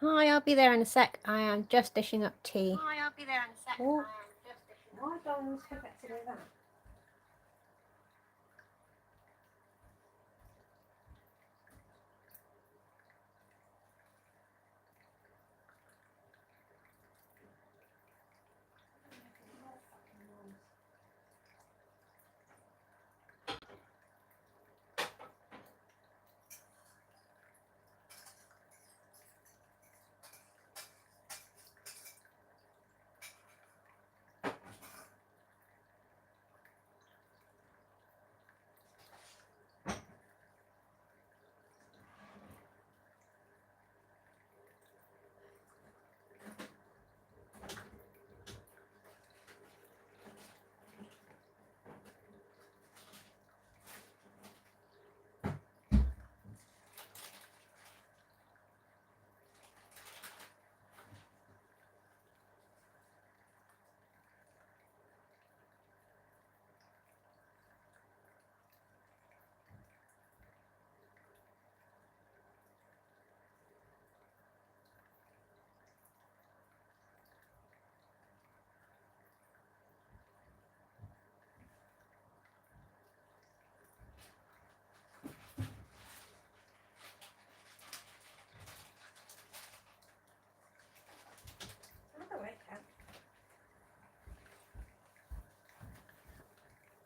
Hi, I'll be there in a sec. I am just dishing up tea. Hi, I'll be there in a sec. Oh. I am just dishing up. Why don't I forget to do that?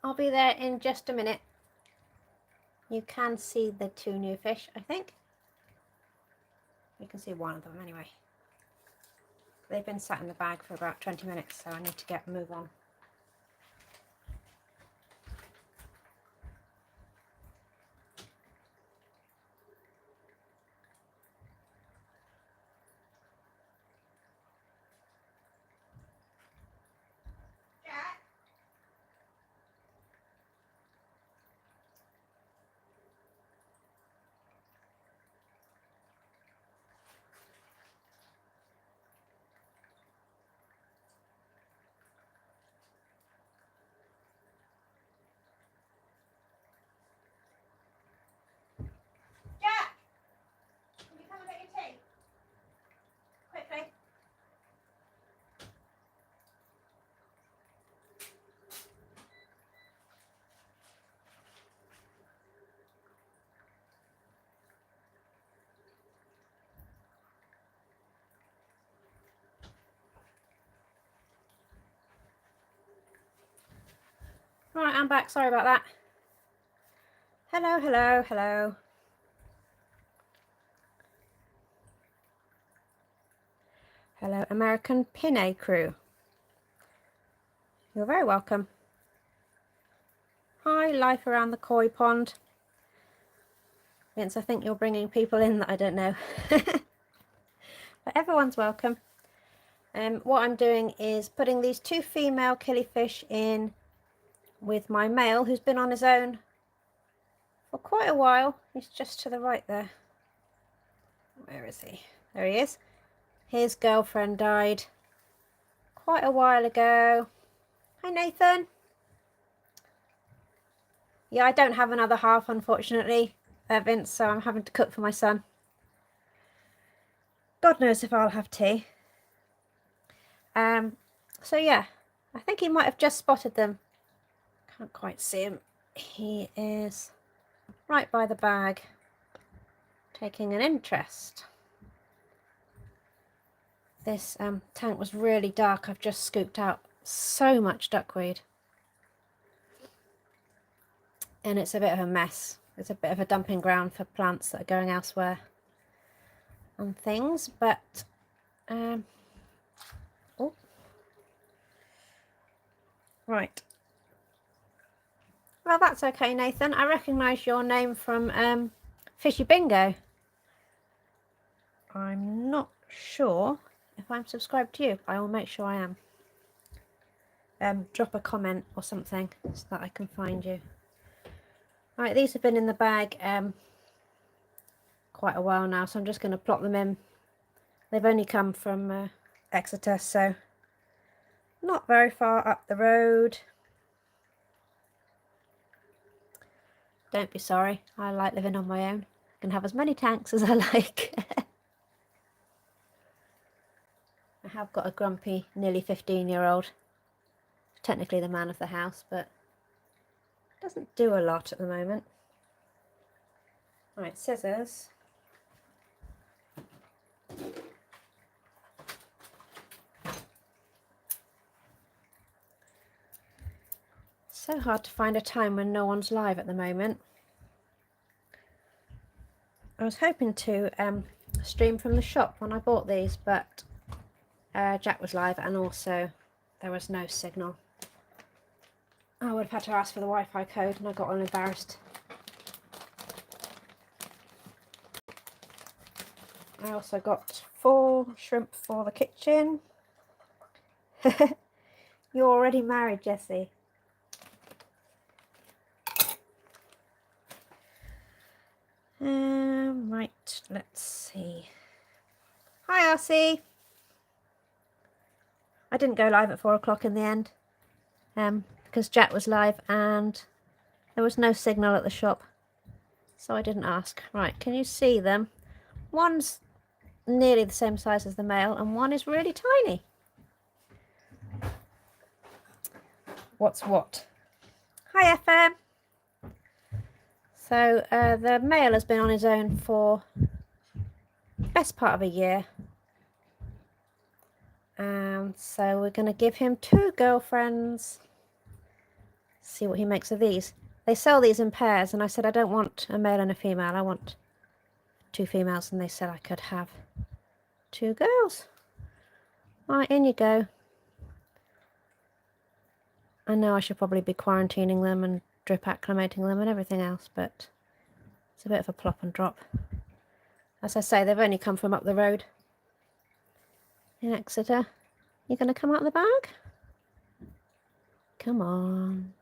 I'll be there in just a minute. You can see the two new fish, I think. You can see one of them anyway. They've been sat in the bag for about 20 minutes, so I need to move on. Right, I'm back. Sorry about that. Hello, hello, hello. Hello, American Pinay crew. You're very welcome. Hi, life around the koi pond. Vince, I think you're bringing people in that I don't know. But everyone's welcome. What I'm doing is putting these two female killifish in with my male, who's been on his own for quite a while. He's just to the right there. Where is he? There he is. His girlfriend died quite a while ago. Hi, Nathan. Yeah, I don't have another half, unfortunately, Vince, so I'm having to cook for my son. God knows if I'll have tea. So yeah, I think he might have just spotted them. Can't quite see him. He is right by the bag, taking an interest. This tank was really dark. I've just scooped out so much duckweed. And it's a bit of a mess. It's a bit of a dumping ground for plants that are going elsewhere and things, but oh, right. Well, that's okay, Nathan. I recognise your name from Fishy Bingo. I'm not sure if I'm subscribed to you. I will make sure I am. Drop a comment or something so that I can find you. Right, these have been in the bag quite a while now, so I'm just going to plot them in. They've only come from Exeter, so not very far up the road. Don't be sorry, I like living on my own. I can have as many tanks as I like. I have got a grumpy, nearly 15-year-old. Technically the man of the house, but doesn't do a lot at the moment. Right, scissors. So hard to find a time when no one's live at the moment. I was hoping to stream from the shop when I bought these, but Jack was live and also there was no signal. I would have had to ask for the Wi-Fi code and I got all embarrassed. I also got 4 shrimp for the kitchen. You're already married, Jessie. Right, let's see. Hi, RC. I didn't go live at 4 o'clock in the end, because Jack was live and there was no signal at the shop, so I didn't ask. Right, can you see them? One's nearly the same size as the male and one is really tiny. What's what? Hi, FM. So the male has been on his own for the best part of a year. So we're going to give him 2 girlfriends. See what he makes of these. They sell these in pairs and I said I don't want a male and a female. I want 2 females, and they said I could have 2 girls. Right, in you go. I know I should probably be quarantining them and drip acclimating them and everything else, but it's a bit of a plop and drop. As I say, they've only come from up the road in Exeter. You going to come out of the bag? Come on.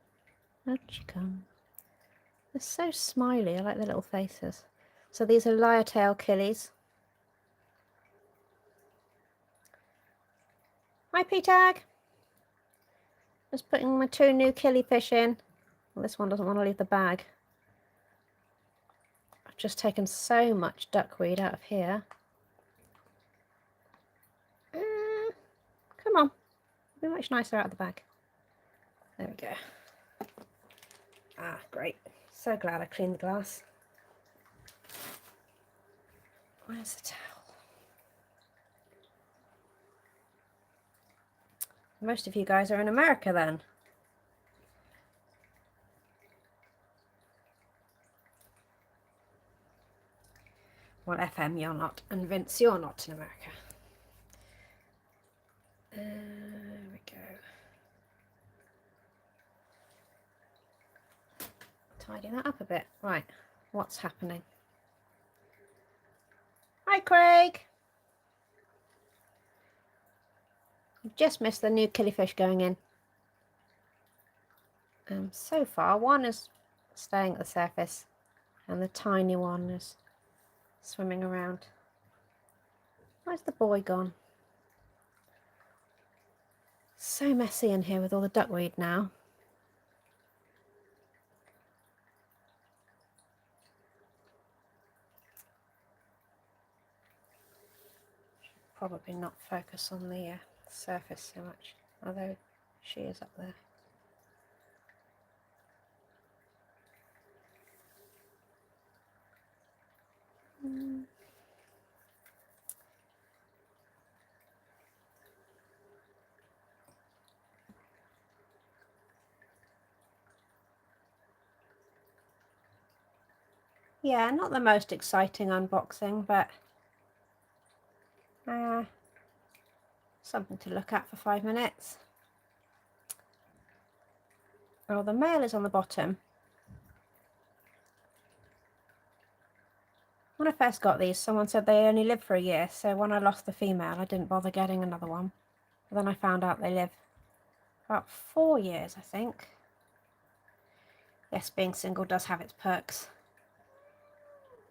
Out you come. They're so smiley. I like their little faces. So these are lyre tail killies. Hi, P-Tag. Just putting my 2 new killifish in. Well, this one doesn't want to leave the bag. I've just taken so much duckweed out of here. Come on. It'll be much nicer out of the bag. There we go. Ah, great. So glad I cleaned the glass. Where's the towel? Most of you guys are in America then. Well, FM, you're not, and Vince, you're not in America. There we go. Tidy that up a bit. Right, what's happening? Hi, Craig. You've just missed the new killifish going in. So far, one is staying at the surface, and the tiny one is swimming around. Where's the boy gone? So messy in here with all the duckweed now. Probably not focus on the surface so much, although she is up there. Yeah, not the most exciting unboxing, but something to look at for 5 minutes. Oh, the male is on the bottom. When I first got these, someone said they only live for a year, so when I lost the female, I didn't bother getting another one. But then I found out they live about 4 years, I think. Yes, being single does have its perks.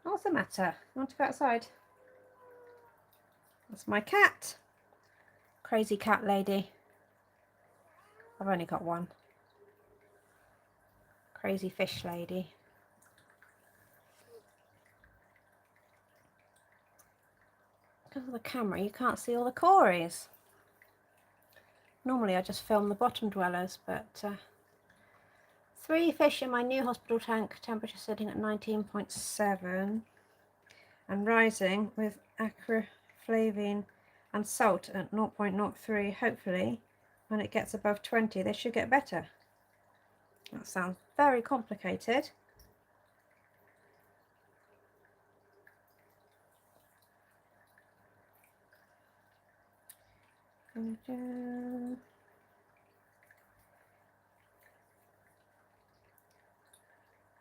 What's the matter? You want to go outside? That's my cat. Crazy cat lady. I've only got one. Crazy fish lady. Because of the camera, you can't see all the cories. Normally I just film the bottom dwellers, but 3 fish in my new hospital tank, temperature sitting at 19.7 and rising with acroflavine and salt at 0.03. Hopefully when it gets above 20 they should get better. That sounds very complicated.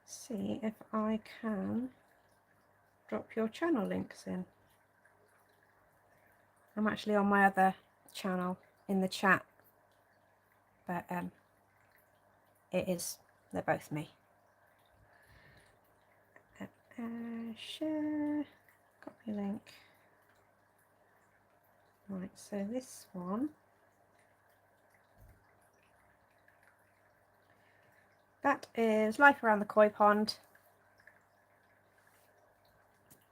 See if I can drop your channel links in. I'm actually on my other channel in the chat, but they're both me. Share, copy link. Right, so this one, that is Life Around the Koi Pond,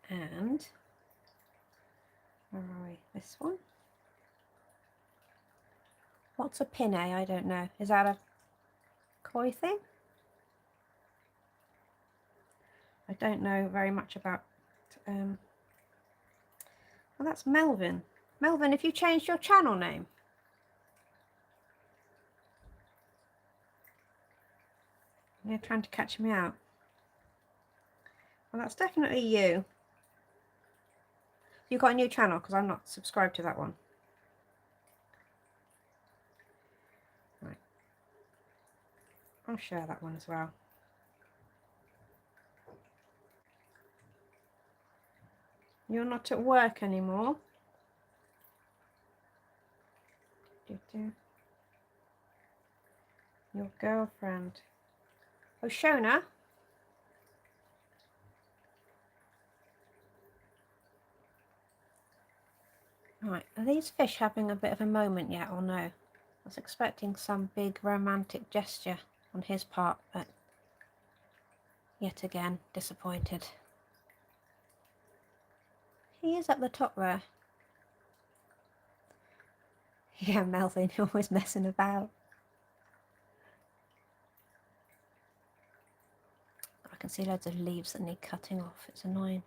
and where are we? This one. What's a pinne? I don't know. Is that a koi thing? I don't know very much about. Well, that's Melvin. Melvin, have you changed your channel name? You're trying to catch me out. Well, that's definitely you. You've got a new channel because I'm not subscribed to that one. Right. I'll share that one as well. You're not at work anymore. Your girlfriend. Oh, Shona. Right, are these fish having a bit of a moment yet or no? I was expecting some big romantic gesture on his part, but yet again, disappointed. He is at the top there. Yeah, Melvin, you're always messing about. I can see loads of leaves that need cutting off. It's annoying.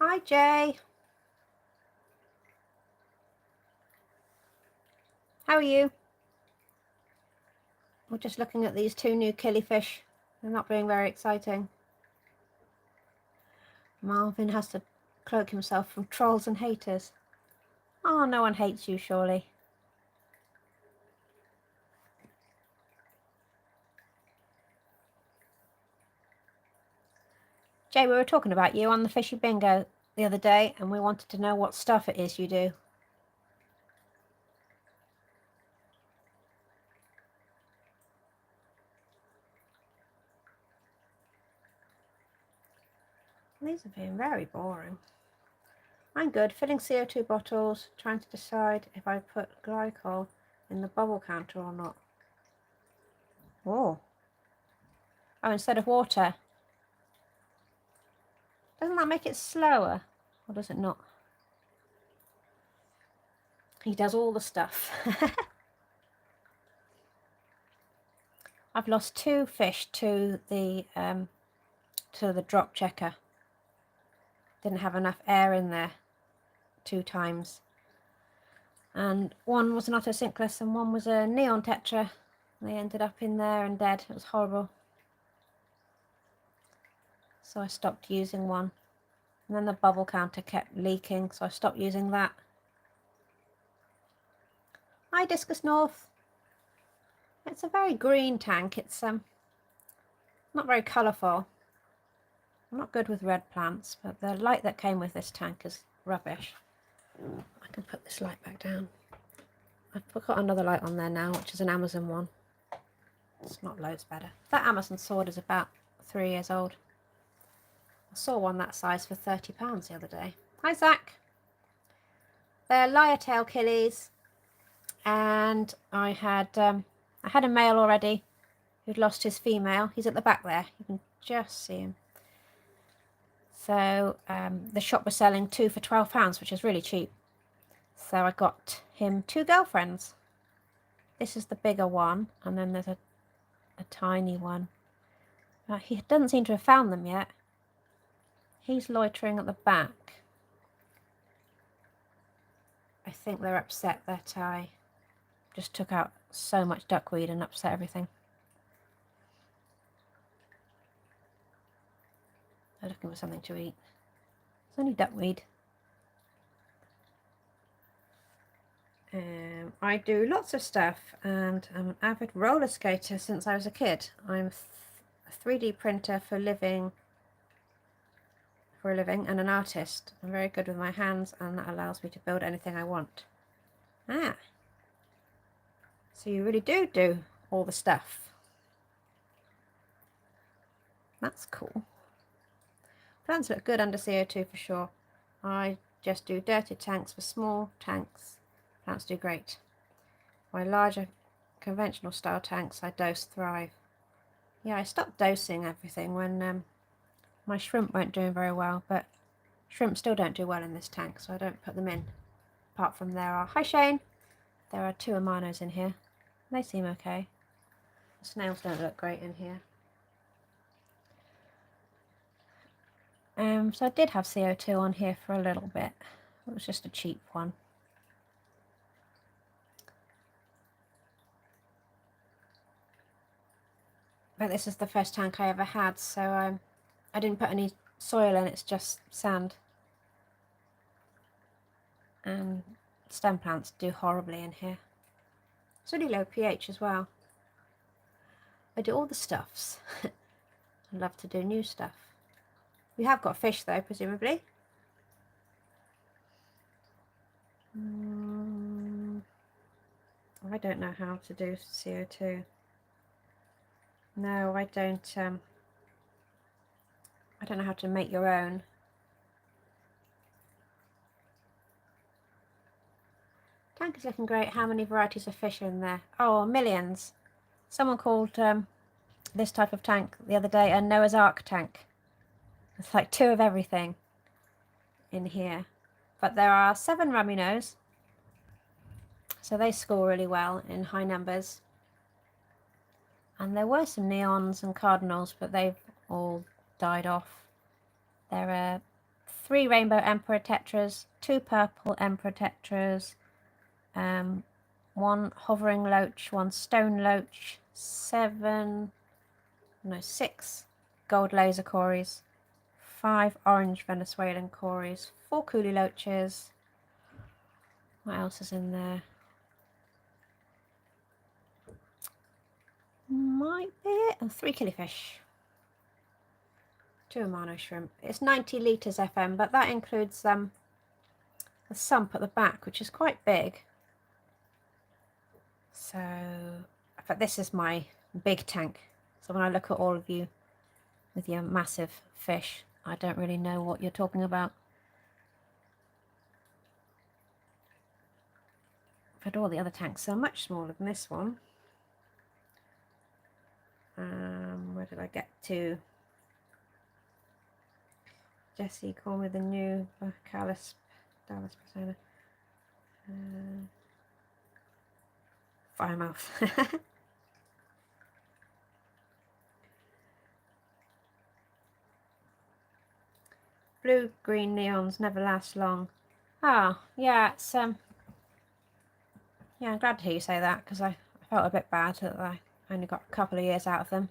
Hi, Jay. How are you? We're just looking at these 2 new killifish. They're not being very exciting. Marvin has to cloak himself from trolls and haters. Oh, no one hates you, surely. Jay, we were talking about you on the Fishy Bingo the other day, and we wanted to know what stuff it is you do. These are being very boring. I'm good, filling CO2 bottles, trying to decide if I put glycol in the bubble counter or not. Oh, instead of water. Doesn't that make it slower? Or does it not? He does all the stuff. I've lost 2 fish to the drop checker. Didn't have enough air in there 2 times. And one was an Otocinclus and one was a neon tetra. They ended up in there and dead. It was horrible. So I stopped using one. And then the bubble counter kept leaking, so I stopped using that. Hi, Discus North. It's a very green tank. It's not very colourful. I'm not good with red plants, but the light that came with this tank is rubbish. I can put this light back down. I've got another light on there now, which is an Amazon one. It's not loads better. That Amazon sword is about 3 years old. I saw one that size for £30 the other day. Hi, Zach. They're lyre-tail killies, and I had a male already who'd lost his female. He's at the back there. You can just see him. So the shop was selling 2 for £12, which is really cheap. So I got him 2 girlfriends. This is the bigger one, and then there's a tiny one. He doesn't seem to have found them yet. He's loitering at the back. I think they're upset that I just took out so much duckweed and upset everything. They're looking for something to eat. It's only duckweed. I do lots of stuff, and I'm an avid roller skater since I was a kid. I'm a 3D printer for a living, and an artist. I'm very good with my hands, and that allows me to build anything I want. So you really do all the stuff. That's cool. Plants look good under CO2 for sure. I just do dirty tanks for small tanks. Plants do great. My larger conventional style tanks, I dose thrive. Yeah, I stopped dosing everything when my shrimp weren't doing very well, but shrimp still don't do well in this tank, so I don't put them in. Apart from hi Shane! There are 2 amanos in here. They seem okay. The snails don't look great in here. So I did have CO2 on here for a little bit. It was just a cheap one. But this is the first tank I ever had, so I didn't put any soil in, it's just sand. And stem plants do horribly in here. It's really low pH as well. I do all the stuffs. I love to do new stuff. We have got fish though, presumably. I don't know how to do CO2. No, I don't. I don't know how to make your own. Tank is looking great. How many varieties of fish are in there? Oh, millions. Someone called this type of tank the other day a Noah's Ark tank. It's like 2 of everything in here. But there are 7 Raminos, so they score really well in high numbers. And there were some neons and cardinals, but they've all died off. There are 3 rainbow emperor tetras, 2 purple emperor tetras, 1 hovering loach, 1 stone loach, 6 gold laser cories, 5 orange Venezuelan cories, 4 coolie loaches. What else is in there? Might be it. Oh, 3 killifish. 2 amano shrimp. It's 90 litres FM, but that includes the sump at the back, which is quite big. So, but this is my big tank. So when I look at all of you with your massive fish, I don't really know what you're talking about. But all the other tanks are much smaller than this one. Where did I get to? Jesse, call me the new Dallas persona. Firemouth. Blue green neons never last long. Ah, yeah, it's yeah, I'm glad to hear you say that, because I felt a bit bad that I only got a couple of years out of them.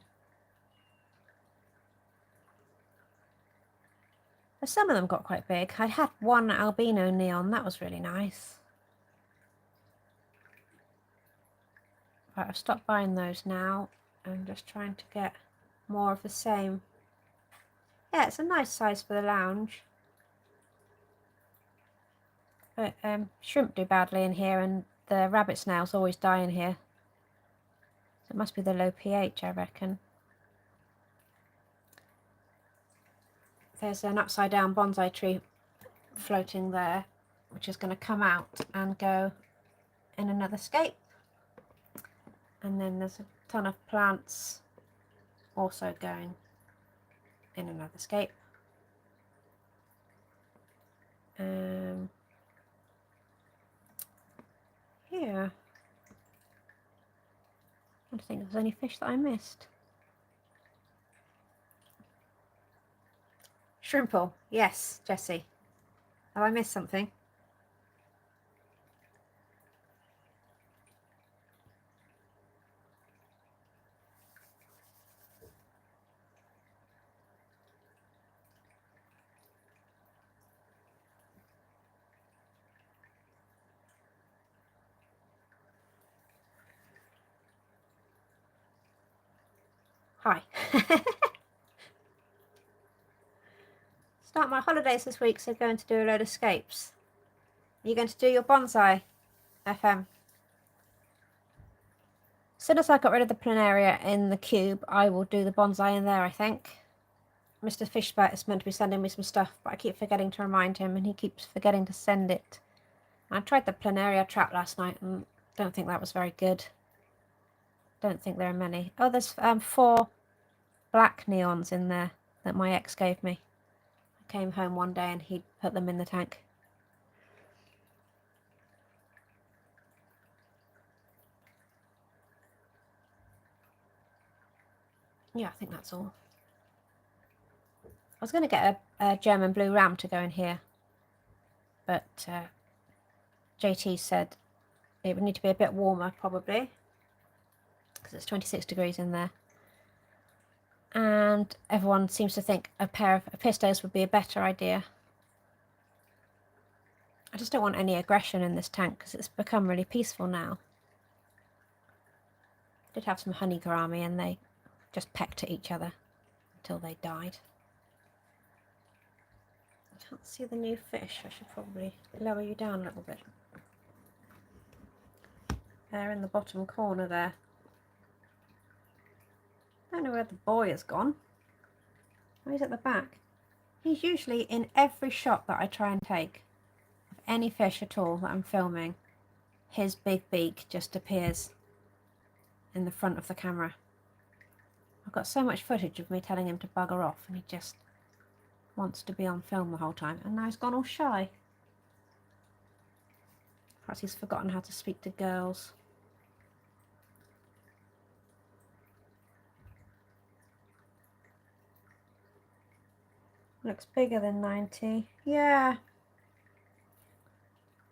But some of them got quite big. I had 1 albino neon, that was really nice. But I've stopped buying those now. I'm just trying to get more of the same. Yeah, it's a nice size for the lounge. But shrimp do badly in here, and the rabbit snails always die in here. So it must be the low pH, I reckon. There's an upside down bonsai tree floating there, which is going to come out and go in another scape. And then there's a ton of plants also going in another scape. Here, I don't think there's any fish that I missed. Shrimple, yes, Jessie. Have I missed something? Hi. Start my holidays this week, so going to do a load of scapes. Are you going to do your bonsai, FM? As soon as I got rid of the planaria in the cube, I will do the bonsai in there, I think. Mr. Fishbat is meant to be sending me some stuff, but I keep forgetting to remind him, and he keeps forgetting to send it. I tried the planaria trap last night, and don't think that was very good. Don't think there are many. Oh, there's 4 black neons in there that my ex gave me. I came home one day and he put them in the tank. Yeah, I think that's all. I was going to get a German blue ram to go in here, but JT said it would need to be a bit warmer probably, because it's 26 degrees in there. And everyone seems to think a pair of pistos would be a better idea. I just don't want any aggression in this tank because it's become really peaceful now. I did have some honey gourami and they just pecked at each other until they died. I can't see the new fish. I should probably lower you down a little bit. They're in the bottom corner there. I don't know where the boy has gone. Oh, he's at the back. He's usually in every shot that I try and take of any fish at all that I'm filming. His big beak just appears in the front of the camera. I've got so much footage of me telling him to bugger off, and he just wants to be on film the whole time, and now he's gone all shy. Perhaps he's forgotten how to speak to girls. Looks bigger than 90. Yeah.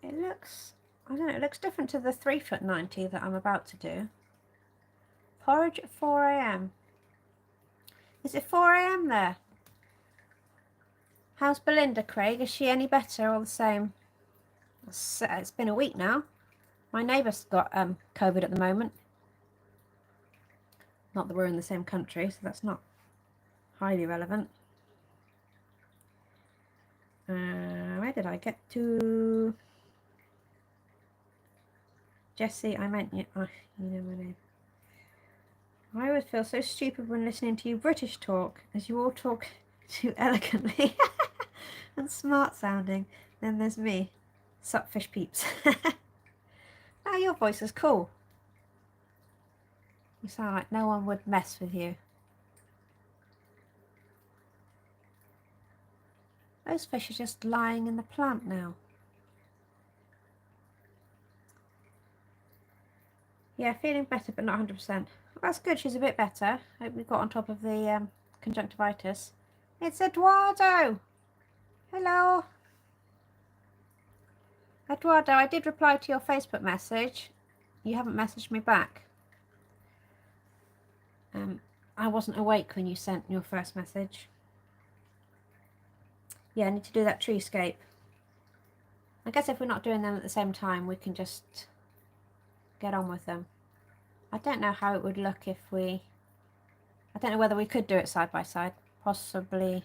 It looks, I don't know, it looks different to the 3-foot 90 that I'm about to do. Porridge at 4 AM. Is it 4 AM there? How's Belinda, Craig? Is she any better or the same? It's been a week now. My neighbour's got COVID at the moment. Not that we're in the same country, so that's not highly relevant. Where did I get to? Jessie, I meant you. Oh, you know my name. I always feel so stupid when listening to you British talk, as you all talk too elegantly and smart sounding. Then there's me. Sup, fish peeps. Ah, your voice is cool. You sound like no one would mess with you. Those fish are just lying in the plant now. Yeah, feeling better, but not 100%. Well, that's good, she's a bit better. Hope we got on top of the conjunctivitis. It's Eduardo! Hello! Eduardo, I did reply to your Facebook message. You haven't messaged me back. I wasn't awake when you sent your first message. Yeah, I need to do that treescape. I guess if we're not doing them at the same time, we can just get on with them. I don't know how it would look if we... I don't know whether we could do it side by side. Possibly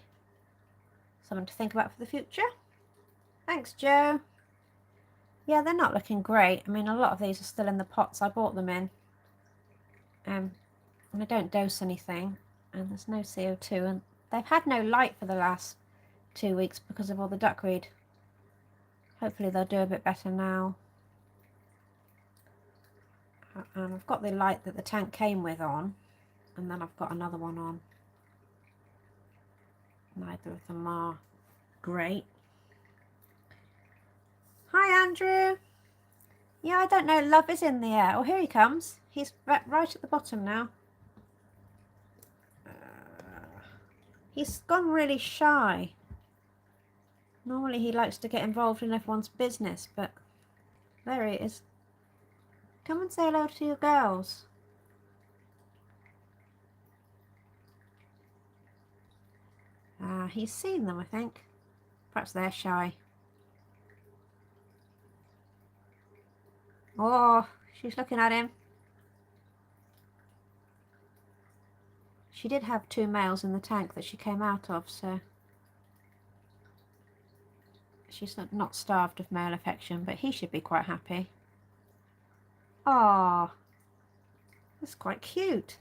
Something to think about for the future. Thanks, Joe. Yeah, they're not looking great. I mean, a lot of these are still in the pots I bought them in. And I don't dose anything, and there's no CO2, and they've had no light for the last 2 weeks because of all the duckweed. Hopefully they'll do a bit better now. And I've got the light that the tank came with on, and then I've got another one on. Neither of them are great. Hi, Andrew. Yeah, I don't know. Love is in the air. Oh, here he comes. He's right at the bottom now. He's gone really shy. Normally he likes to get involved in everyone's business, but there he is. Come and say hello to your girls. He's seen them, I think. Perhaps they're shy. Oh, she's looking at him. She did have 2 males in the tank that she came out of, so she's not starved of male affection, but he should be quite happy. Ah, that's quite cute.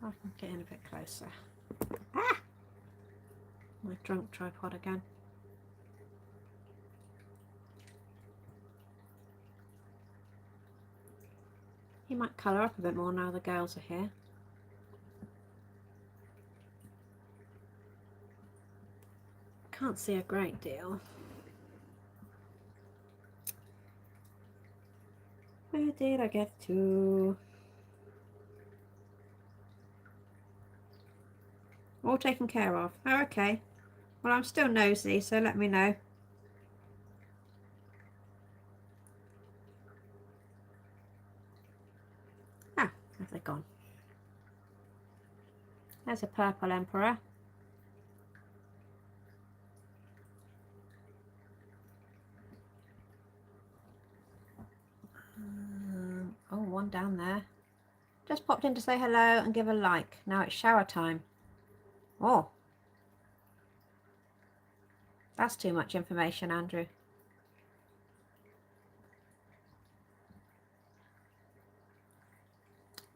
I can get in a bit closer. Ah! My drunk tripod again. He might colour up a bit more now the girls are here. Can't see a great deal. Where did I get to? All taken care of. Oh, okay. Well, I'm still nosy, so let me know. Ah, have they gone? There's a purple emperor. Oh, one down there. Just popped in to say hello and give a like. Now it's shower time. Oh. That's too much information, Andrew.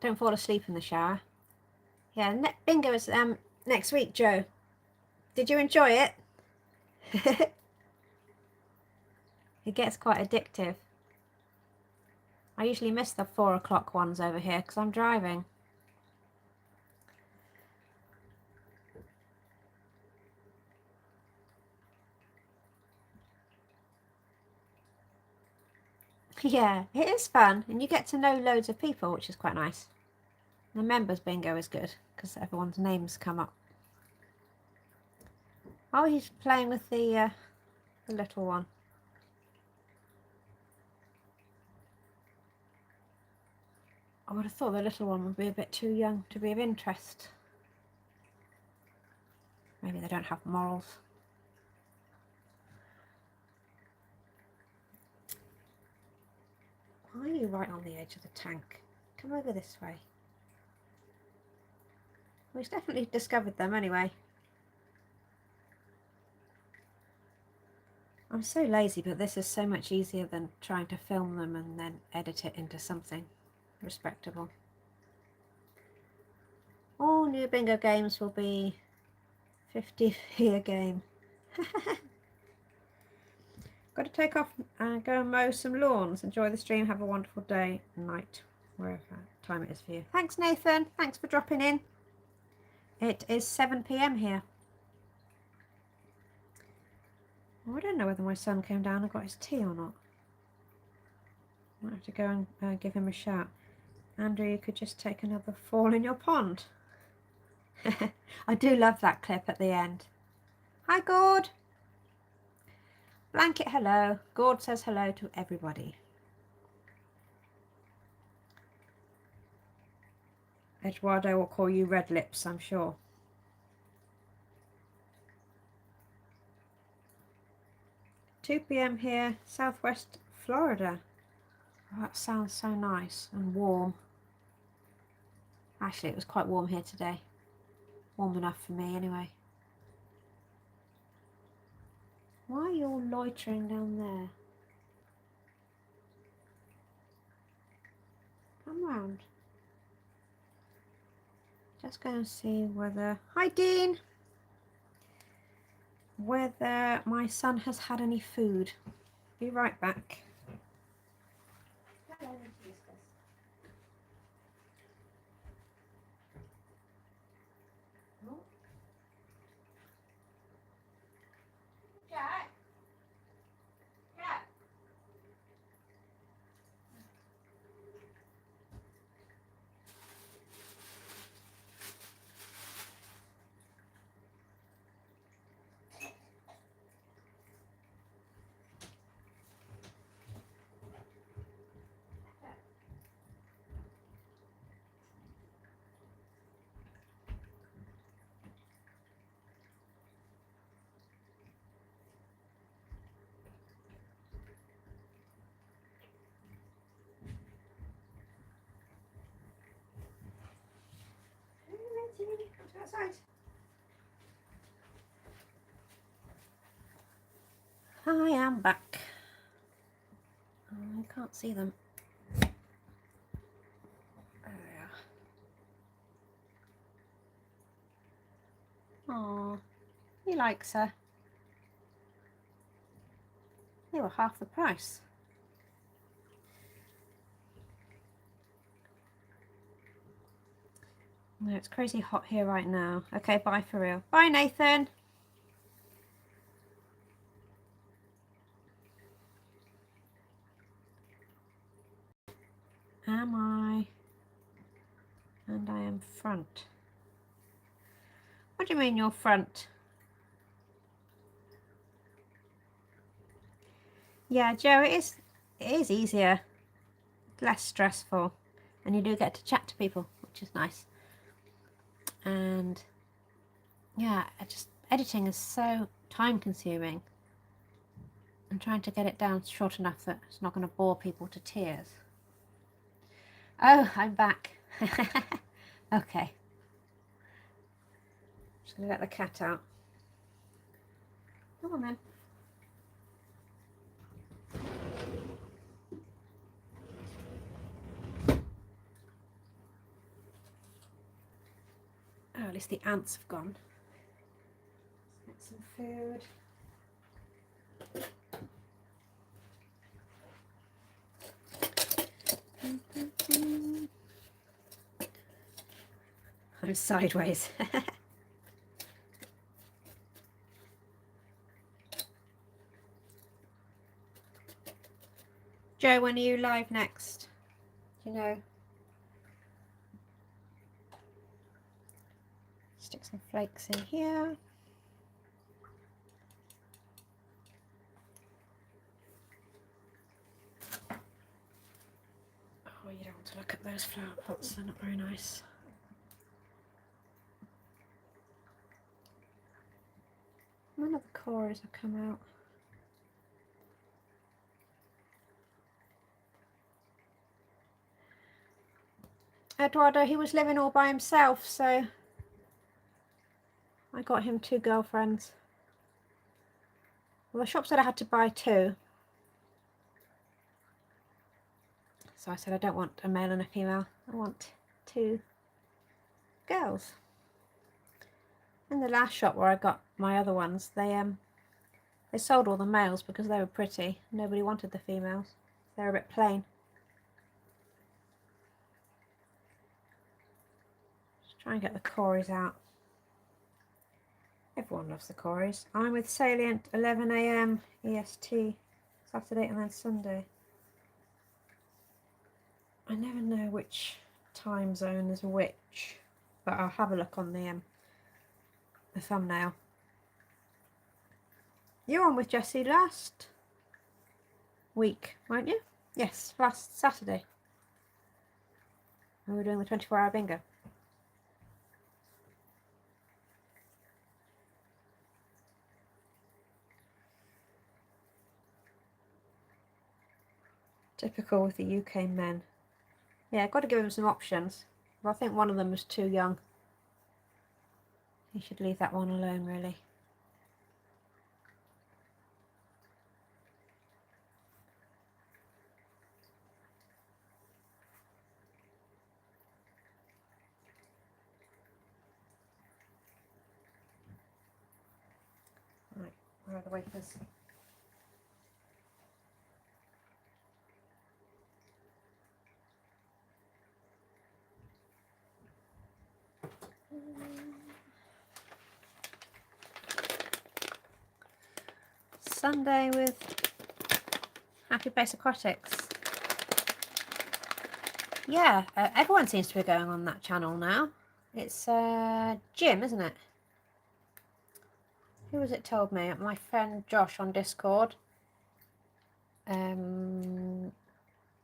Don't fall asleep in the shower. Yeah, bingo is next week, Joe. Did you enjoy it? It gets quite addictive. I usually miss the 4 o'clock ones over here because I'm driving. Yeah, it is fun, and you get to know loads of people, which is quite nice. The members bingo is good because everyone's names come up. Oh, he's playing with the little one. I would have thought the little one would be a bit too young to be of interest. Maybe they don't have morals. Why are you right on the edge of the tank? Come over this way. Well, he's definitely discovered them anyway. I'm so lazy, but this is so much easier than trying to film them and then edit it into something respectable. All new bingo games will be 50p a game. Got to take off and go and mow some lawns. Enjoy the stream. Have a wonderful day, night, wherever time it is for you. Thanks, Nathan. Thanks for dropping in. It is 7 p.m. here. Oh, I don't know whether my son came down and got his tea or not. Might have to go and give him a shout. Andrew, you could just take another fall in your pond. I do love that clip at the end. Hi, Gord. Blanket hello. Gord says hello to everybody. Eduardo will call you red lips, I'm sure. $2 p.m. here, Southwest Florida. Oh, that sounds so nice and warm. Actually, it was quite warm here today. Warm enough for me anyway. Why are you all loitering down there? Come round. Just going to see whether... Hi, Dean! Whether my son has had any food. Be right back. Jack? Jack? Outside. I am back. I can't see them. There they are. Aww, he likes her. They were half the price. No, it's crazy hot here right now. Okay, bye for real. Bye, Nathan. Am I? And I am front. What do you mean you're front? Yeah, Joe, it is easier, less stressful, and you do get to chat to people, which is nice. And yeah, editing is so time consuming, and trying to get it down short enough that it's not going to bore people to tears. Oh, I'm back. Okay. Just going to let the cat out. Come on then. Oh, at least the ants have gone. Let's get some food. I'm sideways. Joe, when are you live next? Do you know? Stick some flakes in here. Oh, you don't want to look at those flower pots, they're not very nice. None of the cores have come out. Eduardo, he was living all by himself, so I got him 2 girlfriends. Well, the shop said I had to buy 2. So I said I don't want a male and a female. I want 2 girls. In the last shop where I got my other ones, they sold all the males because they were pretty. Nobody wanted the females. They're a bit plain. Just try and get the cories out. Everyone loves the cories. I'm with Salient 11 AM EST Saturday and then Sunday. I never know which time zone is which, but I'll have a look on the thumbnail. You were on with Jessie last week, weren't you? Yes, last Saturday. And we were doing the 24-hour bingo. Typical with the UK men. Yeah, I've got to give him some options. But I think one of them was too young. He should leave that one alone, really. Where are the wafers? Sunday with Happy Place Aquatics. Yeah, everyone seems to be going on that channel now. It's Jim, isn't it? Who was it told me? My friend Josh on Discord.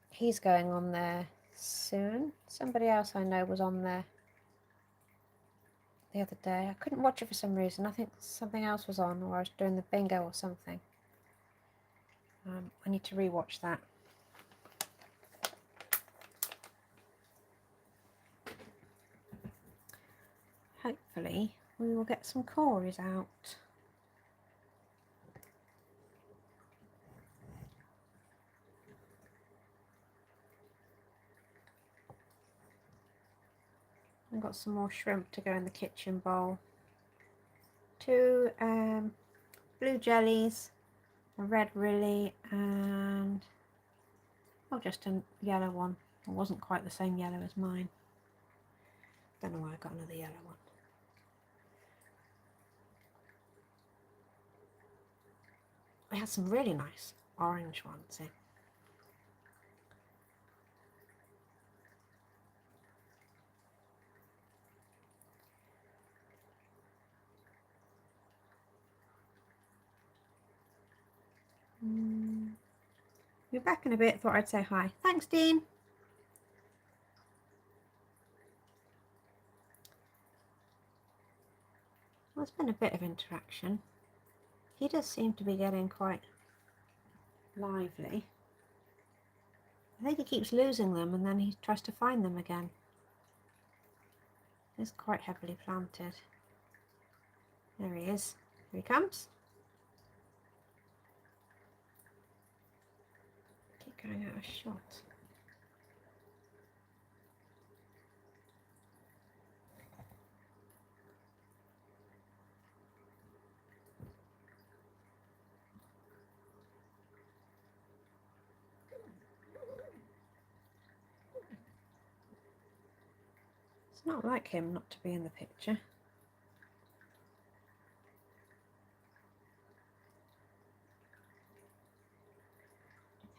He's going on there soon. Somebody else I know was on there the other day. I couldn't watch it for some reason. I think something else was on, or I was doing the bingo or something. I need to rewatch that. Hopefully we will get some cories out. I've got some more shrimp to go in the kitchen bowl. 2 blue jellies, a red Rilly, and just a yellow one. It wasn't quite the same yellow as mine. Don't know why I got another yellow one. I had some really nice orange ones in. Be back in a bit. Thought I'd say hi. Thanks, Dean. Well, there's been a bit of interaction. He does seem to be getting quite lively. I think he keeps losing them and then he tries to find them again. It's quite heavily planted. There he is. Here he comes. Keep going out of shot. It's not like him not to be in the picture.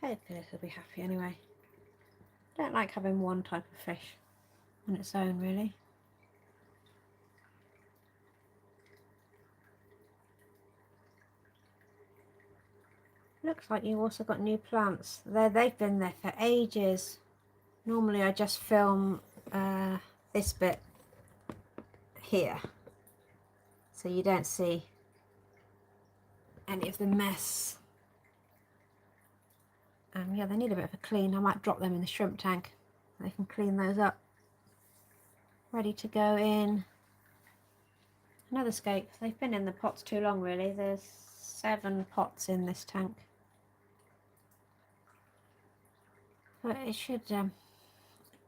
Hopefully he'll be happy anyway. I don't like having one type of fish on its own, really. Looks like you've also got new plants. They've been there for ages. Normally I just film this bit here, so you don't see any of the mess. Yeah, they need a bit of a clean. I might drop them in the shrimp tank. They can clean those up. Ready to go in another scape. They've been in the pots too long, really. There's 7 pots in this tank. But it should, the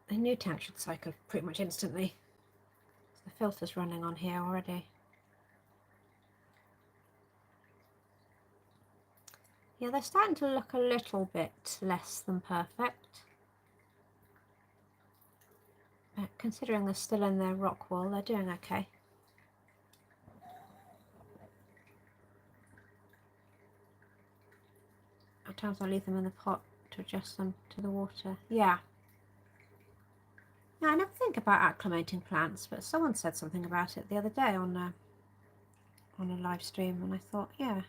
new tank should cycle pretty much instantly. The filter's running on here already. Yeah, they're starting to look a little bit less than perfect. But considering they're still in their rock wall, they're doing okay. At times I leave them in the pot to adjust them to the water. Yeah. Now, I never think about acclimating plants, but someone said something about it the other day on a live stream, and I thought, yeah,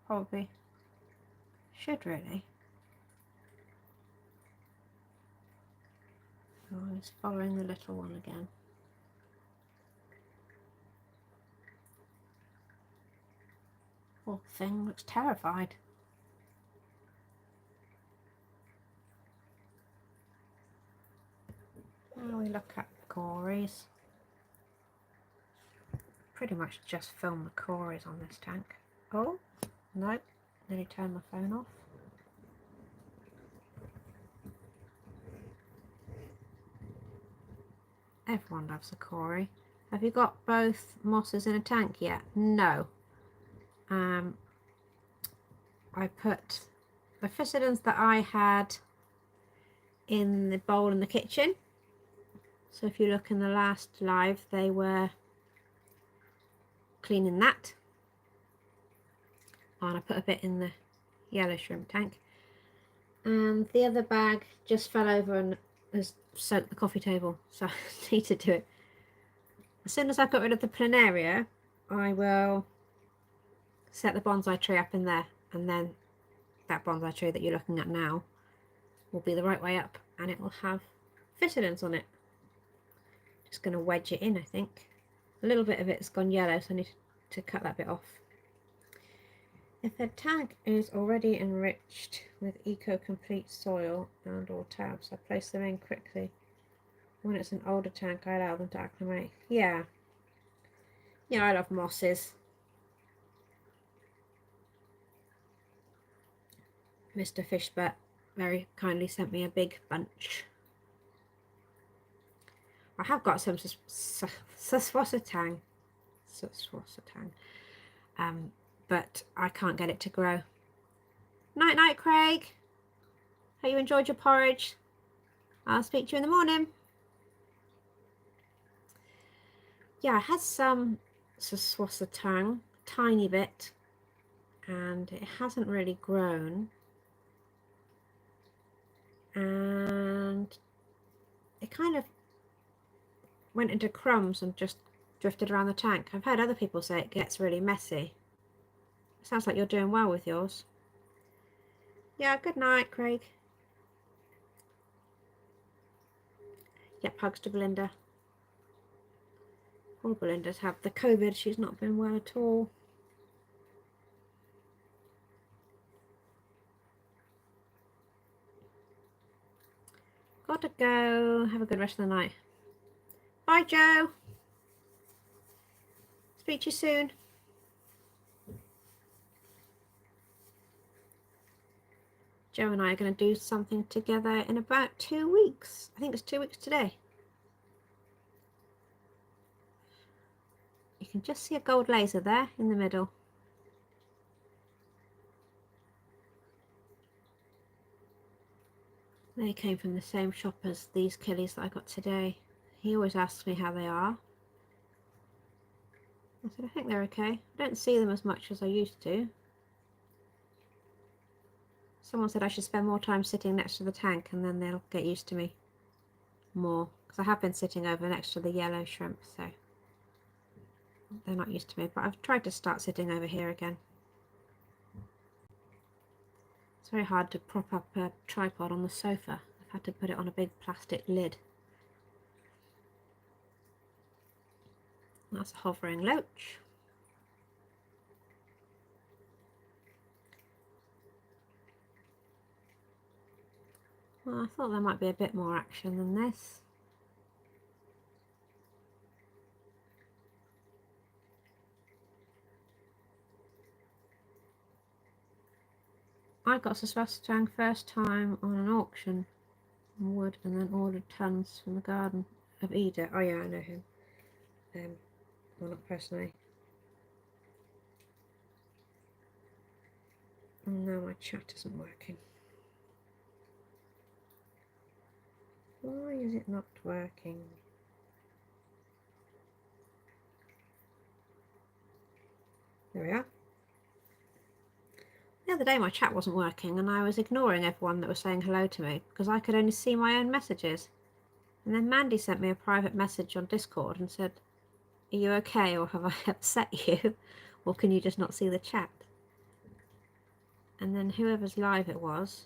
probably should really. Oh, he's following the little one again. Poor thing, looks terrified. Now we look at the cories. Pretty much just film the cories on this tank. Oh, no, nearly turned my phone off. Everyone loves a cory. Have you got both mosses in a tank yet? No. I put the physidins that I had in the bowl in the kitchen. So if you look in the last live, they were cleaning that. And I put a bit in the yellow shrimp tank. And the other bag just fell over and has soaked the coffee table, so I need to do it. As soon as I've got rid of the planaria, I will set the bonsai tree up in there, and then that bonsai tree that you're looking at now will be the right way up, and it will have physidins on it. Just going to wedge it in, I think. A little bit of it's gone yellow, so I need to cut that bit off. If a tank is already enriched with eco-complete soil and or tabs, I place them in quickly. When it's an older tank, I allow them to acclimate. Yeah. Yeah, I love mosses. Mr. Fishbutt very kindly sent me a big bunch. I have got some saswasatang, but I can't get it to grow. Night night, Craig. Hope you enjoyed your porridge. I'll speak to you in the morning. Yeah, I had some saswasatang, tiny bit, and it hasn't really grown. And it kind of went into crumbs and just drifted around the tank. I've heard other people say it gets really messy. It sounds like you're doing well with yours. Yeah, good night, Craig. Yep, hugs to Belinda. Poor Belinda's had the COVID. She's not been well at all. Gotta go. Have a good rest of the night. Bye, Joe. Speak to you soon. Joe and I are going to do something together in about 2 weeks. I think it's 2 weeks today. You can just see a gold laser there in the middle. They came from the same shop as these killies that I got today. He always asks me how they are. I said, I think they're okay. I don't see them as much as I used to. Someone said I should spend more time sitting next to the tank and then they'll get used to me more. Because I have been sitting over next to the yellow shrimp, so they're not used to me. But I've tried to start sitting over here again. It's very hard to prop up a tripod on the sofa. I've had to put it on a big plastic lid. That's a hovering loach. Well, I thought there might be a bit more action than this. I got Saswatang first time on an auction on wood and then ordered tons from the Garden of Eden. Oh yeah, I know him. Well, not personally. Oh no, my chat isn't working. Why is it not working? There we are. The other day my chat wasn't working and I was ignoring everyone that was saying hello to me because I could only see my own messages. And then Mandy sent me a private message on Discord and said, are you okay, or have I upset you? Or can you just not see the chat? And then whoever's live it was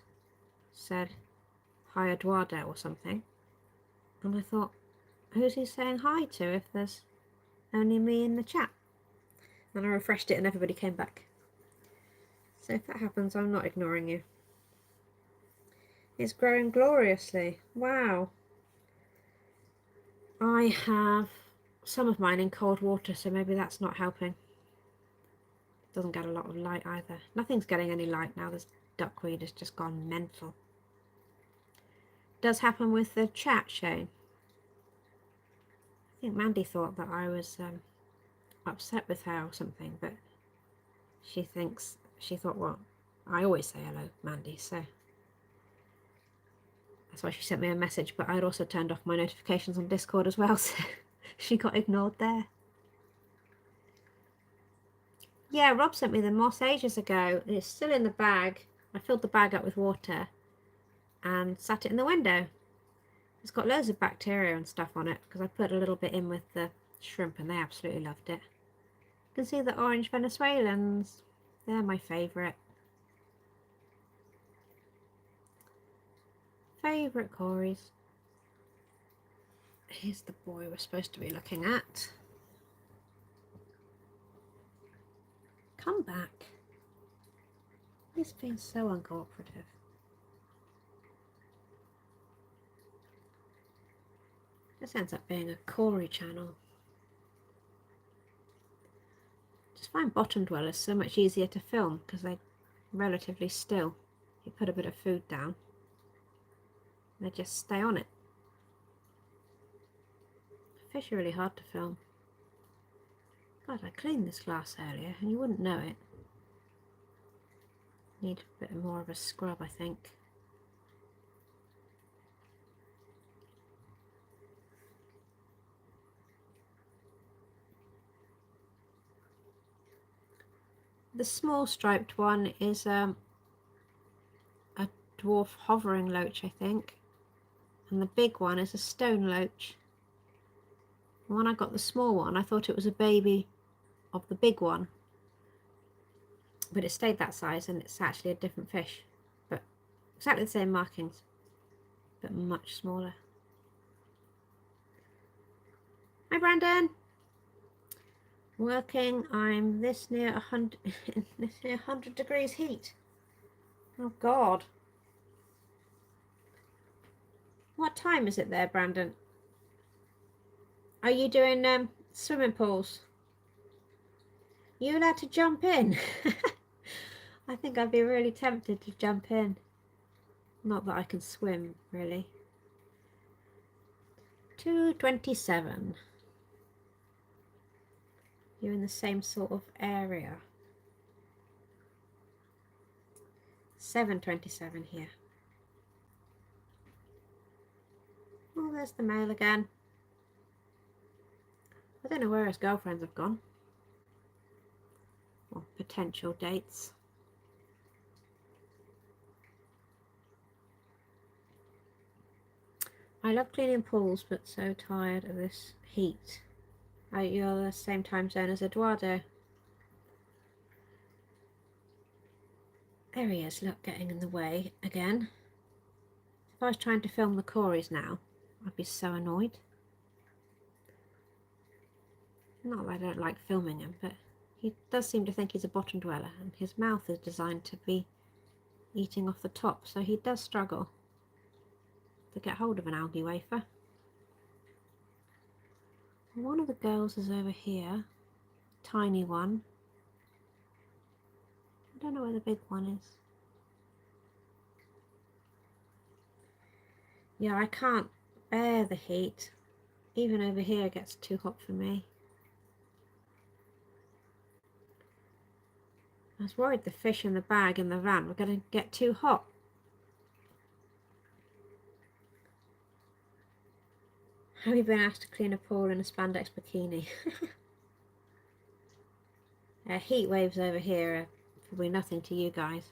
said, hi Eduardo or something. And I thought, who's he saying hi to if there's only me in the chat? Then I refreshed it and everybody came back. So if that happens, I'm not ignoring you. It's growing gloriously. Wow. I have some of mine in cold water, so maybe that's not helping. It doesn't get a lot of light either. Nothing's getting any light now. This duckweed has just gone mental. Does happen with the chat, Shane. I think Mandy thought that I was upset with her or something, but she thought what? I always say hello, Mandy, so that's why she sent me a message, but I'd also turned off my notifications on Discord as well, so she got ignored there. Yeah, Rob sent me the moss ages ago, and it's still in the bag. I filled the bag up with water and sat it in the window. It's got loads of bacteria and stuff on it because I put a little bit in with the shrimp and they absolutely loved it. You can see the orange Venezuelans. They're my favourite. Favourite Corys. Here's the boy we're supposed to be looking at. Come back. He's been so uncooperative. This ends up being a Cory channel. Just find bottom dwellers so much easier to film because they're relatively still. You put a bit of food down, they just stay on it. Fish are really hard to film. God, I cleaned this glass earlier and you wouldn't know it. Need a bit more of a scrub, I think. The small striped one is a dwarf hovering loach, I think, and the big one is a stone loach. When I got the small one, I thought it was a baby of the big one, but it stayed that size and it's actually a different fish, but exactly the same markings, but much smaller. Hi Brandon! Working, I'm this near 100 degrees heat. Oh God. What time is it there, Brandon? Are you doing swimming pools? You allowed to jump in? I think I'd be really tempted to jump in. Not that I can swim, really. 2:27. You're in the same sort of area. 7:27 here. Oh, there's the male again. I don't know where his girlfriends have gone. Or potential dates. I love cleaning pools, but so tired of this heat. Oh, you're the same time zone as Eduardo. There he is, look, getting in the way again. If I was trying to film the Corys now, I'd be so annoyed. Not that I don't like filming him, but he does seem to think he's a bottom dweller, and his mouth is designed to be eating off the top, so he does struggle to get hold of an algae wafer. One of the girls is over here, tiny one. I don't know where the big one is. Yeah, I can't bear the heat. Even over here it gets too hot for me. I was worried the fish in the bag in the van were going to get too hot. Have you been asked to clean a pool in a spandex bikini? Heat waves over here are probably nothing to you guys.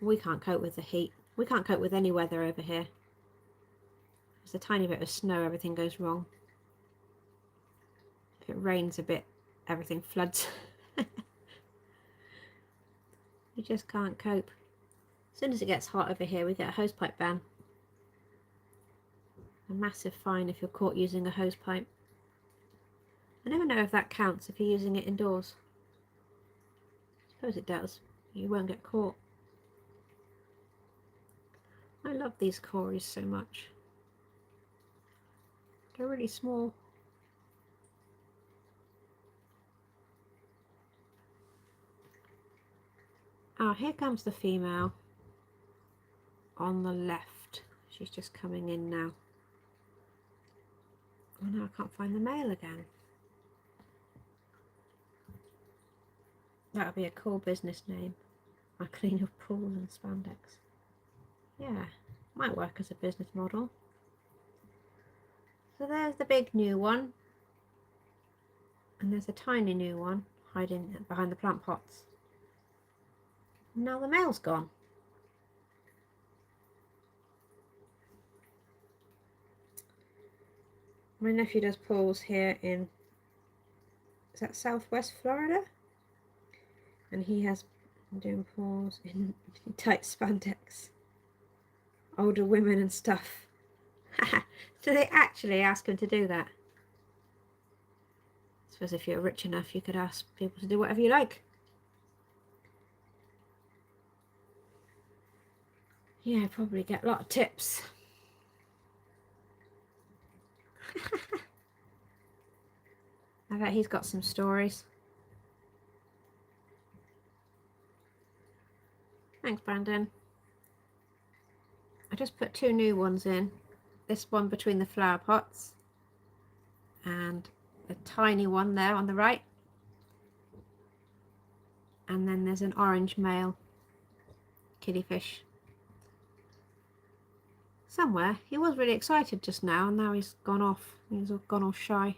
We can't cope with the heat. We can't cope with any weather over here. There's a tiny bit of snow, everything goes wrong. If it rains a bit, everything floods. You just can't cope. As soon as it gets hot over here, we get a hosepipe ban. A massive fine if you're caught using a hosepipe. I never know if that counts if you're using it indoors. I suppose it does. You won't get caught. I love these Corys so much. They're really small. Ah, here comes the female on the left. She's just coming in now. Oh no, I can't find the male again. That would be a cool business name. I clean your pools and spandex. Yeah, might work as a business model. So there's the big new one. And there's a tiny new one hiding behind the plant pots. Now the male's gone. My nephew does pools here in, is that Southwest Florida? And he has been doing pools in tight spandex. Older women and stuff. Do they actually ask him to do that? I suppose if you're rich enough you could ask people to do whatever you like. Yeah, probably get a lot of tips. I bet he's got some stories. Thanks, Brandon. I just put 2 new ones in. This one between the flower pots and a tiny one there on the right. And then there's an orange male killifish. Somewhere. He was really excited just now and now he's gone off. He's gone all shy.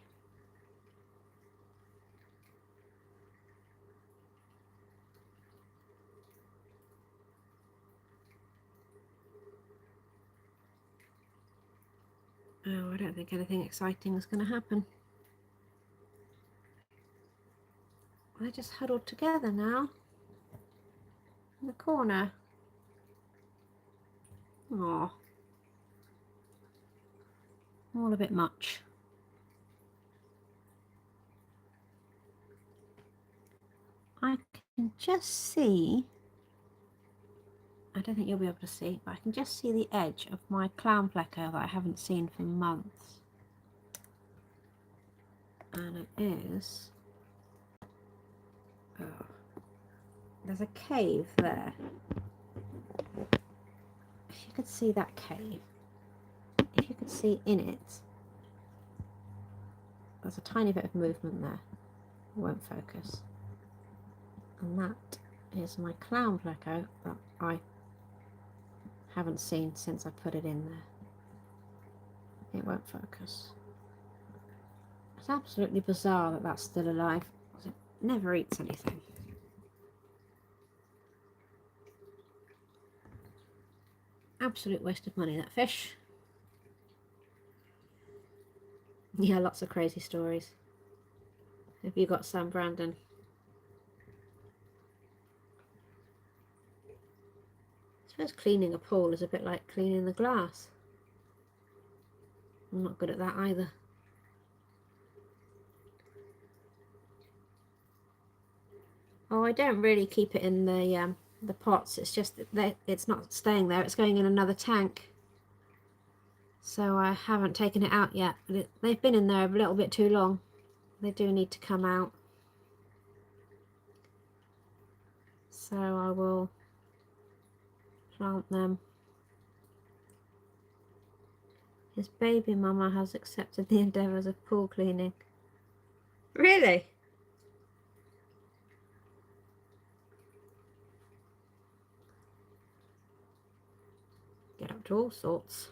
Oh, I don't think anything exciting is going to happen. They're just huddled together now in the corner. Aww. All a bit much. I can just see, I don't think you'll be able to see, but I can just see the edge of my clown pleco that I haven't seen for months. And it is, oh, there's a cave there. If you could see that cave, if you could see in it, there's a tiny bit of movement there. It won't focus. And that is my clown pleco that I haven't seen since I put it in there. It won't focus. It's absolutely bizarre that that's still alive. It never eats anything. Absolute waste of money, that fish. Yeah, lots of crazy stories. Have you got some, Brandon? I suppose cleaning a pool is a bit like cleaning the glass. I'm not good at that either. Oh, I don't really keep it in the pots. It's just that it's not staying there. It's going in another tank. So I haven't taken it out yet. But they've been in there a little bit too long. They do need to come out. So I will plant them. His baby mama has accepted the endeavours of pool cleaning. Really? Get up to all sorts.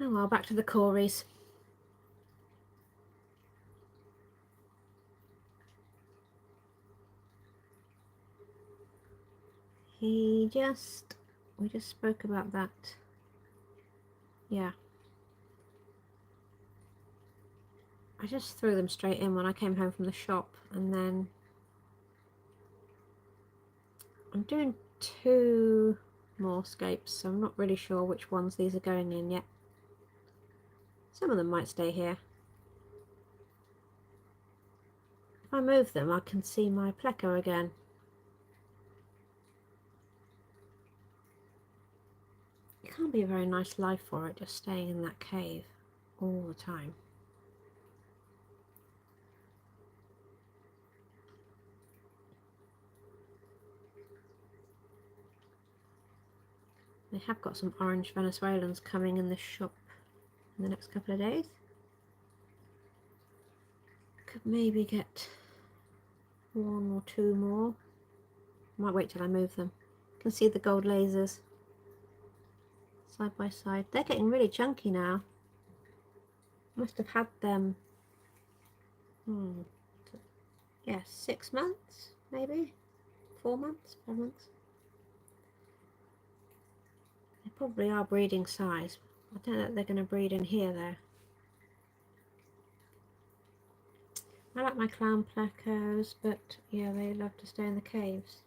Oh well, back to the Corys. We just spoke about that. Yeah. I just threw them straight in when I came home from the shop, and then I'm doing 2 more scapes, so I'm not really sure which ones these are going in yet. Some of them might stay here. If I move them, I can see my pleco again. It can't be a very nice life for it, just staying in that cave all the time. They have got some orange Venezuelans coming in the shop in the next couple of days. Could maybe get 1 or 2 more. Might wait till I move them. You can see the gold lasers side by side. They're getting really chunky now. Must have had them, yeah, 6 months, maybe 4 months, 5 months. They probably are breeding size. I don't know if they're going to breed in here though. I like my clown plecos, but yeah, they love to stay in the caves.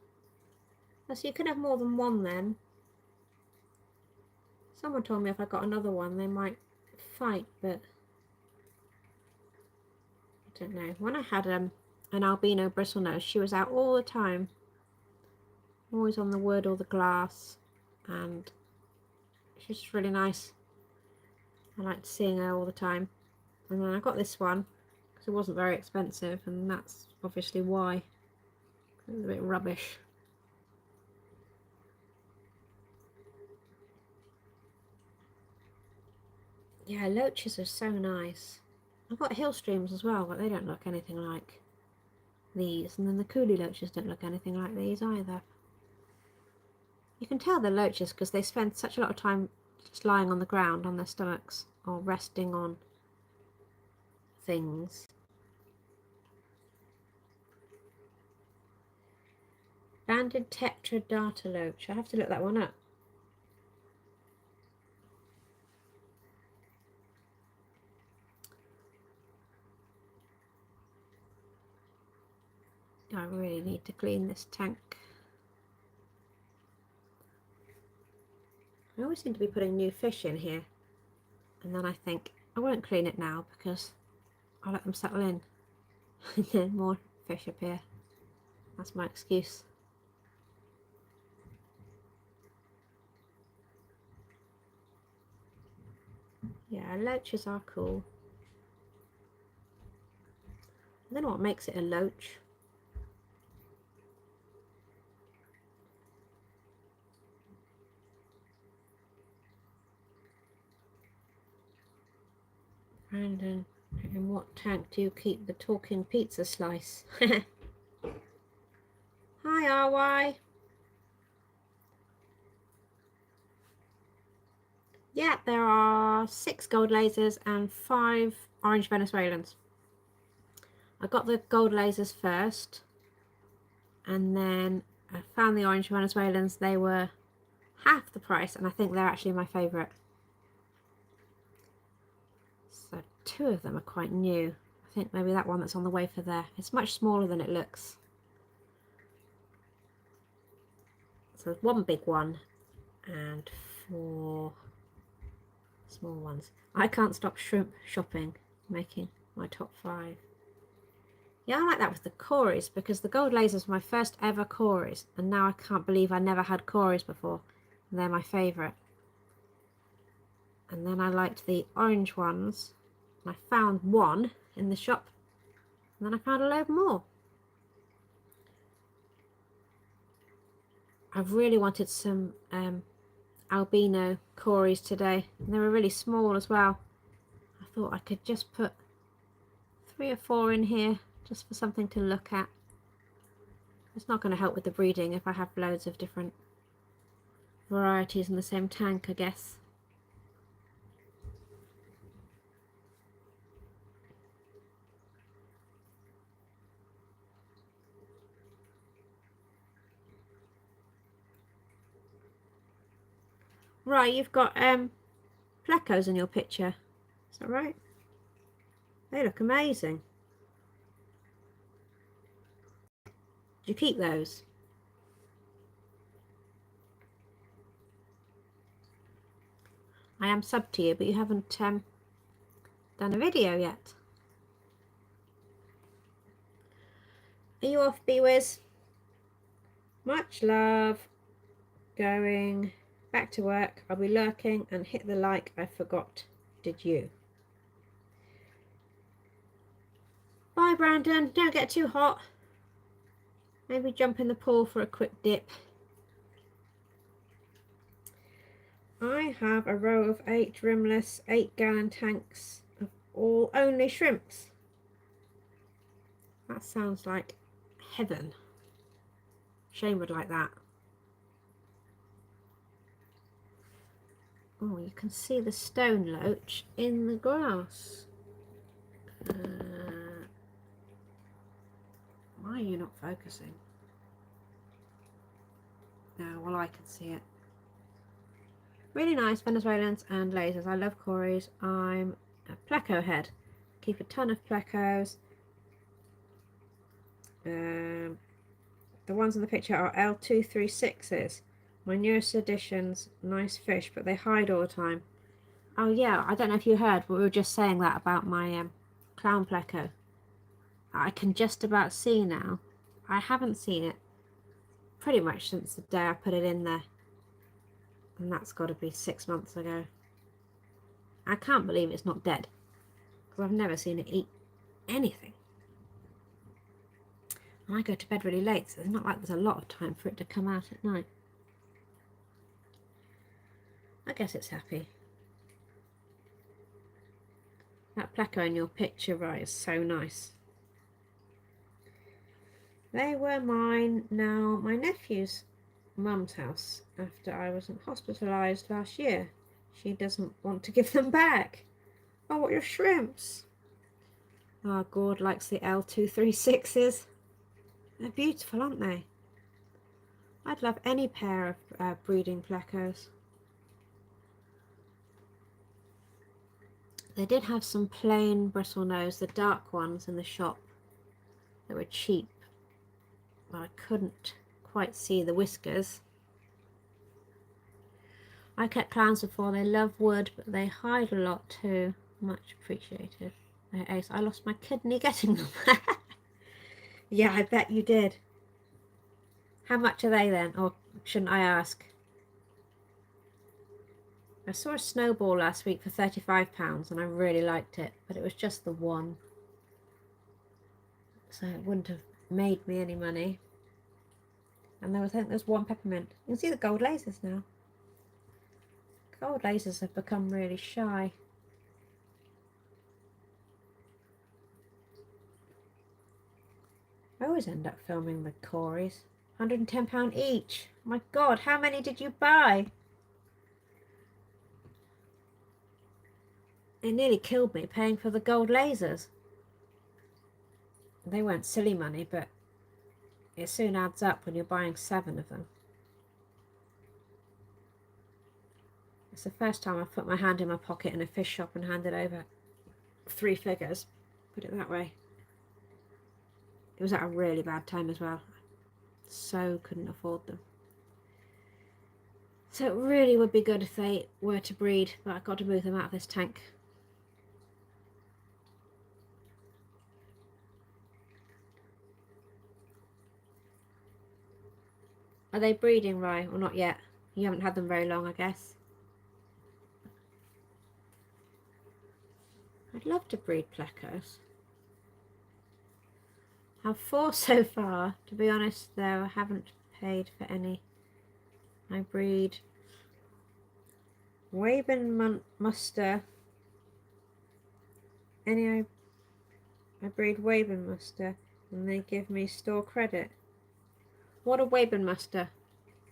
Oh, so you can have more than one then. Someone told me if I got another one they might fight, but I don't know. When I had an albino bristlenose, she was out all the time, always on the wood or the glass, and she's just really nice. I liked seeing her all the time. And then I got this one because it wasn't very expensive, and that's obviously why. It was a bit rubbish. Yeah, loaches are so nice. I've got hill streams as well, but they don't look anything like these. And then the coolie loaches don't look anything like these either. You can tell they're loaches because they spend such a lot of time just lying on the ground on their stomachs or resting on things. Banded Tetradata loach. I have to look that one up. I really need to clean this tank. I always seem to be putting new fish in here, and then I think I won't clean it now because I'll let them settle in and then more fish appear. That's my excuse. Yeah, loaches are cool. I don't know what makes it a loach. Brandon, in what tank do you keep the talking pizza slice? Hi, RY. Yeah, there are 6 gold lasers and 5 orange Venezuelans. I got the gold lasers first, and then I found the orange Venezuelans. They were half the price, and I think they're actually my favourite. So 2 of them are quite new. I think maybe that one that's on the wafer there. It's much smaller than it looks. So there's 1 big one and 4 small ones. I can't stop shrimp shopping, making my top 5. Yeah, I like that with the cories because the gold lasers were my first ever cories, and now I can't believe I never had cories before. And they're my favourite. And then I liked the orange ones. I found 1 in the shop, and then I found a load more. I've really wanted some albino cories today. And they were really small as well. I thought I could just put 3 or 4 in here just for something to look at. It's not going to help with the breeding if I have loads of different varieties in the same tank, I guess. Right, you've got plecos in your picture. Is that right? They look amazing. Did you keep those? I am subbed to you, but you haven't done a video yet. Are you off, Beewiz? Much love. Going back to work. I'll be lurking and hit the like I forgot. Did you? Bye, Brandon. Don't get too hot. Maybe jump in the pool for a quick dip. I have a row of 8 rimless 8-gallon tanks of all only shrimps. That sounds like heaven. Shane would like that. Oh, you can see the stone loach in the grass. Why are you not focusing? No, well I can see it. Really nice Venezuelans and lasers. I love Corys. I'm a pleco head. Keep a ton of plecos. The ones in the picture are L236s. My newest additions. Nice fish, but they hide all the time. Oh yeah, I don't know if you heard, but we were just saying that about my clown pleco. I can just about see now. I haven't seen it pretty much since the day I put it in there. And that's got to be 6 months ago. I can't believe it's not dead, because I've never seen it eat anything. And I go to bed really late, so it's not like there's a lot of time for it to come out at night. I guess it's happy. That pleco in your picture, right, is so nice. They were mine, now my nephew's mum's house, after I wasn't hospitalised last year. She doesn't want to give them back. Oh, what are your shrimps? Oh, Gord likes the L236s. They're beautiful, aren't they? I'd love any pair of breeding plecos. They did have some plain bristlenose, the dark ones in the shop, that were cheap. But I couldn't quite see the whiskers. I kept clowns before. They love wood, but they hide a lot too. Much appreciated. Ace, I lost my kidney getting them. Yeah, I bet you did. How much are they then? Or shouldn't I ask? I saw a snowball last week for £35 and I really liked it, but it was just the one. So it wouldn't have made me any money. And I think there's one peppermint. You can see the gold lasers now. Gold lasers have become really shy. I always end up filming the Corys. £110 each. My God, how many did you buy? It nearly killed me paying for the gold lasers. They weren't silly money, but it soon adds up when you're buying 7 of them. It's the first time I've put my hand in my pocket in a fish shop and handed over 3 figures. Put it that way. It was at a really bad time as well. So couldn't afford them. So it really would be good if they were to breed, but I've got to move them out of this tank. Are they breeding, Rye, or not yet? You haven't had them very long, I guess. I'd love to breed plecos. I have 4 so far. To be honest, though, I haven't paid for any. I breed Waben Muster. I breed Waben Muster, and they give me store credit. What a Waben Muster?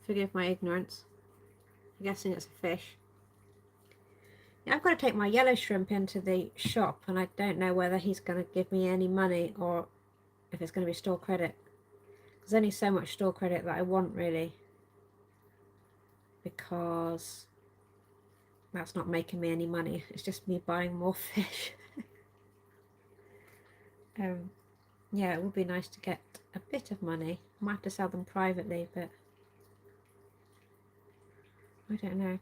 Forgive my ignorance. I'm guessing it's a fish. Yeah, I've got to take my yellow shrimp into the shop, and I don't know whether he's going to give me any money or if it's going to be store credit. There's only so much store credit that I want, really, because that's not making me any money. It's just me buying more fish. Yeah, it would be nice to get a bit of money. I might have to sell them privately, but I don't know.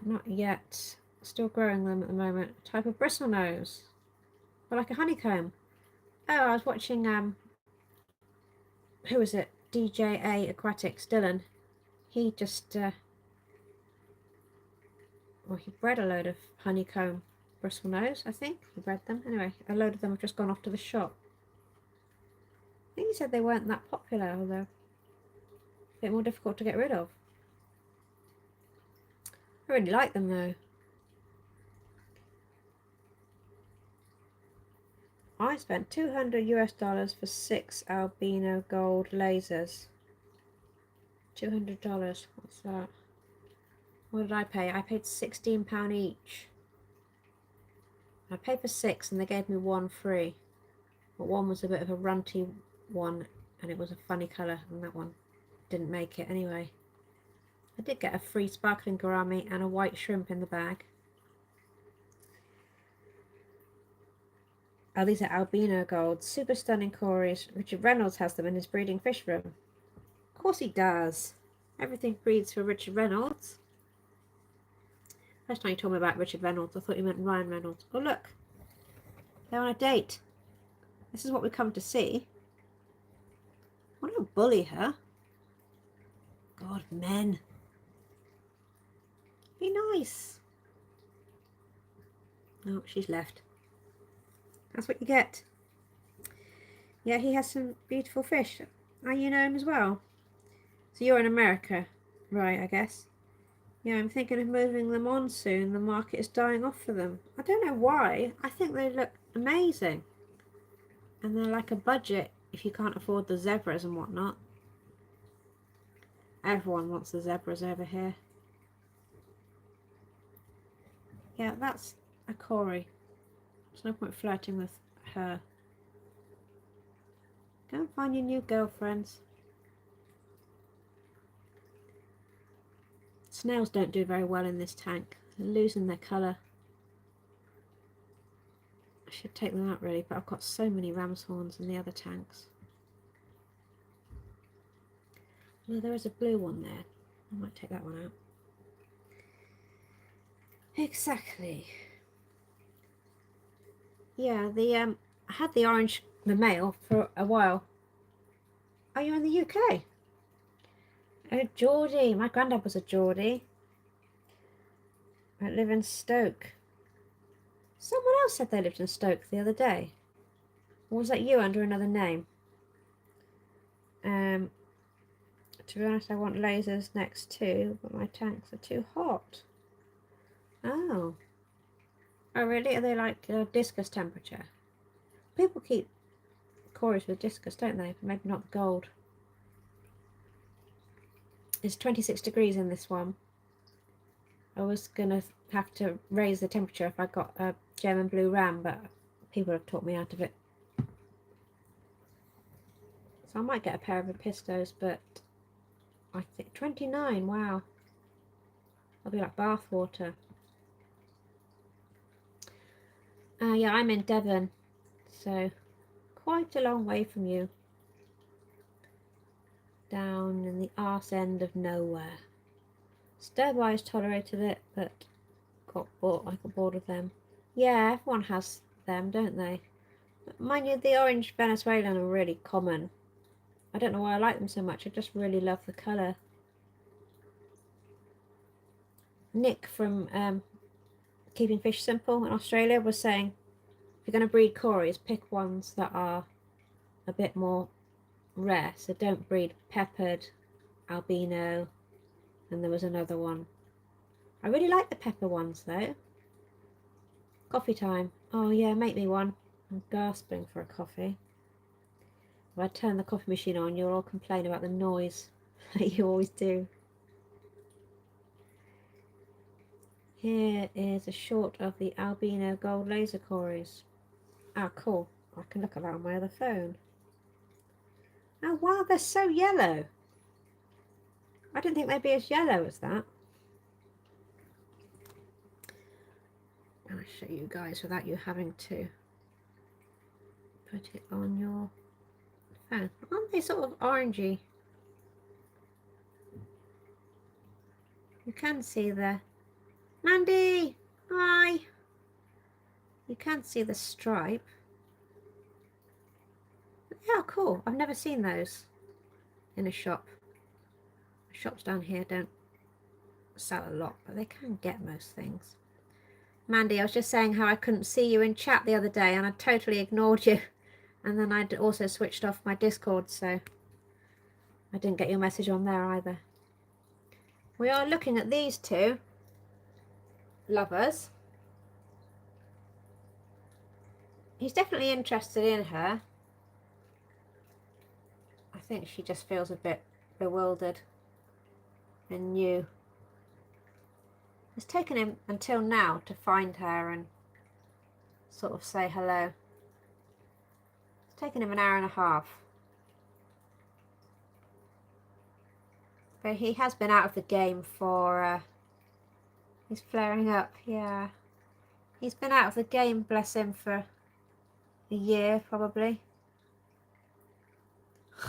Not yet. Still growing them at the moment. Type of bristlenose, but like a honeycomb. Oh, I was watching who was it? DJA Aquatics, Dylan. He just well, he bred a load of honeycomb bristlenose, I think. He bred them. Anyway, a load of them have just gone off to the shop. I think he said they weren't that popular, although a bit more difficult to get rid of. I really like them though. I spent $200 for 6 albino gold lasers. $200. What's that? What did I pay? I paid £16 each. I paid for 6 and they gave me 1 free. But one was a bit of a runty one and it was a funny colour, and that one didn't make it anyway. I did get a free sparkling gourami and a white shrimp in the bag. Oh, these are albino golds. Super stunning cories. Richard Reynolds has them in his breeding fish room. Of course he does. Everything breeds for Richard Reynolds. First time you told me about Richard Reynolds, I thought you meant Ryan Reynolds. Oh look, they're on a date. This is what we come to see. I want to bully her. God, men. Be nice. Oh, she's left. That's what you get. Yeah, he has some beautiful fish. Oh, you know him as well? So you're in America, right, I guess. Yeah, I'm thinking of moving them on soon. The market is dying off for them. I don't know why. I think they look amazing. And they're like a budget if you can't afford the zebras and whatnot. Everyone wants the zebras over here. Yeah, that's a Cory. There's no point flirting with her. Go and find your new girlfriends. Snails don't do very well in this tank. They're losing their colour. I should take them out really, but I've got so many ram's horns in the other tanks. Well, there is a blue one there. I might take that one out. Exactly. Yeah, I had the orange male for a while. Are you in the UK? Oh, Geordie. My granddad was a Geordie. I live in Stoke. Someone else said they lived in Stoke the other day. Or was that you under another name? To be honest, I want lasers next too, but my tanks are too hot. Oh. Oh, really? Are they like discus temperature? People keep Cories with discus, don't they? Maybe not the gold. It's 26 degrees in this one. I was gonna have to raise the temperature if I got a German blue ram, but people have talked me out of it. So I might get a pair of Epistos, but I think 29, wow. That'll be like bath water. Yeah, I'm in Devon, so quite a long way from you. Down in the arse end of nowhere. Stir-bys tolerated it, but I got bored of them. Yeah, everyone has them, don't they? But mind you, the orange Venezuelan are really common. I don't know why I like them so much. I just really love the colour. Nick from Keeping Fish Simple in Australia was saying, if you're going to breed Cories, pick ones that are a bit more rare. So don't breed peppered, albino, and there was another one. I really like the pepper ones though. Coffee time. Oh yeah, make me one. I'm gasping for a coffee. If I turn the coffee machine on, you'll all complain about the noise, like you always do. Here is a shot of the albino gold laser Cories. Ah, cool. I can look at that on my other phone. Oh wow, they're so yellow. I didn't think they'd be as yellow as that. I'll show you guys without you having to put it on your phone. Aren't they sort of orangey? You can see the... Mandy! Hi! You can see the stripe. Yeah, cool. I've never seen those in a shop. Shops down here don't sell a lot, but they can get most things. Mandy, I was just saying how I couldn't see you in chat the other day and I totally ignored you. And then I'd also switched off my Discord, so I didn't get your message on there either. We are looking at these two. lovers. He's definitely interested in her. I think she just feels a bit bewildered and new. It's taken him until now to find her and sort of say hello. It's taken him an hour and a half. But he has been out of the game for... he's flaring up, yeah. He's been out of the game, bless him, for a year probably.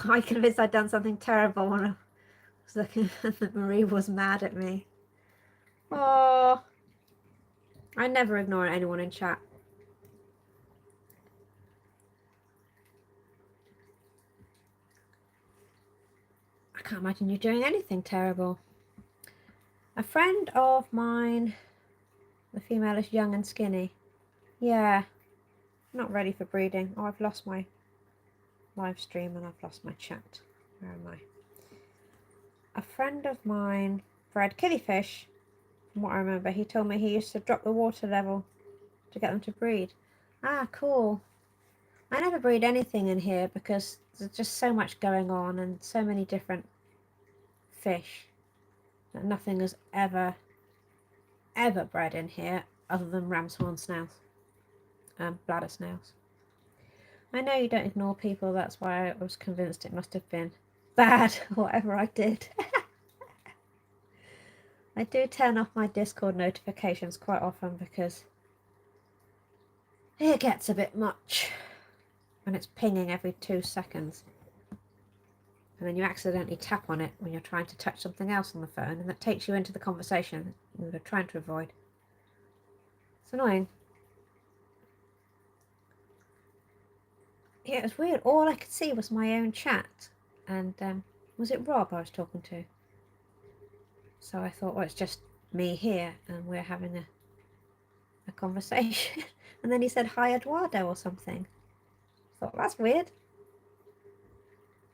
I convinced I'd done something terrible when I was looking that Marie was mad at me. Oh, I never ignore anyone in chat. I can't imagine you doing anything terrible. A friend of mine, the female is young and skinny. Yeah, not ready for breeding. Oh, I've lost my live stream and I've lost my chat. Where am I? A friend of mine bred killifish. From what I remember, he told me he used to drop the water level to get them to breed. Ah, cool. I never breed anything in here because there's just so much going on and so many different fish that nothing has ever bred in here other than ramshorn snails and bladder snails. I know you don't ignore people, that's why I was convinced it must have been bad, whatever I did. I do turn off my Discord notifications quite often because it gets a bit much when it's pinging every 2 seconds. And then you accidentally tap on it when you're trying to touch something else on the phone, and that takes you into the conversation you were trying to avoid. It's annoying. Yeah, it was weird. All I could see was my own chat. And was it Rob I was talking to? So I thought, well, it's just me here and we're having a conversation. And then he said, hi, Eduardo, or something. I thought, that's weird.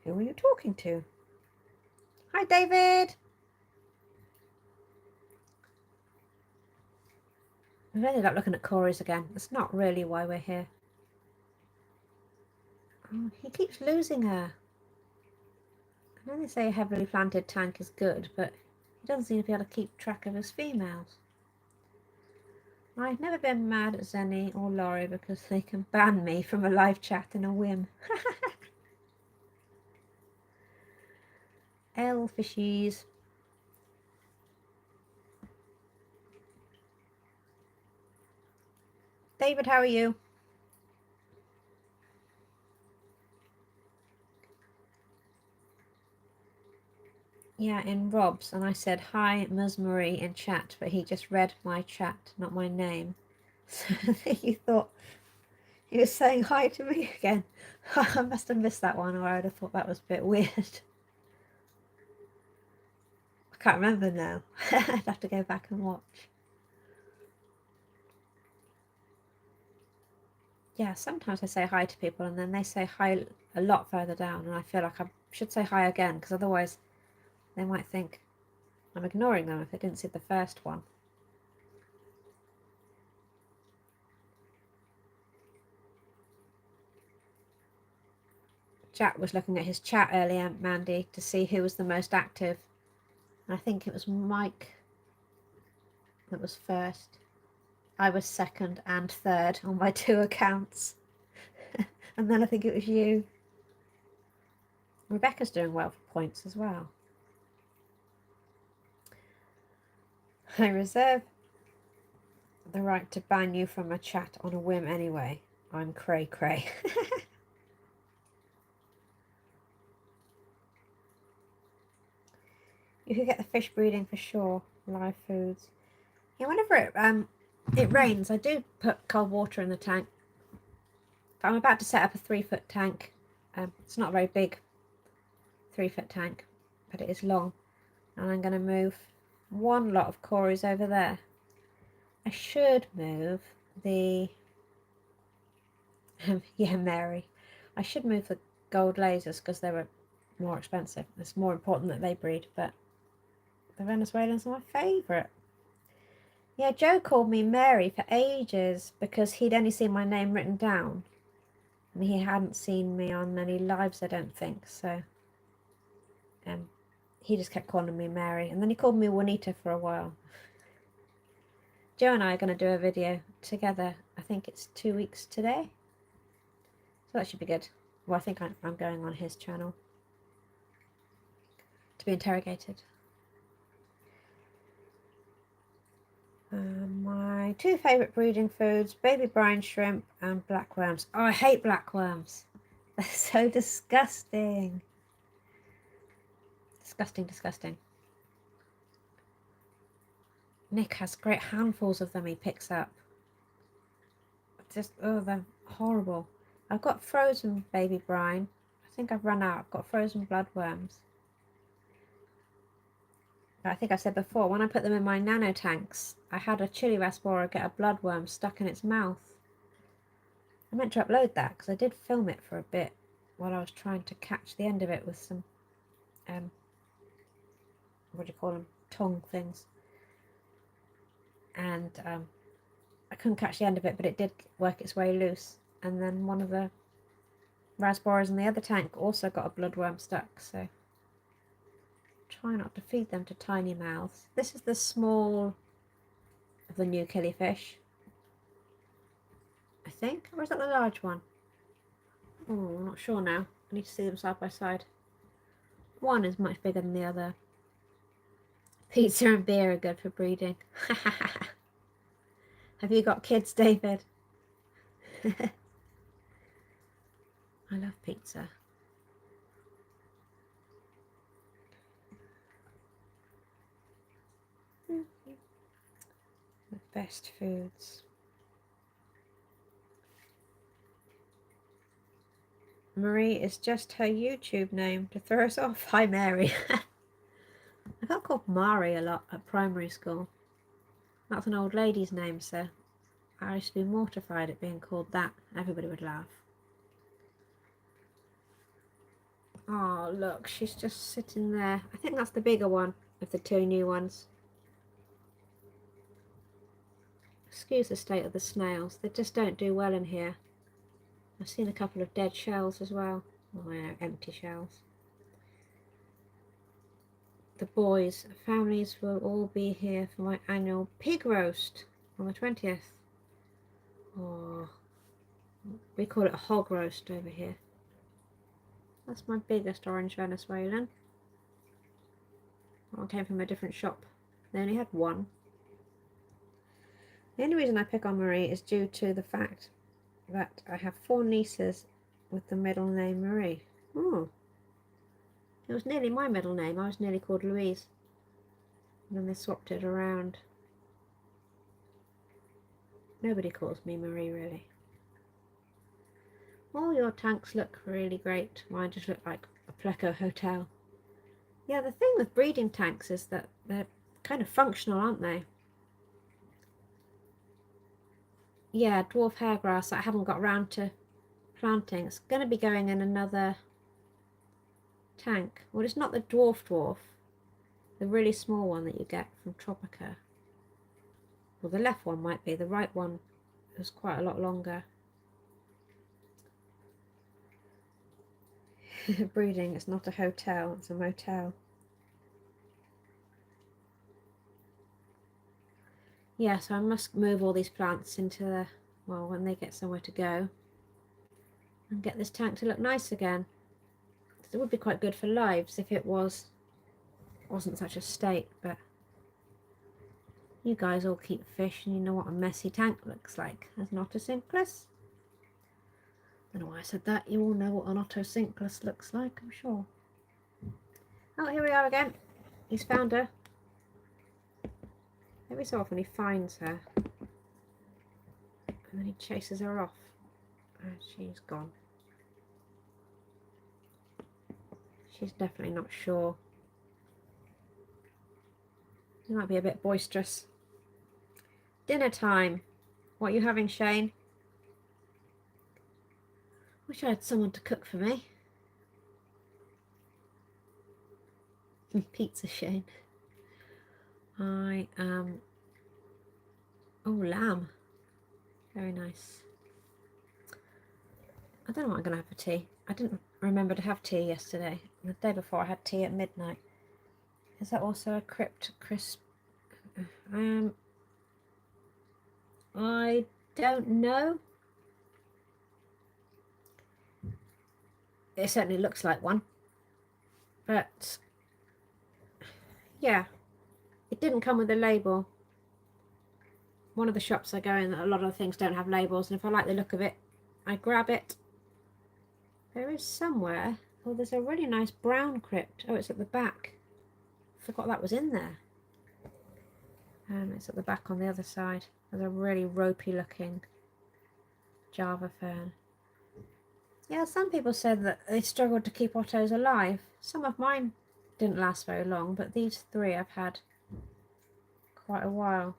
Who were you talking to? Hi, David. We've ended up looking at Corey's again. That's not really why we're here. Oh, he keeps losing her. I know they say a heavily planted tank is good, but he doesn't seem to be able to keep track of his females. I've never been mad at Zenny or Laurie because they can ban me from a live chat in a whim. Fishies. David, how are you? Yeah, in Rob's, and I said, hi, Ms. Marie in chat, but he just read my chat, not my name. So he thought he was saying hi to me again. I must have missed that one, or I would have thought that was a bit weird. I can't remember now. I'd have to go back and watch. Yeah, sometimes I say hi to people and then they say hi a lot further down, and I feel like I should say hi again because otherwise they might think I'm ignoring them if they didn't see the first one. Jack was looking at his chat earlier, Mandy, to see who was the most active. And I think it was Mike that was first. I was second and third on my 2 accounts. And then I think it was you. Rebecca's doing well for points as well. I reserve the right to ban you from a chat on a whim anyway. I'm cray cray. You could get the fish breeding for sure. Live foods. Yeah, whenever it rains, I do put cold water in the tank. But I'm about to set up a 3-foot tank. It's not a very big 3-foot tank, but it is long. And I'm going to move one lot of Corys over there. I should move the... yeah, Mary. I should move the gold lasers because they were more expensive. It's more important that they breed, but the Venezuelans are my favourite. Yeah, Joe called me Mary for ages because he'd only seen my name written down. And he hadn't seen me on any lives, I don't think. So he just kept calling me Mary. And then he called me Juanita for a while. Joe and I are going to do a video together. I think it's 2 weeks today. So that should be good. Well, I think I'm going on his channel to be interrogated. My two favourite breeding foods, baby brine shrimp and black worms. Oh, I hate black worms. They're so disgusting. Disgusting, disgusting. Nick has great handfuls of them he picks up. Just, oh, they're horrible. I've got frozen baby brine. I think I've run out. I've got frozen bloodworms. I think I said before, when I put them in my nano tanks, I had a chili raspora get a bloodworm stuck in its mouth. I meant to upload that because I did film it for a bit while I was trying to catch the end of it with some, what do you call them, tongue things. And I couldn't catch the end of it, but it did work its way loose. And then one of the rasboras in the other tank also got a bloodworm stuck, so try not to feed them to tiny mouths. This is the small of the new killifish, I think, or is that the large one? Oh, I'm not sure now. I need to see them side by side. One is much bigger than the other. Pizza and beer are good for breeding. Have you got kids, David? I love pizza. The best foods. Marie is just her YouTube name to throw us off. Hi, Mary. I got called Mari a lot at primary school. That's an old lady's name, so I used to be mortified at being called that. Everybody would laugh. Oh, look, she's just sitting there. I think that's the bigger one of the two new ones. Excuse the state of the snails. They just don't do well in here. I've seen a couple of dead shells as well. Oh, yeah, empty shells. The boys' families will all be here for my annual pig roast on the 20th. Oh, we call it a hog roast over here. That's my biggest orange Venezuelan. That one came from a different shop. They only had one. The only reason I pick on Marie is due to the fact that I have 4 nieces with the middle name Marie. Oh, it was nearly my middle name. I was nearly called Louise. And then they swapped it around. Nobody calls me Marie, really. All your tanks look really great. Mine just look like a Pleco hotel. Yeah, the thing with breeding tanks is that they're kind of functional, aren't they? Yeah, dwarf hairgrass that I haven't got round to planting. It's going to be going in another tank. Well, it's not the dwarf, the really small one that you get from Tropica. Well, the left one might be. The right one is quite a lot longer. Breeding, it's not a hotel, it's a motel. Yeah, so I must move all these plants into the, well, when they get somewhere to go, and get this tank to look nice again. It would be quite good for lives if it wasn't such a state, but you guys all keep fish and you know what a messy tank looks like. There's an Autosynclus. I don't know why I said that. You all know what an Autosynclus looks like, I'm sure. Oh, here we are again. He's found her. Every so often he finds her. And then he chases her off. And she's gone. She's definitely not sure. He might be a bit boisterous. Dinner time. What are you having, Shane? Wish I had someone to cook for me. Pizza, Shane. I am Oh, lamb. Very nice. I don't know what I'm going to have for tea. I didn't remember to have tea yesterday. The day before I had tea at midnight. Is that also a crypt crisp? I don't know. It certainly looks like one. But yeah, it didn't come with a label. One of the shops I go in, a lot of the things don't have labels, and if I like the look of it, I grab it. There is somewhere. Oh, there's a really nice brown crypt. Oh, it's at the back. Forgot that was in there. It's at the back on the other side. There's a really ropey looking Java fern. Yeah, some people said that they struggled to keep ottos alive. Some of mine didn't last very long, but these three I've had quite a while.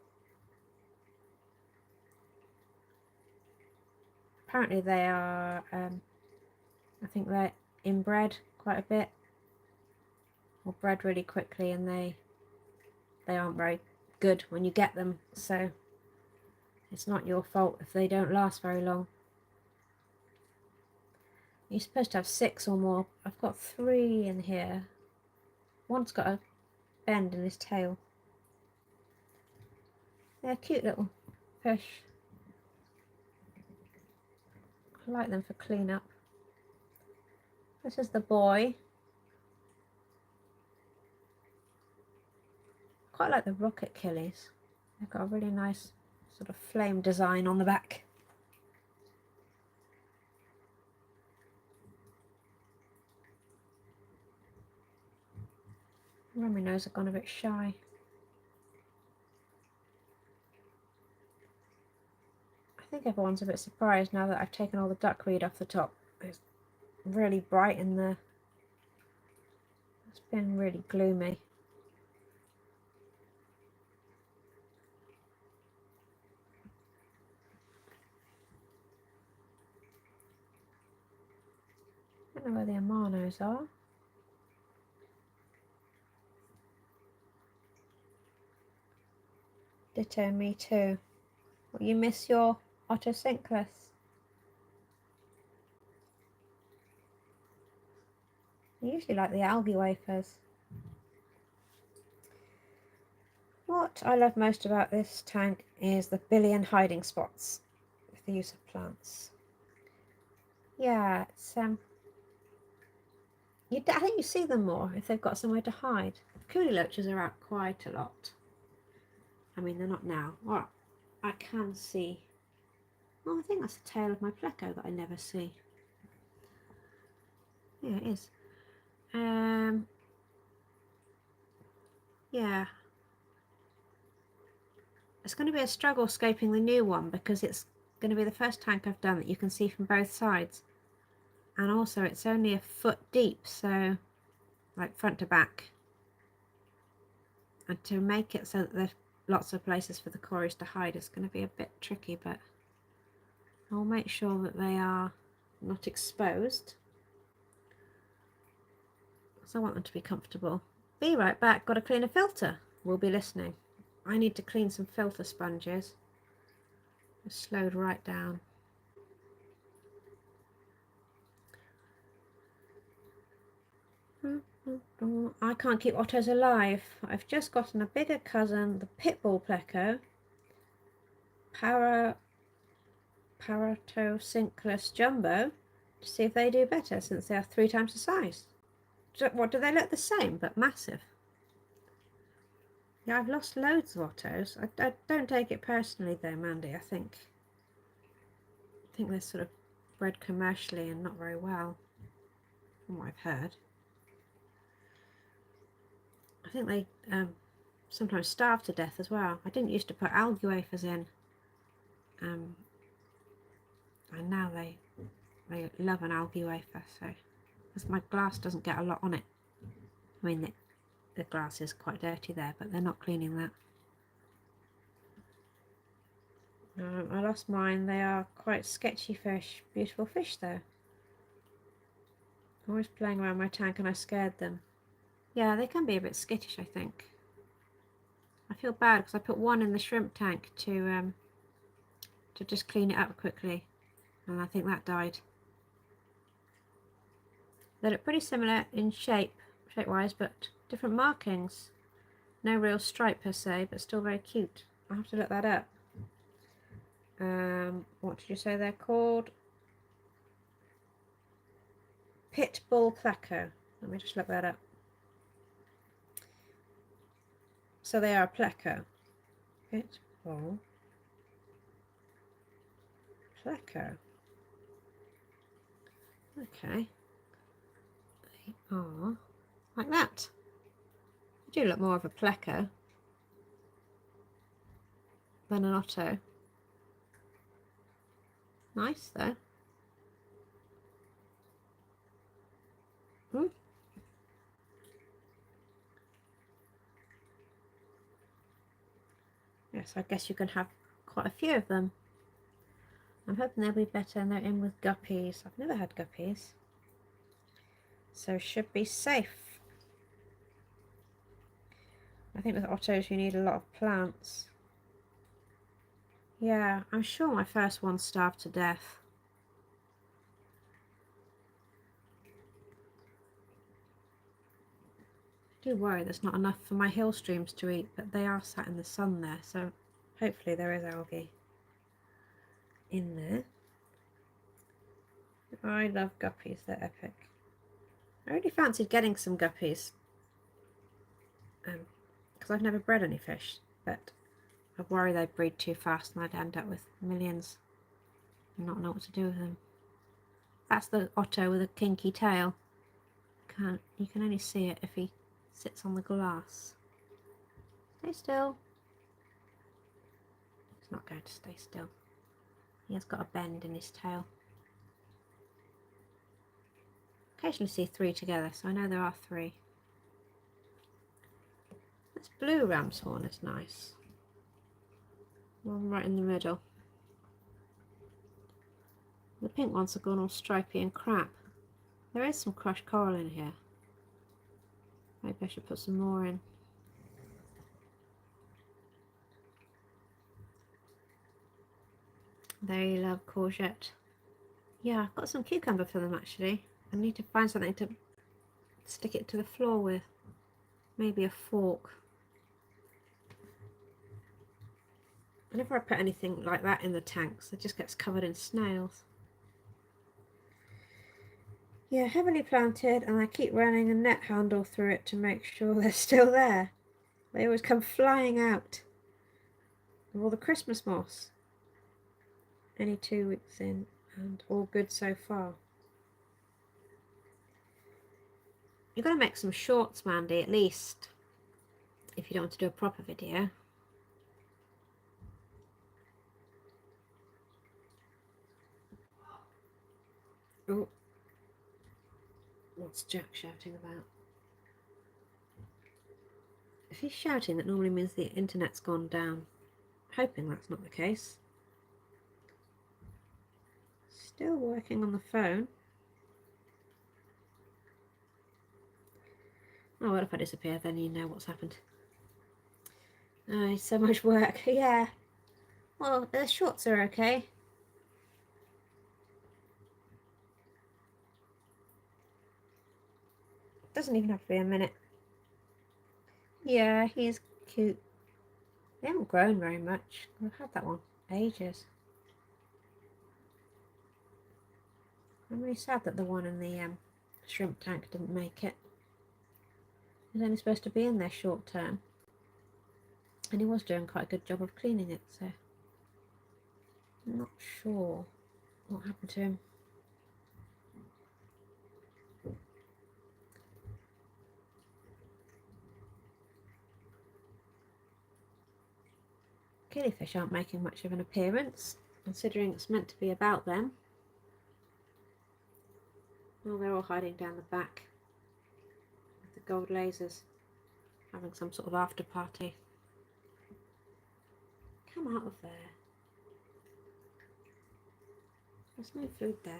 Apparently they are, I think they're inbred quite a bit, or bred really quickly, and they aren't very good when you get them, so it's not your fault if they don't last very long. You're supposed to have 6 or more. I've got 3 in here. One's got a bend in his tail. They're cute little fish. I like them for clean-up. This is the boy. Quite like the rocket killies. They've got a really nice sort of flame design on the back. Rummy nose have gone a bit shy. I think everyone's a bit surprised now that I've taken all the duckweed off the top. It's really bright in there. It's been really gloomy. I don't know where the Amanos are. Ditto, me too. Well, you miss your Ottocinclus. I usually like the algae wafers. What I love most about this tank is the billion hiding spots with the use of plants. Yeah, it's I think you see them more if they've got somewhere to hide. Coolie loaches are out quite a lot. I mean, they're not now. Well, I can see. Oh, I think that's the tail of my pleco that I never see. Yeah, it is. Yeah. It's going to be a struggle scoping the new one because it's going to be the first tank I've done that you can see from both sides. And also it's only a foot deep, so like front to back. And to make it so that there's lots of places for the cories to hide is going to be a bit tricky, but I'll make sure that they are not exposed. So I want them to be comfortable. Be right back, got to clean a filter. We'll be listening. I need to clean some filter sponges. It's slowed right down. I can't keep ottos alive. I've just gotten a bigger cousin, the pitbull pleco, Paratocinclus jumbo, to see if they do better since they are 3 times the size. What, do they look the same but massive? Yeah, I've lost loads of ottos. I don't take it personally though, Mandy. I think they're sort of bred commercially and not very well, from what I've heard. I think they sometimes starve to death as well. I didn't used to put algae wafers in, and now they love an algae wafer. So, because my glass doesn't get a lot on it. I mean, the glass is quite dirty there, but they're not cleaning that. I lost mine. They are quite sketchy fish. Beautiful fish though. Always playing around my tank and I scared them. Yeah, they can be a bit skittish, I think. I feel bad because I put one in the shrimp tank to just clean it up quickly, and I think that died. They look pretty similar in shape-wise, but different markings. No real stripe per se, but still very cute. I'll have to look that up. What did you say they're called? Pit Bull Pleco. Let me just look that up. So they are Pleco. Pit Bull Pleco. Okay. They are like that. They do look more of a Pleco than an Otto. Nice though. Yes, I guess you can have quite a few of them. I'm hoping they'll be better and they're in with guppies. I've never had guppies, so should be safe. I think with Ottos you need a lot of plants. Yeah, I'm sure my first one starved to death. I do worry there's not enough for my hill streams to eat, but they are sat in the sun there, so hopefully there is algae in there. I love guppies, they're epic. I really fancied getting some guppies because I've never bred any fish, but I worry they'd breed too fast and I'd end up with millions and not know what to do with them. That's the Otto with a kinky tail. You can only see it if he sits on the glass. Stay still. He's not going to stay still. He has got a bend in his tail. Occasionally see three together, so I know there are three. This blue ram's horn is nice. One right in the middle. The pink ones have gone all stripy and crap. There is some crushed coral in here. Maybe I should put some more in. They love courgette. Yeah, I've got some cucumber for them actually. I need to find something to stick it to the floor with. Maybe a fork. Whenever I put anything like that in the tanks, it just gets covered in snails. Yeah, heavily planted, and I keep running a net handle through it to make sure they're still there. They always come flying out of all the Christmas moss. Only 2 weeks in, and all good so far. You've got to make some shorts, Mandy, at least, if you don't want to do a proper video. Oh, what's Jack shouting about? If he's shouting, that normally means the internet's gone down. Hoping that's not the case. Still working on the phone. Oh, well, if I disappear, then you know what's happened. Oh, so much work. Yeah. Well, the shorts are okay. Doesn't even have to be a minute. Yeah, he is cute. They haven't grown very much. I've had that one ages. I'm really sad that the one in the shrimp tank didn't make it. He was only supposed to be in there short term. And he was doing quite a good job of cleaning it, so I'm not sure what happened to him. Killifish aren't making much of an appearance, considering it's meant to be about them. Oh, they're all hiding down the back with the gold lasers, having some sort of after party. Come out of there. There's no food there.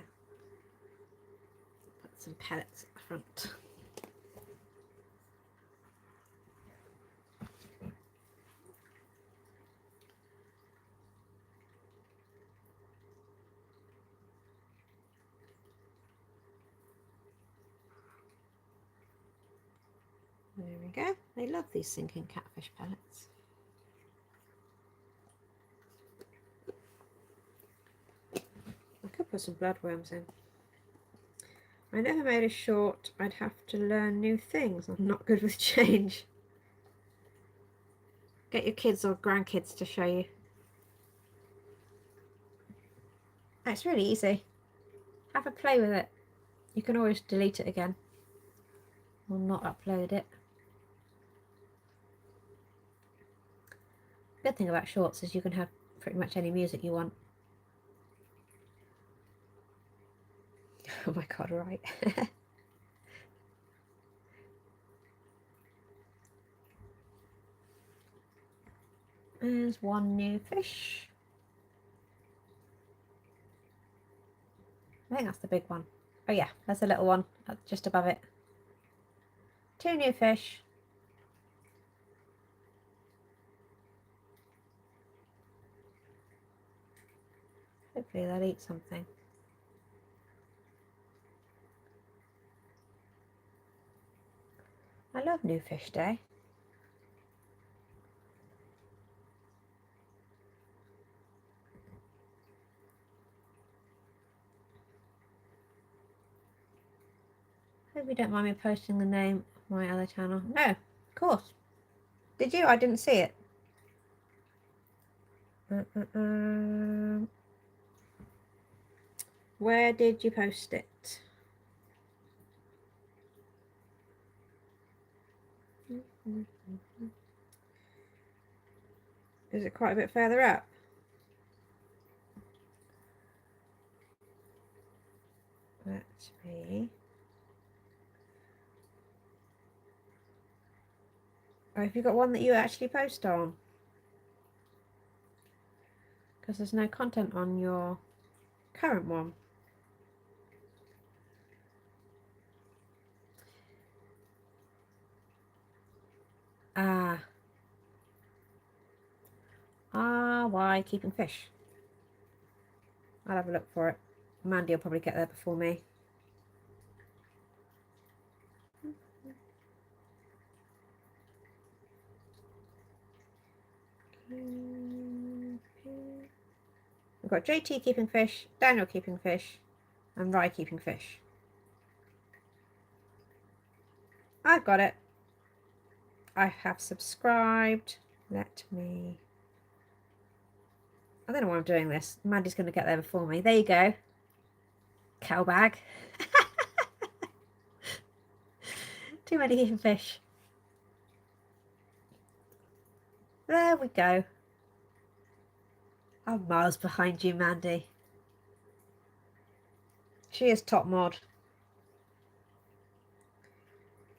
Put some pellets at the front. There we go. They love these sinking catfish pellets. I could put some bloodworms in. I never made a short. I'd have to learn new things. I'm not good with change. Get your kids or grandkids to show you. It's really easy. Have a play with it. You can always delete it again or not upload it. Good thing about shorts is you can have pretty much any music you want. Oh my god, right. There's one new fish. I think that's the big one. Oh yeah, there's a little one just above it. 2 new fish. Hopefully they'll eat something. I love New Fish Day. Hope you don't mind me posting the name of my other channel. No, of course. Did you? I didn't see it. Where did you post it? Is it quite a bit further up? Let's see. Oh, have you got one that you actually post on? Because there's no content on your current one. Why keeping fish? I'll have a look for it. Mandy will probably get there before me. We've got JT keeping fish, Daniel keeping fish, and Rye keeping fish. I've got it. I have subscribed. Let me... I don't know why I'm doing this. Mandy's going to get there before me. There you go. Cow bag. Too many keeping fish. There we go. I'm miles behind you, Mandy. She is top mod.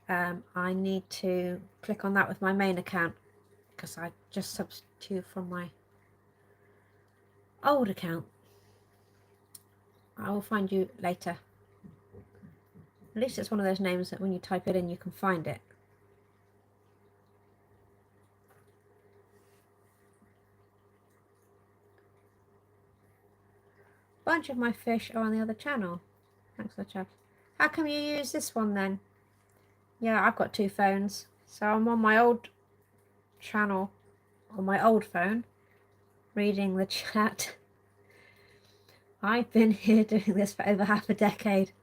I need to click on that with my main account because I just substitute from my old account. I will find you later. At least it's one of those names that when you type it in you can find it. A bunch of my fish are on the other channel. Thanks for the chat. How come you use this one then? Yeah, I've got 2 phones. So I'm on my old channel on my old phone reading the chat. I've been here doing this for over half a decade.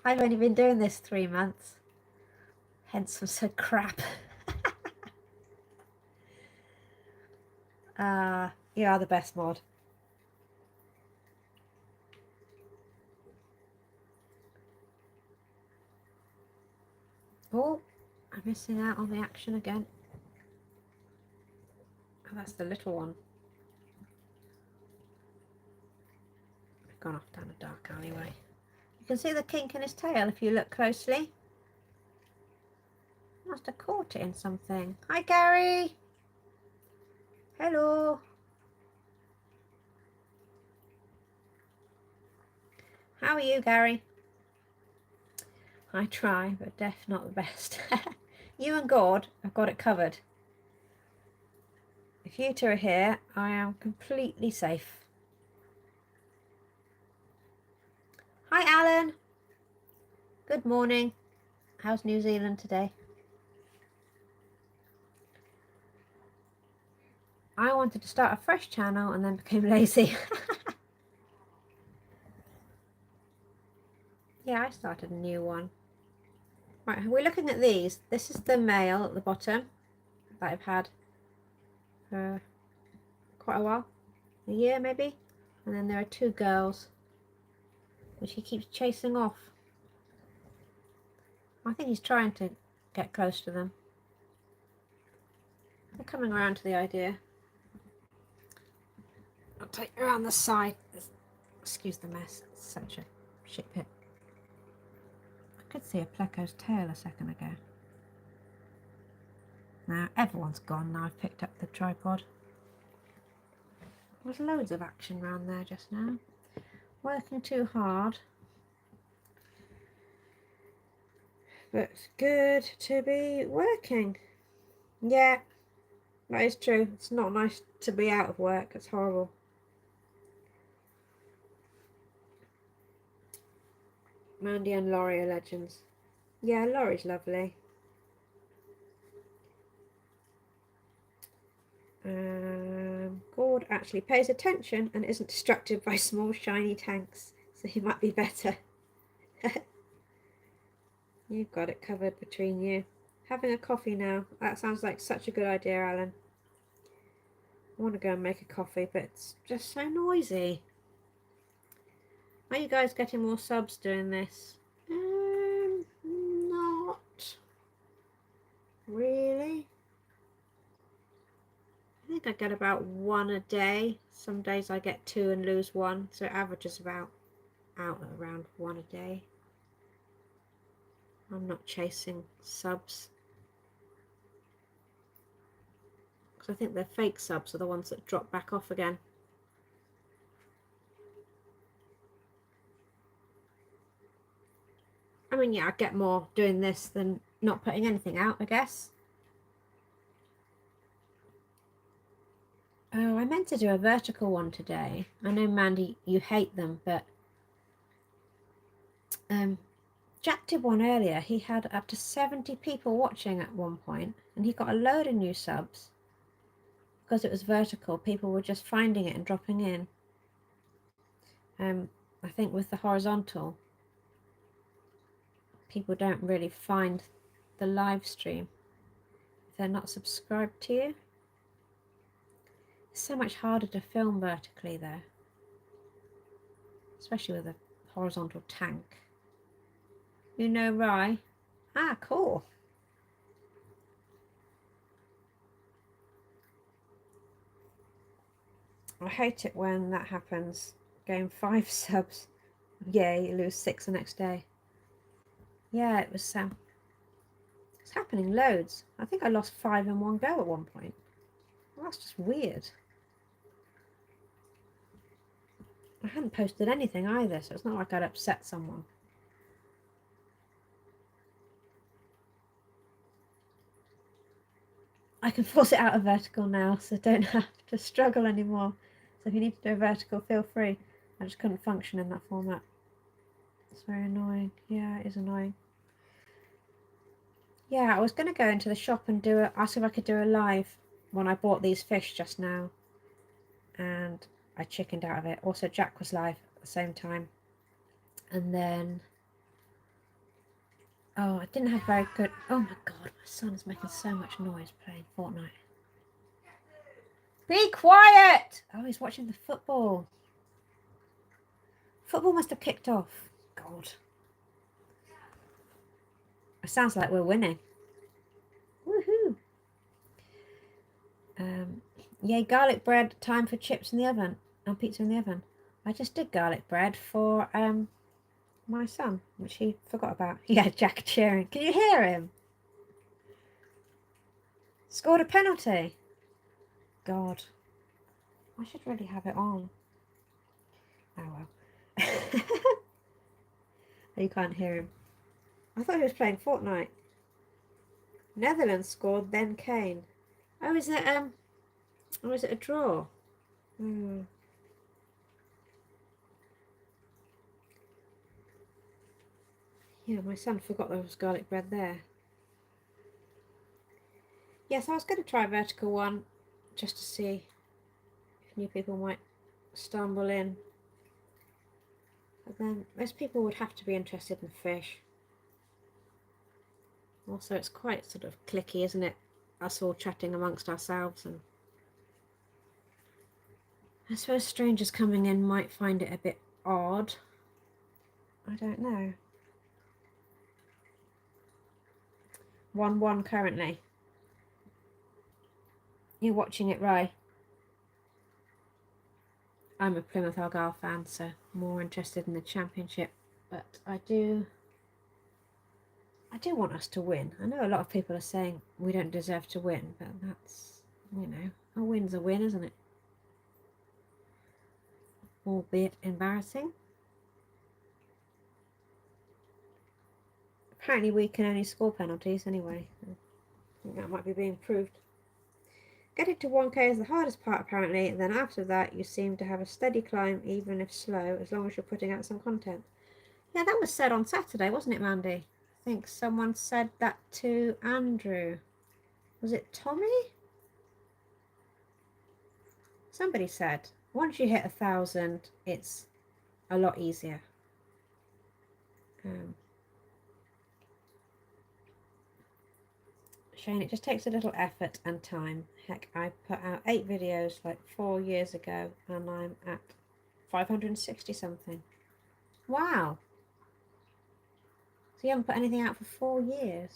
I've only been doing this 3 months. Hence I'm so crap. You are the best mod. Oh, I'm missing out on the action again. Oh, that's the little one. I've gone off down a dark alleyway. You can see the kink in his tail if you look closely. Must have caught it in something. Hi, Gary. Hello. How are you, Gary? I try, but deaf not the best. You and God have got it covered. If you 2 are here, I am completely safe. Hi, Alan. Good morning. How's New Zealand today? I wanted to start a fresh channel and then became lazy. Yeah, I started a new one. Right, we're looking at these. This is the male at the bottom that I've had for quite a while, a year maybe. And then there are two girls, which he keeps chasing off. I think he's trying to get close to them. They're coming around to the idea. I'll take you around the side. Excuse the mess, it's such a shit pit. I could see a pleco's tail a second ago. Now everyone's gone now I've picked up the tripod. There's loads of action around there just now. Working too hard. But it's good to be working. Yeah, that is true. It's not nice to be out of work. It's horrible. Mandy and Laurie are legends. Yeah, Laurie's lovely. Gord actually pays attention and isn't distracted by small shiny tanks, so he might be better. You've got it covered between you. Having a coffee now. That sounds like such a good idea, Alan. I want to go and make a coffee, but it's just so noisy. Are you guys getting more subs doing this? Not really. I think I get about 1 a day. Some days I get 2 and lose 1, so it averages about out at around 1 a day. I'm not chasing subs, because I think the fake subs are the ones that drop back off again. I mean, yeah, I get more doing this than not putting anything out, I guess. Oh, I meant to do a vertical one today. I know, Mandy, you hate them, but Jack did one earlier. He had up to 70 people watching at one point, and he got a load of new subs. Because it was vertical, people were just finding it and dropping in. I think with the horizontal, people don't really find the live stream if they're not subscribed to you. It's so much harder to film vertically though, especially with a horizontal tank. You know, Rye? Ah, cool. I hate it when that happens. Gain 5 subs. Yay, you lose 6 the next day. Yeah, it was it's happening loads. I think I lost 5 in one go at one point. Well, that's just weird. I hadn't posted anything either, so it's not like I'd upset someone. I can force it out of vertical now, so don't have to struggle anymore. So if you need to do a vertical, feel free. I just couldn't function in that format. It's very annoying. Yeah, it is annoying. Yeah, I was going to go into the shop and ask if I could do a live when I bought these fish just now. And I chickened out of it. Also, Jack was live at the same time. And then... oh, I didn't have very good... oh my god, my son is making so much noise playing Fortnite. Be quiet! Oh, he's watching the football. Football must have kicked off. God. It sounds like we're winning. Woohoo! Yay, garlic bread, time for chips in the oven and pizza in the oven. I just did garlic bread for my son, which he forgot about. Yeah, Jack cheering. Can you hear him? Scored a penalty. God. I should really have it on. Oh well. You can't hear him. I thought he was playing Fortnite. Netherlands scored, then Kane. Oh, is it or is it a draw? Yeah, my son forgot there was garlic bread there. Yes, I was going to try a vertical one just to see if new people might stumble in. But then most people would have to be interested in fish. Also, it's quite sort of cliquey, isn't it? Us all chatting amongst ourselves, and I suppose strangers coming in might find it a bit odd. I don't know. 1-1 currently. You're watching it, Ray. I'm a Plymouth Argyle fan, so more interested in the championship. But I do want us to win. I know a lot of people are saying we don't deserve to win, but that's, you know, a win's a win, isn't it? Albeit embarrassing. Apparently we can only score penalties anyway. I think that might be being proved. Getting to 1k is the hardest part apparently, and then after that you seem to have a steady climb, even if slow, as long as you're putting out some content. Yeah, that was said on Saturday, wasn't it, Mandy? I think someone said that to Andrew. Was it Tommy? Somebody said, once you hit 1,000, it's a lot easier. Shane, it just takes a little effort and time. Heck, I put out 8 videos like 4 years ago, and I'm at 560 something. Wow. So you haven't put anything out for 4 years,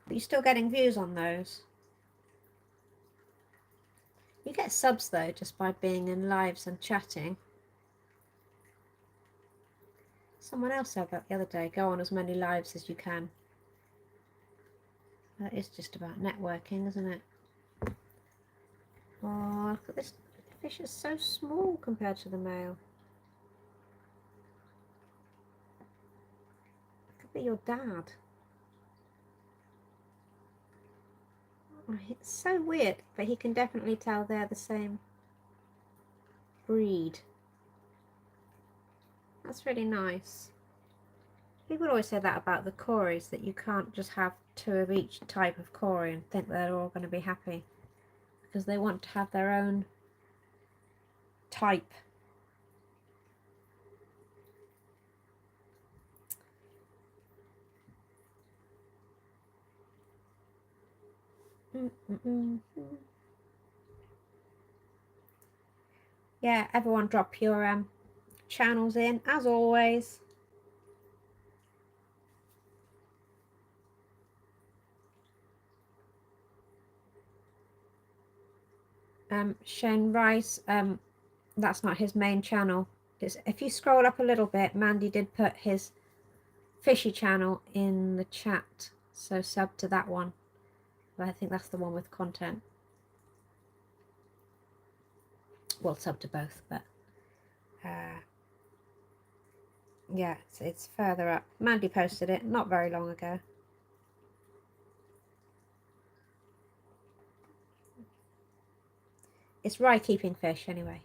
but you're still getting views on those. You get subs though, just by being in lives and chatting. Someone else said that the other day, go on as many lives as you can. That is just about networking, isn't it? Oh, look at this. The fish is so small compared to the male. Could be your dad. Oh, it's so weird, but he can definitely tell they're the same breed. That's really nice. People always say that about the Cories, that you can't just have 2 of each type of Cory and think they're all going to be happy, because they want to have their own type. Yeah, everyone drop your channels in, as always. Shane Rice, that's not his main channel. If you scroll up a little bit, Mandy did put his fishy channel in the chat, so sub to that one. But I think that's the one with content. Well, sub to both, but yeah, it's further up. Mandy posted it not very long ago. It's Rye keeping fish anyway.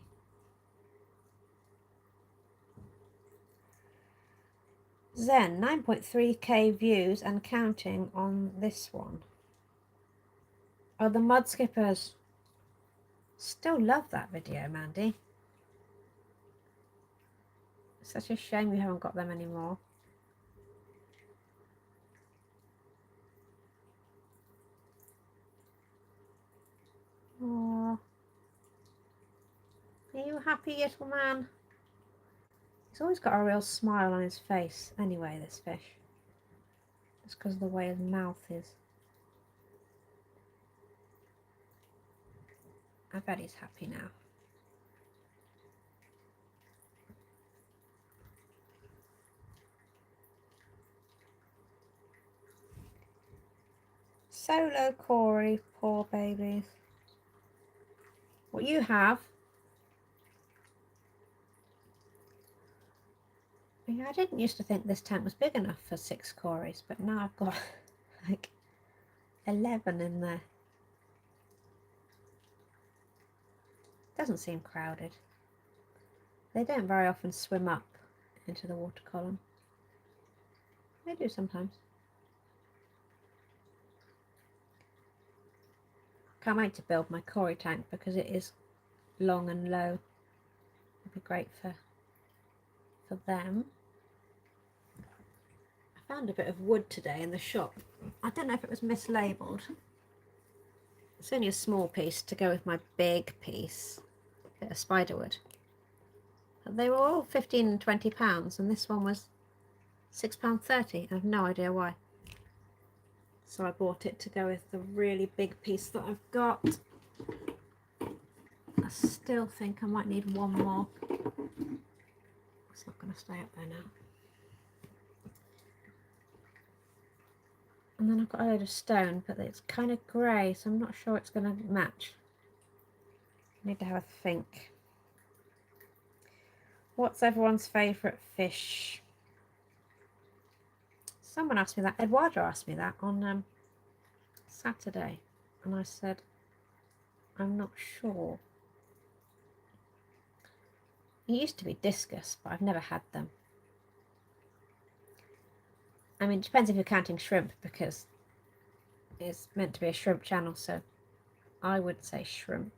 Zen, 9.3k views and counting on this one. Oh, the mud skippers. Still love that video, Mandy. Such a shame you haven't got them anymore. Aww. Are you happy, little man? He's always got a real smile on his face anyway, this fish. Just because of the way his mouth is. I bet he's happy now. Solo Cory, poor babies. What you have? Yeah, I didn't used to think this tank was big enough for 6 Corys, but now I've got like 11 in there. Doesn't seem crowded. They don't very often swim up into the water column. They do sometimes. can't wait to build my cory tank because it is long and low. It'd be great for them. I found a bit of wood today in the shop. I don't know if it was mislabeled. It's only a small piece to go with my big piece, a bit of spiderwood. But they were all £15 and £20, and this one was £6.30. I have no idea why. So I bought it to go with the really big piece that I've got. I still think I might need one more. It's not going to stay up there now. And then I've got a load of stone, but it's kind of grey, so I'm not sure it's going to match. I need to have a think. What's everyone's favourite fish? Someone asked me that. Eduardo asked me that on Saturday, and I said, I'm not sure. It used to be discus, but I've never had them. I mean, it depends if you're counting shrimp, because it's meant to be a shrimp channel, so I would say shrimp.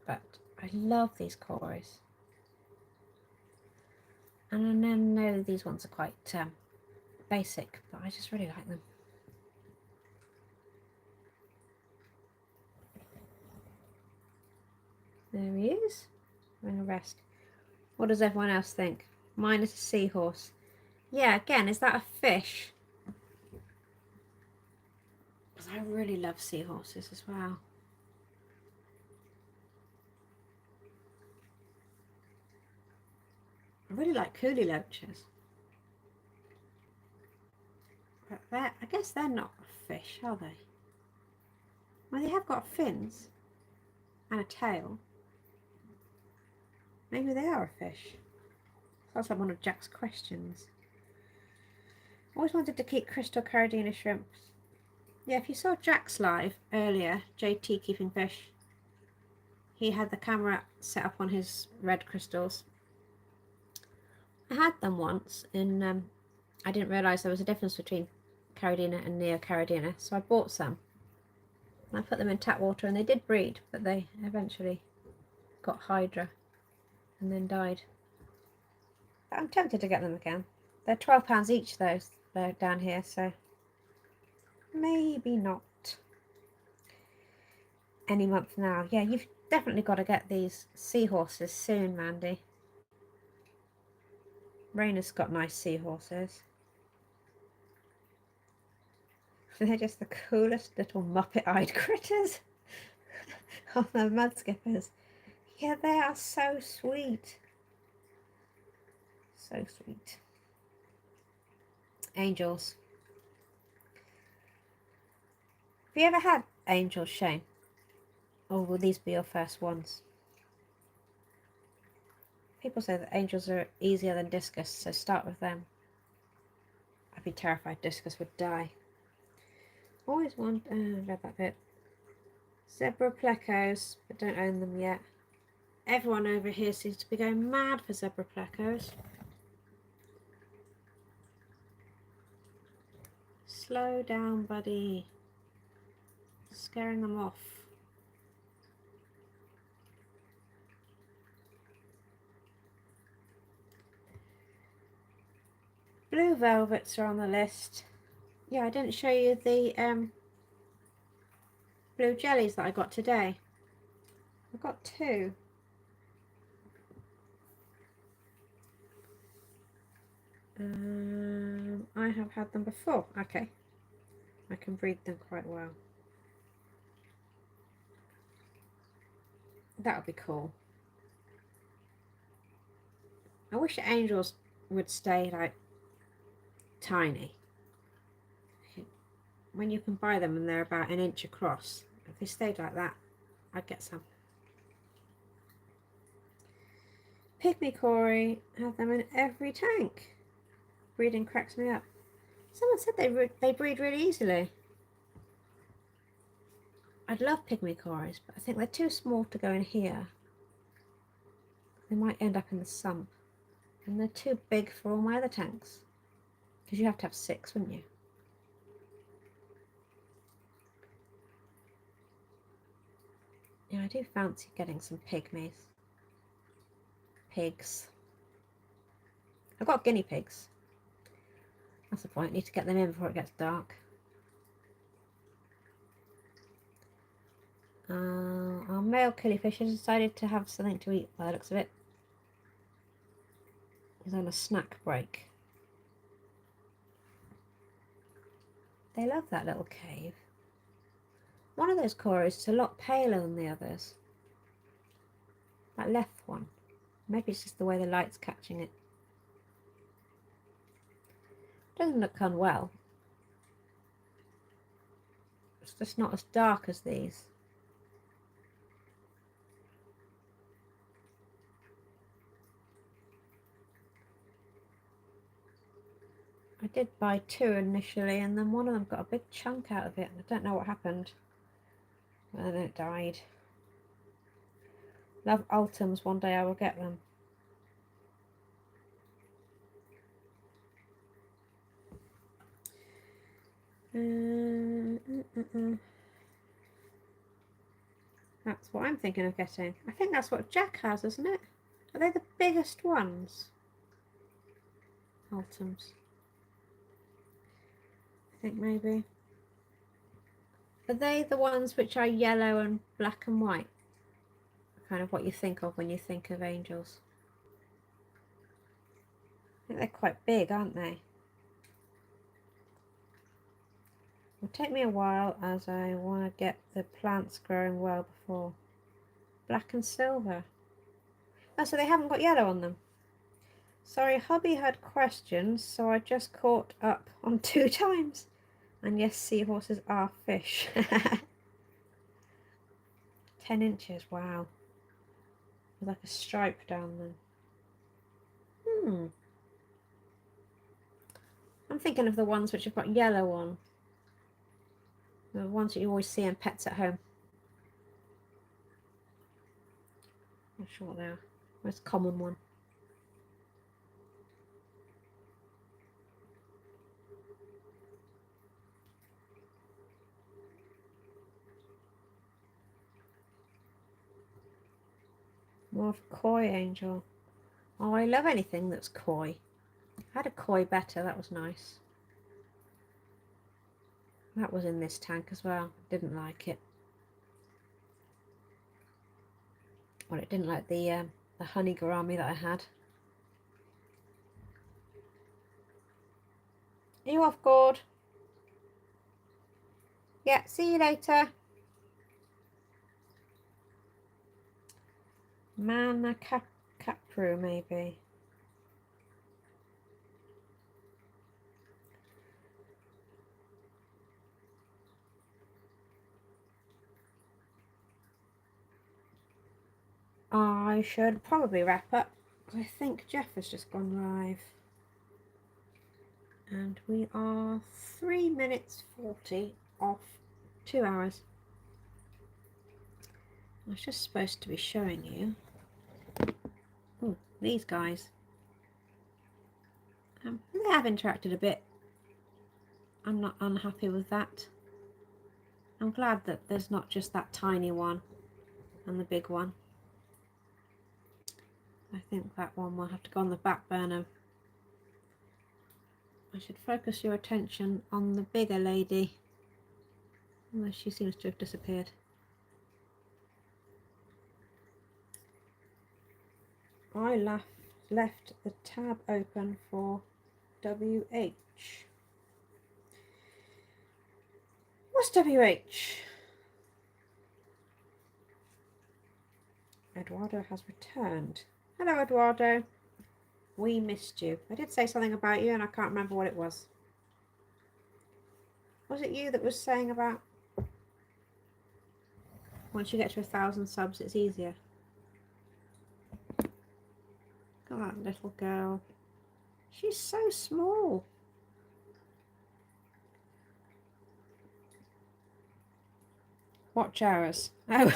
But I love these cories. And I know these ones are quite basic, but I just really like them. There he is. Having a rest. What does everyone else think? Mine is a seahorse. Yeah, again, is that a fish? Because I really love seahorses as well. I really like coolie loaches. But I guess they're not a fish, are they? Well, they have got fins and a tail. Maybe they are a fish. That's like one of Jack's questions. Always wanted to keep crystal caridina shrimps. Yeah, if you saw Jack's live earlier, JT Keeping Fish, he had the camera set up on his red crystals. I had them once in, I didn't realise there was a difference between caridina and neocaridina, so I bought some. I put them in tap water and they did breed, but they eventually got hydra and then died. But I'm tempted to get them again. They're £12 each though, they're down here, so maybe not any month now. Yeah, you've definitely got to get these seahorses soon, Mandy. Raina's got nice seahorses. They're just the coolest little muppet-eyed critters on the mud skippers. Yeah, they are so sweet. So sweet. Angels. Have you ever had angels, Shane? Or will these be your first ones? People say that angels are easier than discus, so start with them. I'd be terrified discus would die. Always want, read that bit. Zebra plecos, but don't own them yet. Everyone over here seems to be going mad for zebra plecos. Slow down, buddy. Scaring them off. Blue velvets are on the list. Yeah, I didn't show you the blue jellies that I got today. I got two. I have had them before. Okay. I can breed them quite well. That would be cool. I wish the angels would stay like tiny. When you can buy them and they're about an inch across, if they stayed like that, I'd get some. Pygmy Cory, have them in every tank. Breeding cracks me up. Someone said they breed really easily. I'd love Pygmy Cories, but I think they're too small to go in here. They might end up in the sump. And they're too big for all my other tanks. Because you have to have 6, wouldn't you? Yeah, I do fancy getting some pygmies. Pigs. I've got guinea pigs. That's the point. I need to get them in before it gets dark. Our male killifish has decided to have something to eat by the looks of it. He's on a snack break. They love that little cave. One of those cories is a lot paler than the others. That left one. Maybe it's just the way the light's catching it. Doesn't look unwell. It's just not as dark as these. I did buy 2 initially, and then one of them got a big chunk out of it, and I don't know what happened. And then it died. Love ultims, one day I will get them. That's what I'm thinking of getting. I think that's what Jack has, isn't it? Are they the biggest ones? Ultims. I think maybe. Are they the ones which are yellow and black and white? Kind of what you think of when you think of angels. I think they're quite big, aren't they? It'll take me a while as I want to get the plants growing well before. Black and silver. Oh, so they haven't got yellow on them. Sorry, hubby had questions, so I just caught up on 2 times. And yes, seahorses are fish. 10 inches, wow. With like a stripe down them. I'm thinking of the ones which have got yellow on. The ones that you always see in Pets at Home. Not sure what they are. Most common one. More of a koi angel. Oh, I love anything that's koi. I had a koi better, that was nice. That was in this tank as well. Didn't like it. Well, it didn't like the honey gourami that I had. Are you off, Gord? Yeah, see you later. Mana Capru, maybe. I should probably wrap up. I think Jeff has just gone live. And we are 3 minutes 40 off 2 hours. I was just supposed to be showing you these guys. They have interacted a bit. I'm not unhappy with that. I'm glad that there's not just that tiny one and the big one. I think that one will have to go on the back burner. I should focus your attention on the bigger lady. Although she seems to have disappeared. I left the tab open for WH. What's WH? Eduardo has returned. Hello, Eduardo. We missed you. I did say something about you and I can't remember what it was. Was it you that was saying about once you get to 1,000 subs it's easier? Look at that little girl. She's so small. Watch hours. Oh,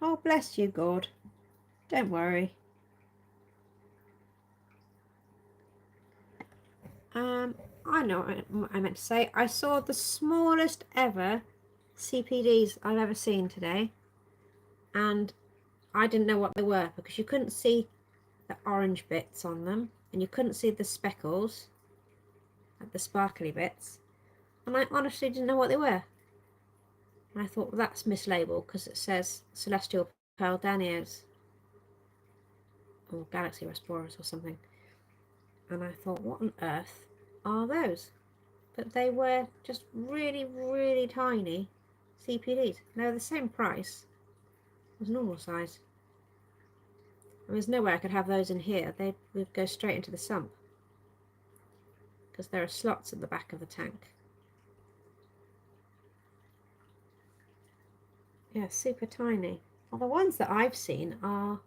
oh bless you, Gord. Don't worry. I know what I meant to say. I saw the smallest ever CPDs I've ever seen today. and I didn't know what they were because you couldn't see the orange bits on them and you couldn't see the speckles, like the sparkly bits, and I honestly didn't know what they were. And I thought, well, that's mislabeled because it says celestial pearl danios or galaxy resplorers or something. And I thought, what on earth are those? But they were just really, really tiny CPDs. They were the same price as normal size. And there's no way I could have those in here. They would go straight into the sump because there are slots at the back of the tank. Yeah, super tiny. Well, the ones that I've seen are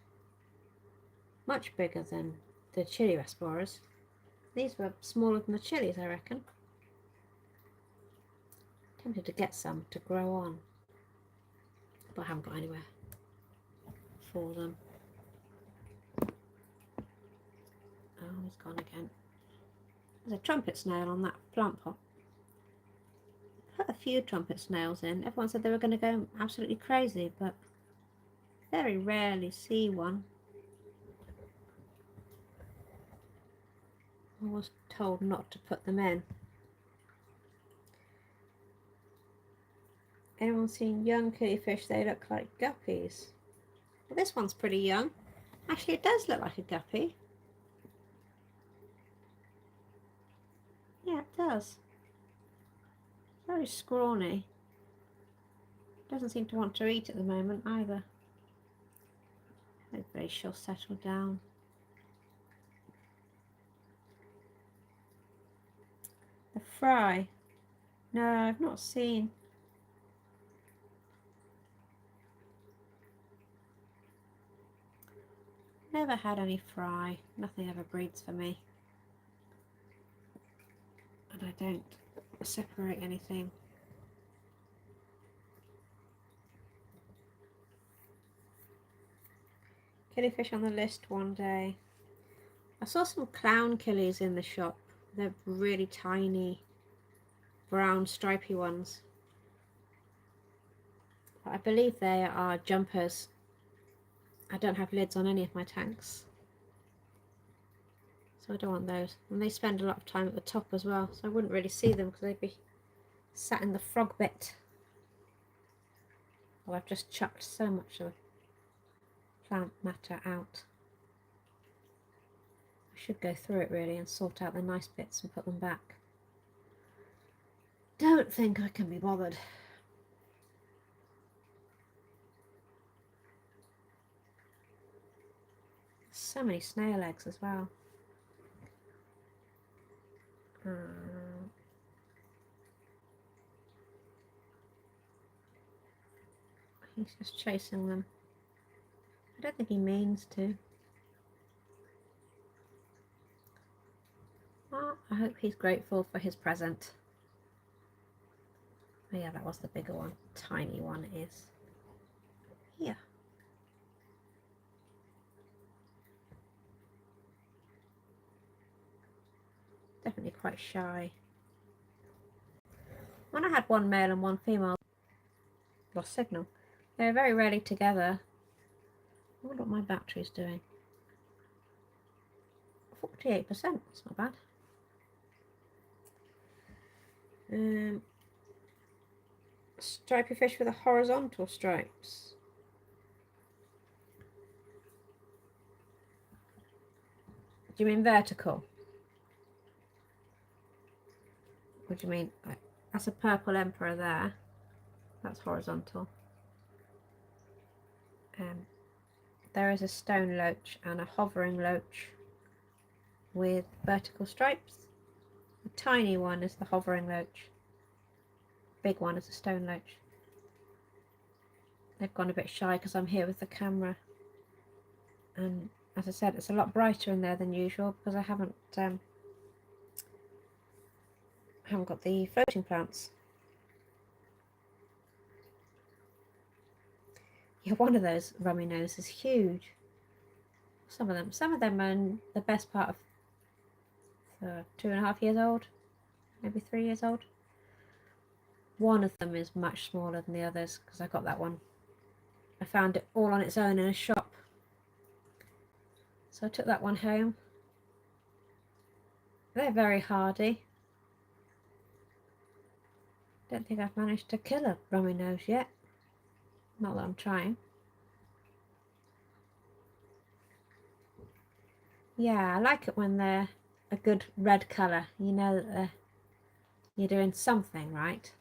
much bigger than the chili resplorers. These were smaller than the chilies, I reckon. Tempted to get some to grow on, but I haven't got anywhere for them. Oh, he's gone again. There's a trumpet snail on that plant pot. Put a few trumpet snails in. Everyone said they were going to go absolutely crazy, but very rarely see one. I was told not to put them in. Anyone seen young killifish? They look like guppies. Well, this one's pretty young. Actually, it does look like a guppy. Yeah, it does. Very scrawny. Doesn't seem to want to eat at the moment either. Hopefully she'll settle down. The fry. No, I've not seen. Never had any fry. Nothing ever breeds for me. And I don't separate anything. Killifish on the list one day. I saw some clown killies in the shop. They're really tiny, brown, stripy ones. But I believe they are jumpers. I don't have lids on any of my tanks, so I don't want those. And they spend a lot of time at the top as well, so I wouldn't really see them because they'd be sat in the frog bit. Well, I've just chucked so much of the plant matter out. I should go through it really and sort out the nice bits and put them back. Don't think I can be bothered. So many snail eggs as well. He's just chasing them. I don't think he means to. Well, I hope he's grateful for his present. Oh yeah, that was the bigger one. Tiny one is here. Definitely quite shy. When I had one male and one female, lost signal. They're very rarely together. I wonder what my battery's doing. 48%, that's not bad. Stripy fish with a horizontal stripes. Do you mean vertical? What do you mean? That's a purple emperor there. That's horizontal. There is a stone loach and a hovering loach with vertical stripes. The tiny one is the hovering loach. Big one is a stone loach. They've gone a bit shy because I'm here with the camera. And as I said, it's a lot brighter in there than usual because I haven't got the floating plants. Yeah, one of those rummy nose is huge. Some of them are in the best part of 2.5 years old, maybe 3 years old. One of them is much smaller than the others because I got that one I found it all on its own in a shop. So I took that one home. They're very hardy. Don't think I've managed to kill a rummy nose yet. Not that I'm trying. Yeah, I like it when they're a good red colour. You know that you're doing something right.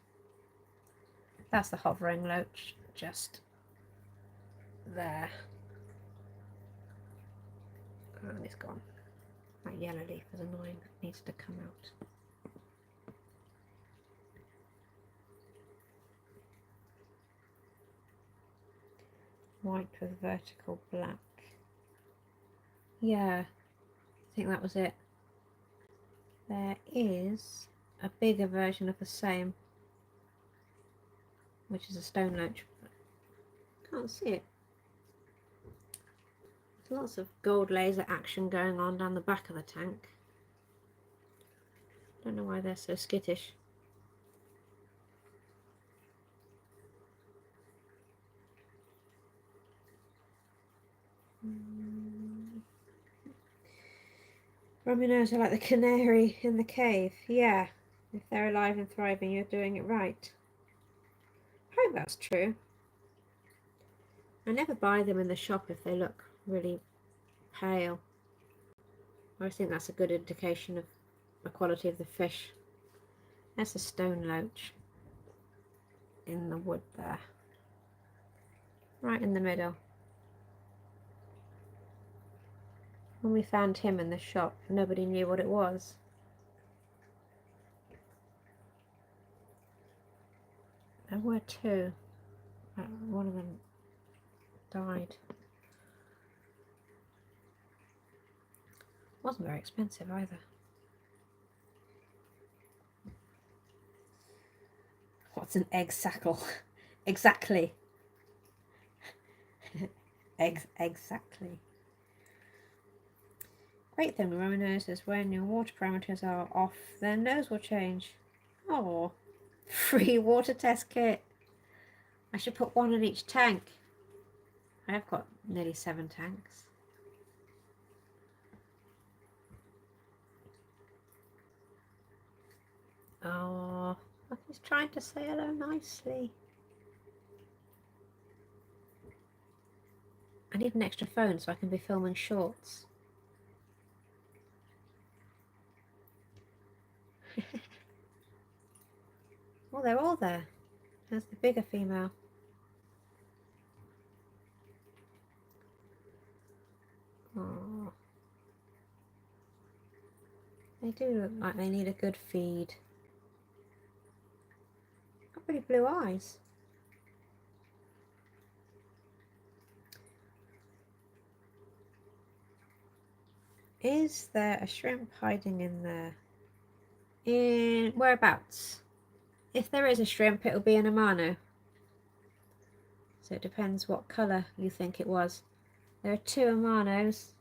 That's the hovering loach, just there. And it's gone. That yellow leaf is annoying. It needs to come out. White with vertical black. Yeah, I think that was it. There is a bigger version of the same, which is a stone loach. Can't see it. There's lots of gold laser action going on down the back of the tank. Don't know why they're so skittish. Rummy-nose are like the canary in the cave. Yeah, if they're alive and thriving, you're doing it right. I hope that's true. I never buy them in the shop if they look really pale. I think that's a good indication of the quality of the fish. There's a stone loach in the wood there. Right in the middle. When we found him in the shop, nobody knew what it was. There were two. One of them died. Wasn't very expensive either. What's an egg sackle? Exactly. Exactly. Great thing with rummy-nose is when your water parameters are off, their nose will change. Oh, free water test kit. I should put one in each tank. I've got nearly 7 tanks. Oh, he's trying to say hello nicely. I need an extra phone so I can be filming shorts. Oh, they're all there. There's the bigger female. Oh, they do look like they need a good feed. Got pretty blue eyes. Is there a shrimp hiding in there? In whereabouts? If there is a shrimp, it'll be an Amano. So it depends what colour you think it was. There are 2 Amanos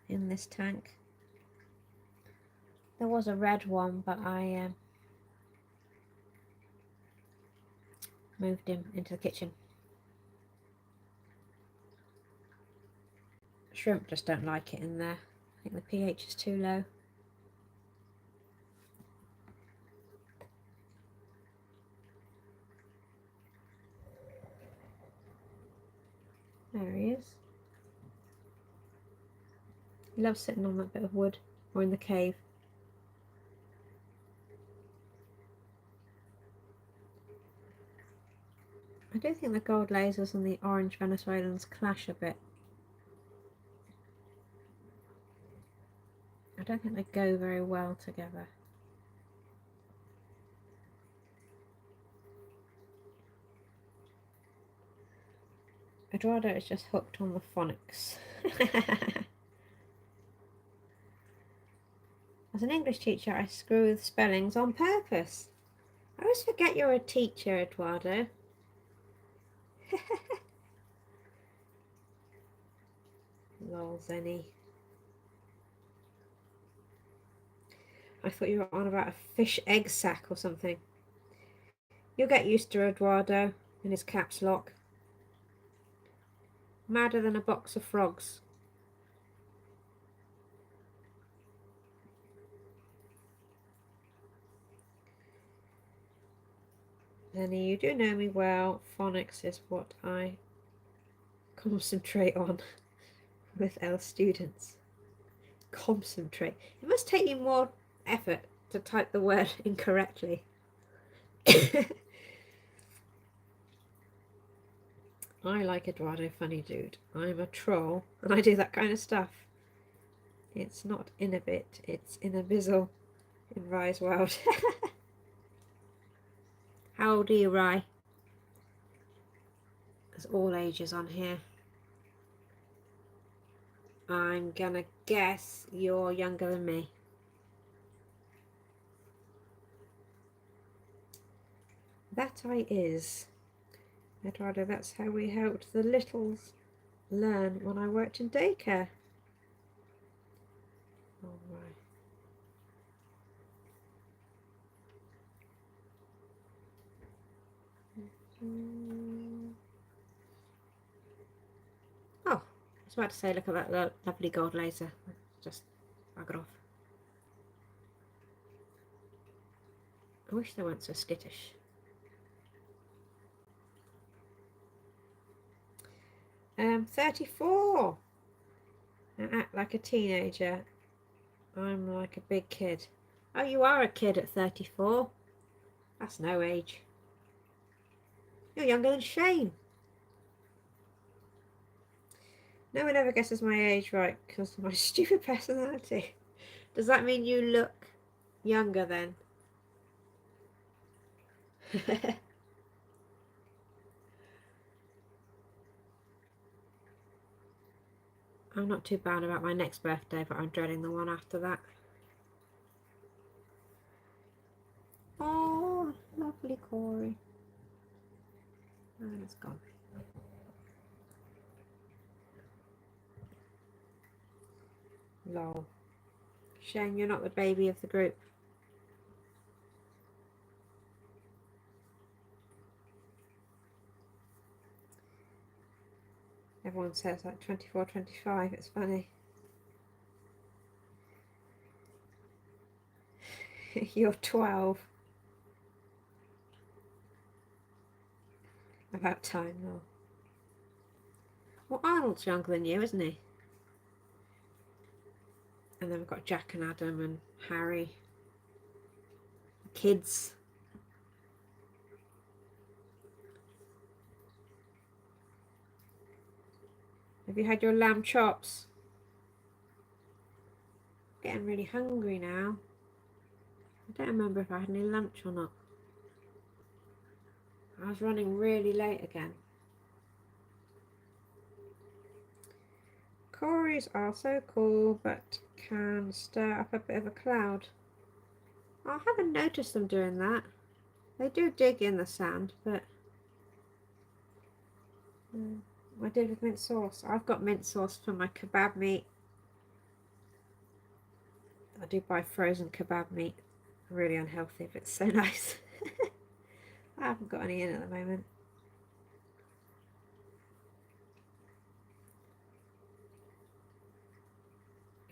in this tank. There was a red one, but I moved him into the kitchen. Shrimp just don't like it in there. I think the pH is too low. There he is. He loves sitting on that bit of wood or in the cave. I do think the gold lasers and the orange Venezuelans clash a bit. I don't think they go very well together. Eduardo is just hooked on the phonics. As an English teacher, I screw with spellings on purpose. I always forget you're a teacher, Eduardo. Lol, Zenny. I thought you were on about a fish egg sack or something. You'll get used to Eduardo in his caps lock. Madder than a box of frogs. Lenny, you do know me well. Phonics is what I concentrate on with our students. Concentrate. It must take you more effort to type the word incorrectly. I like Eduardo funny dude. I'm a troll and I do that kind of stuff. It's not in a bit, it's in a bizzle in Rye's world. How old are you, Rye? There's all ages on here. I'm gonna guess you're younger than me. That I is. Eduardo, that's how we helped the littles learn when I worked in daycare. All right. Oh, I was about to say, look at that lovely gold laser. Just bugger off. I wish they weren't so skittish. I'm 34. I act like a teenager. I'm like a big kid. Oh, you are a kid at 34. That's no age. You're younger than Shane. No one ever guesses my age right because of my stupid personality. Does that mean you look younger then? I'm not too bad about my next birthday, but I'm dreading the one after that. Oh, lovely Corey. And it's gone. Lol. Shane, you're not the baby of the group. Everyone says like 24, 25. It's funny. You're 12. About time, though. Well, Arnold's younger than you, isn't he? And then we've got Jack and Adam and Harry. The kids. Have you had your lamb chops? Getting really hungry now. I don't remember if I had any lunch or not. I was running really late again. Corys are so cool, but can stir up a bit of a cloud. I haven't noticed them doing that. They do dig in the sand, but I did with mint sauce. I've got mint sauce for my kebab meat. I do buy frozen kebab meat. Really unhealthy, but it's so nice. I haven't got any in at the moment.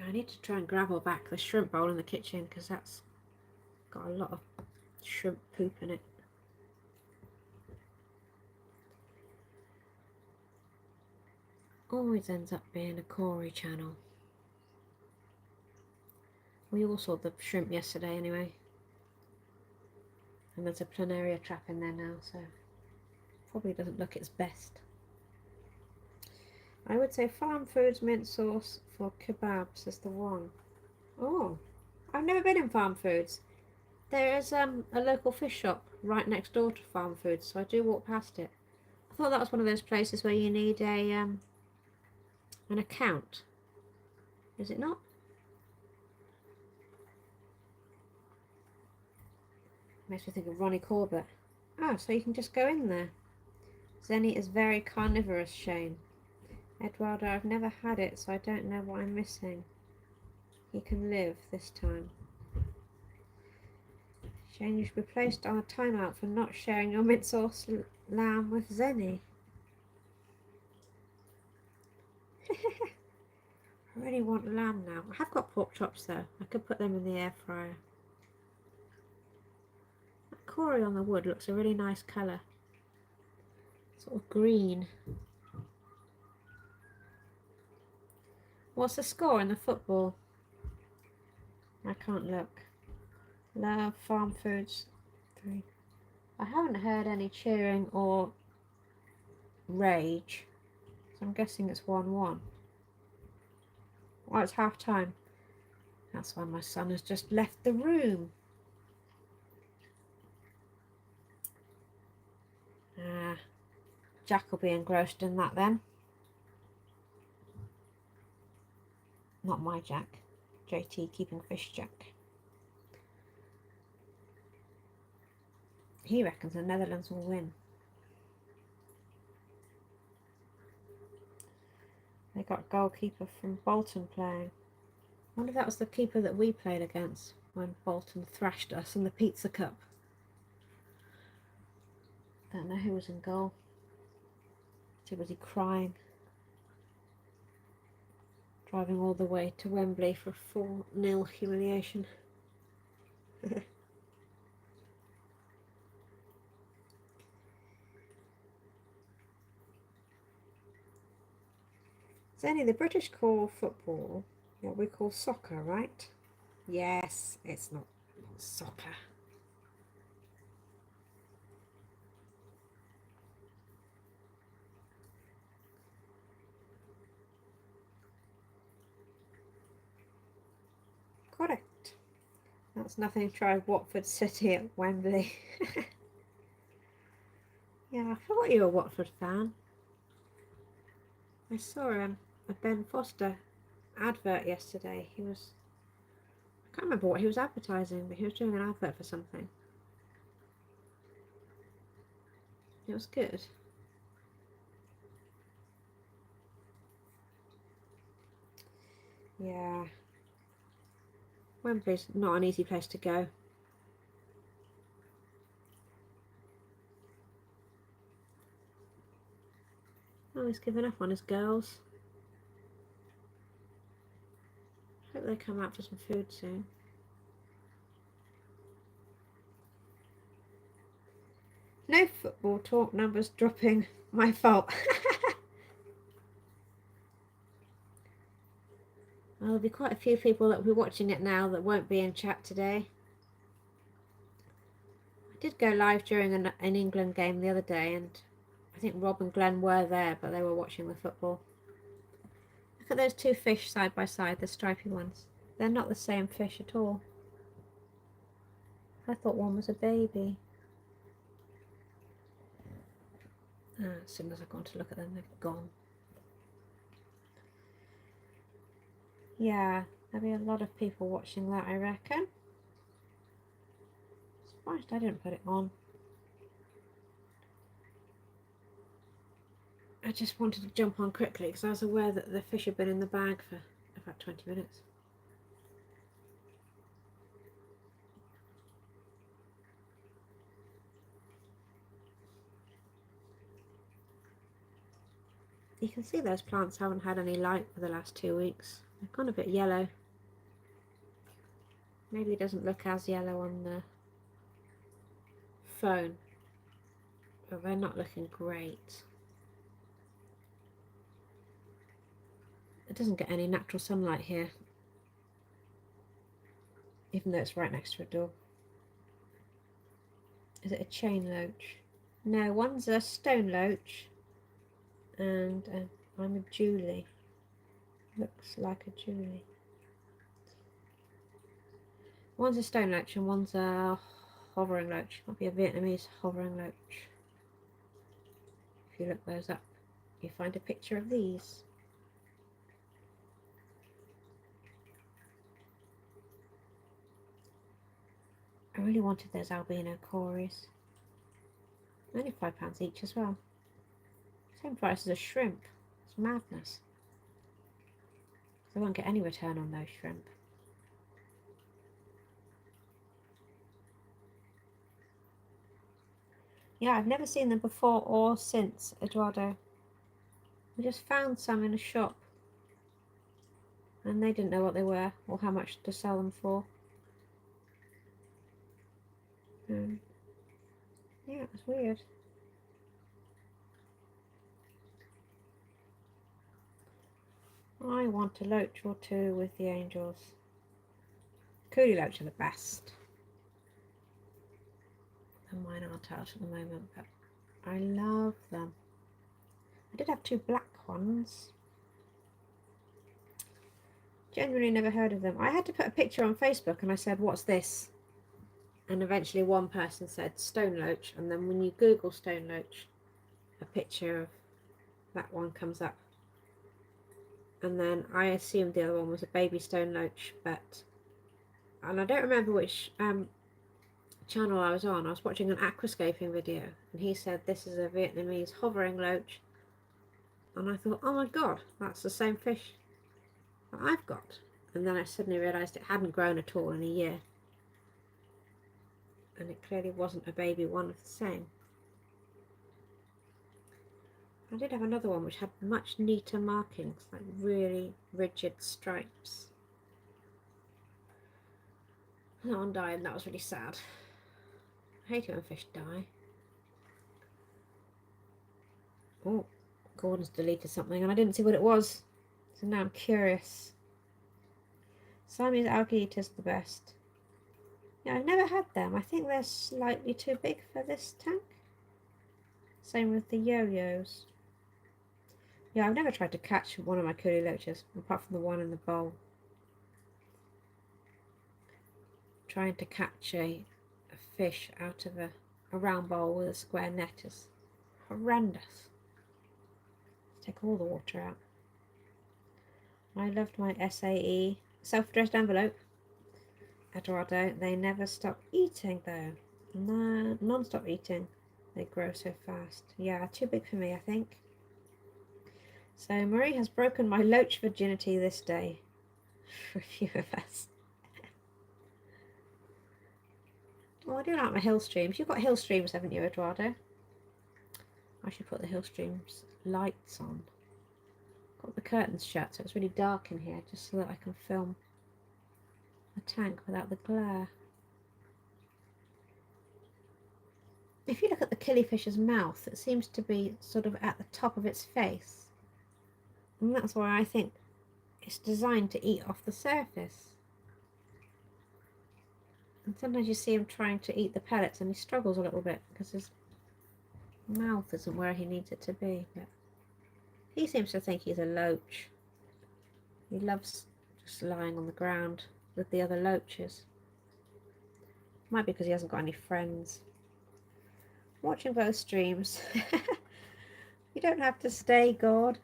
I need to try and gravel back the shrimp bowl in the kitchen because that's got a lot of shrimp poop in it. Always ends up being a Corey channel. We all saw the shrimp yesterday anyway. And there's a planaria trap in there now, so probably doesn't look its best. I would say farm foods mint sauce for kebabs is the one. Oh, I've never been in farm foods. There is a local fish shop right next door to farm foods, so I do walk past it. I thought that was one of those places where you need a an account. Is it not? Makes me think of Ronnie Corbett. Oh, so you can just go in there. Zenny is very carnivorous, Shane. Eduardo, I've never had it, so I don't know what I'm missing. He can live this time. Shane, you should be placed on a timeout for not sharing your mint sauce lamb with Zenny. really want lamb now. I have got pork chops though. I could put them in the air fryer. That Corey on the wood looks a really nice colour. Sort of green. What's the score in the football? I can't look. Love Farm Foods 3. I haven't heard any cheering or rage, so I'm guessing it's 1-1. Oh, it's half time. That's why my son has just left the room. Jack will be engrossed in that then. Not my Jack. JT keeping fish Jack. He reckons the Netherlands will win. They got goalkeeper from Bolton playing. I wonder if that was the keeper that we played against when Bolton thrashed us in the Pizza Cup. Don't know who was in goal. Was he crying? Driving all the way to Wembley for a 4-0 humiliation. Zenny, the British call football what we call soccer, right? Yes, it's not soccer. Correct. That's nothing to try Watford City at Wembley. Yeah, I forgot you were a Watford fan. I saw a Ben Foster advert yesterday. I can't remember what he was advertising, but he was doing an advert for something. It was good. Yeah. Wembley's not an easy place to go. Oh, he's given up on his girls. Hope they come out for some food soon. No football talk, numbers dropping. My fault. Well, there'll be quite a few people that will be watching it now that won't be in chat today. I did go live during an England game the other day, and I think Rob and Glenn were there, but they were watching the football. Look at those two fish side by side, the stripy ones. They're not the same fish at all. I thought one was a baby. As soon as I've gone to look at them, they've gone. Yeah, there'll be a lot of people watching that, I reckon. Surprised I didn't put it on. I just wanted to jump on quickly because I was aware that the fish had been in the bag for about 20 minutes. You can see those plants haven't had any light for the last 2 weeks. They've gone a bit yellow. Maybe it doesn't look as yellow on the phone, but they're not looking great. It doesn't get any natural sunlight here, even though it's right next to a door. Is it a chain loach? No, one's a stone loach, and I'm a Julie. Looks like a Julie. One's a stone loach and one's a hovering loach. Might be a Vietnamese hovering loach. If you look those up, you find a picture of these. I really wanted those albino Corys. Only £5 each as well. Same price as a shrimp. It's madness. I won't get any return on those shrimp. Yeah, I've never seen them before or since, Eduardo. We just found some in a shop. and they didn't know what they were or how much to sell them for. Yeah, it was weird. I want a loach or two with the angels. Coolie loach are the best. And mine aren't out at the moment, but I love them. I did have 2 black ones. Genuinely never heard of them. I had to put a picture on Facebook and I said, what's this? And eventually one person said stone loach, and then when you Google stone loach, a picture of that one comes up. And then I assumed the other one was a baby stone loach, and I don't remember which channel I was on. I was watching an aquascaping video and he said this is a Vietnamese hovering loach, and I thought, oh my god, that's the same fish that I've got. And then I suddenly realised it hadn't grown at all in a year, and it clearly wasn't a baby one of the same. I did have another one which had much neater markings, like really rigid stripes. That one died and that was really sad. I hate it when fish die. Oh, Gordon's deleted something and I didn't see what it was, so now I'm curious. Siamese algae eaters the best. Yeah, I've never had them. I think they're slightly too big for this tank. Same with the yo-yos. Yeah, I've never tried to catch one of my coolie loaches, apart from the one in the bowl. Trying to catch a fish out of a round bowl with a square net is horrendous. Take all the water out. I loved my SAE self-addressed envelope. Eduardo, they never stop eating though. No, non-stop eating. They grow so fast. Yeah, too big for me, I think. So Marie has broken my loach virginity this day. For a few of us. Well, I do like my hill streams. You've got hill streams, haven't you, Eduardo? I should put the hill streams lights on. Got the curtains shut so it's really dark in here, just so that I can film the tank without the glare. If you look at the killifish's mouth, it seems to be sort of at the top of its face. And that's why I think it's designed to eat off the surface. And sometimes you see him trying to eat the pellets and he struggles a little bit because his mouth isn't where he needs it to be. But he seems to think he's a loach. He loves just lying on the ground with the other loaches. Might be because he hasn't got any friends. Watching both streams. You don't have to stay, God.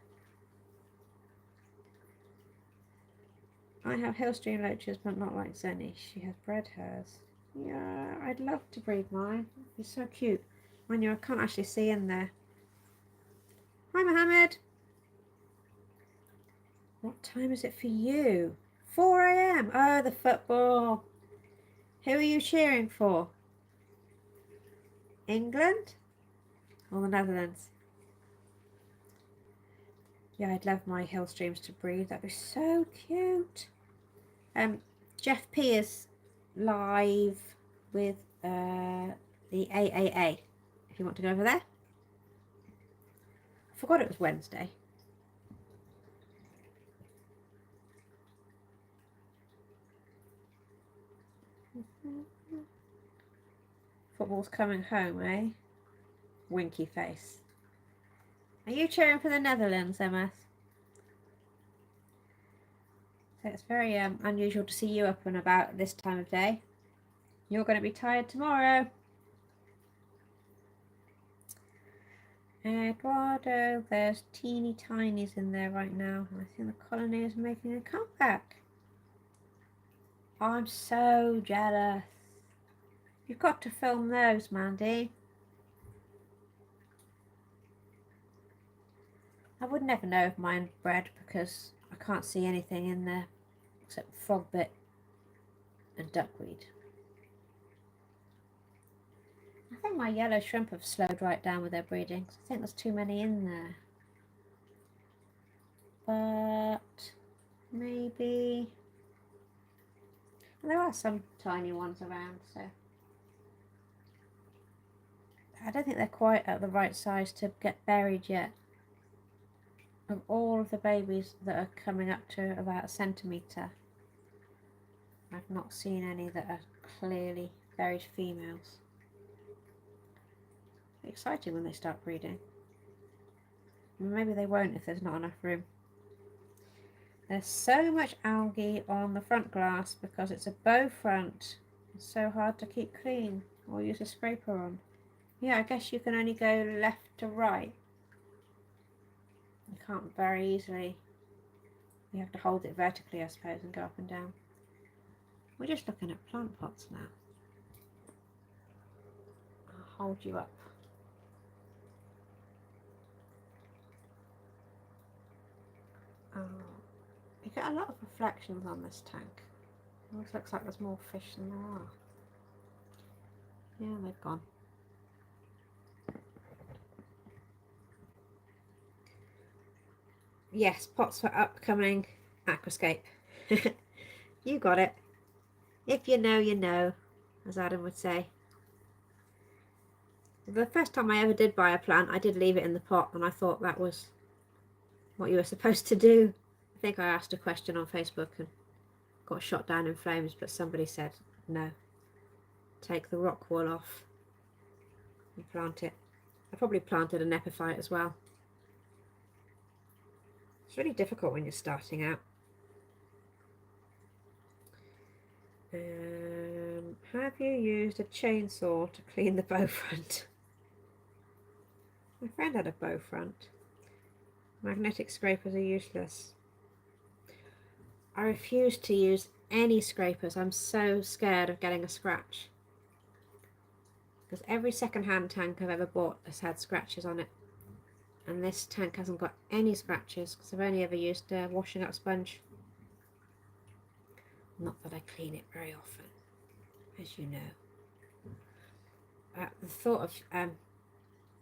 I have hillstream loaches, but not like Zenny. She has bred hers. Yeah, I'd love to breed mine. It'd be so cute. Mind you, I can't actually see in there. Hi, Mohammed. What time is it for you? 4 AM. Oh, the football. Who are you cheering for? England or the Netherlands? Yeah, I'd love my hill streams to breed. That'd be so cute. Jeff P is live with the AAA. If you want to go over there. I forgot it was Wednesday. Football's coming home, eh? Winky face. Are you cheering for the Netherlands, Emma? So it's very unusual to see you up and about at this time of day. You're going to be tired tomorrow. Eduardo, there's teeny tinies in there right now. I think the colony is making a comeback. I'm so jealous. You've got to film those, Mandy. I would never know if mine bred because I can't see anything in there except frog bit and duckweed. I think my yellow shrimp have slowed right down with their breeding. I think there's too many in there. But maybe. There are some tiny ones around, so I don't think they're quite at the right size to get buried yet. Of all of the babies that are coming up to about 1 centimetre, I've not seen any that are clearly buried females. It's exciting when they start breeding. Maybe they won't if there's not enough room. There's so much algae on the front glass because it's a bow front. It's so hard to keep clean or use a scraper on. Yeah, I guess you can only go left to right. You can't very easily. You have to hold it vertically, I suppose, and go up and down. We're just looking at plant pots now. I'll hold you up. Oh, you get a lot of reflections on this tank. It always looks like there's more fish than there are. Yeah, they've gone. Yes, pots for upcoming aquascape. You got it. If you know, you know, as Adam would say. The first time I ever did buy a plant, I did leave it in the pot, and I thought that was what you were supposed to do. I think I asked a question on Facebook and got shot down in flames, but somebody said, no, take the rock wool off and plant it. I probably planted an epiphyte as well. It's really difficult when you're starting out. Have you used a chainsaw to clean the bow front? My friend had a bow front. Magnetic scrapers are useless. I refuse to use any scrapers. I'm so scared of getting a scratch. Because every second-hand tank I've ever bought has had scratches on it. And this tank hasn't got any scratches because I've only ever used a washing up sponge. Not that I clean it very often, as you know. The thought of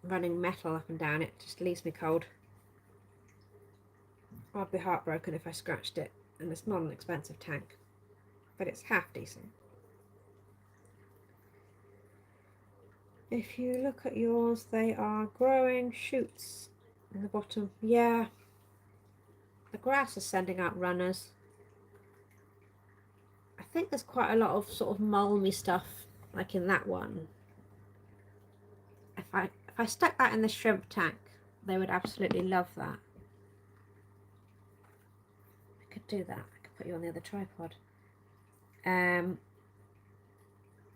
running metal up and down it just leaves me cold. I'd be heartbroken if I scratched it, and it's not an expensive tank, but it's half decent. If you look at yours, they are growing shoots in the bottom. Yeah, the grass is sending out runners. I think there's quite a lot of sort of mulmy stuff, like in that one. If I stuck that in the shrimp tank, they would absolutely love that. I could do that. I could put you on the other tripod.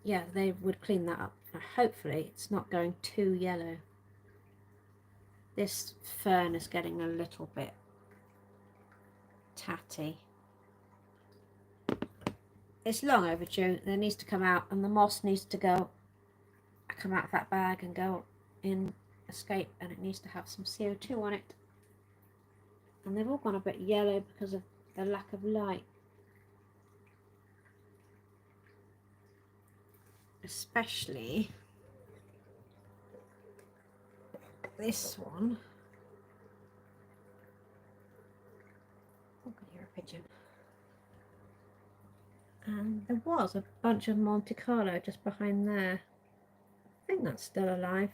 Yeah, they would clean that up. Now, hopefully it's not going too yellow. This fern is getting a little bit tatty. It's long overdue. It needs to come out, and the moss needs to come out of that bag and go in escape, and it needs to have some CO2 on it. And they've all gone a bit yellow because of the lack of light. Especially this one. Oh, I can hear a pigeon. And there was a bunch of Monte Carlo just behind there. I think that's still alive.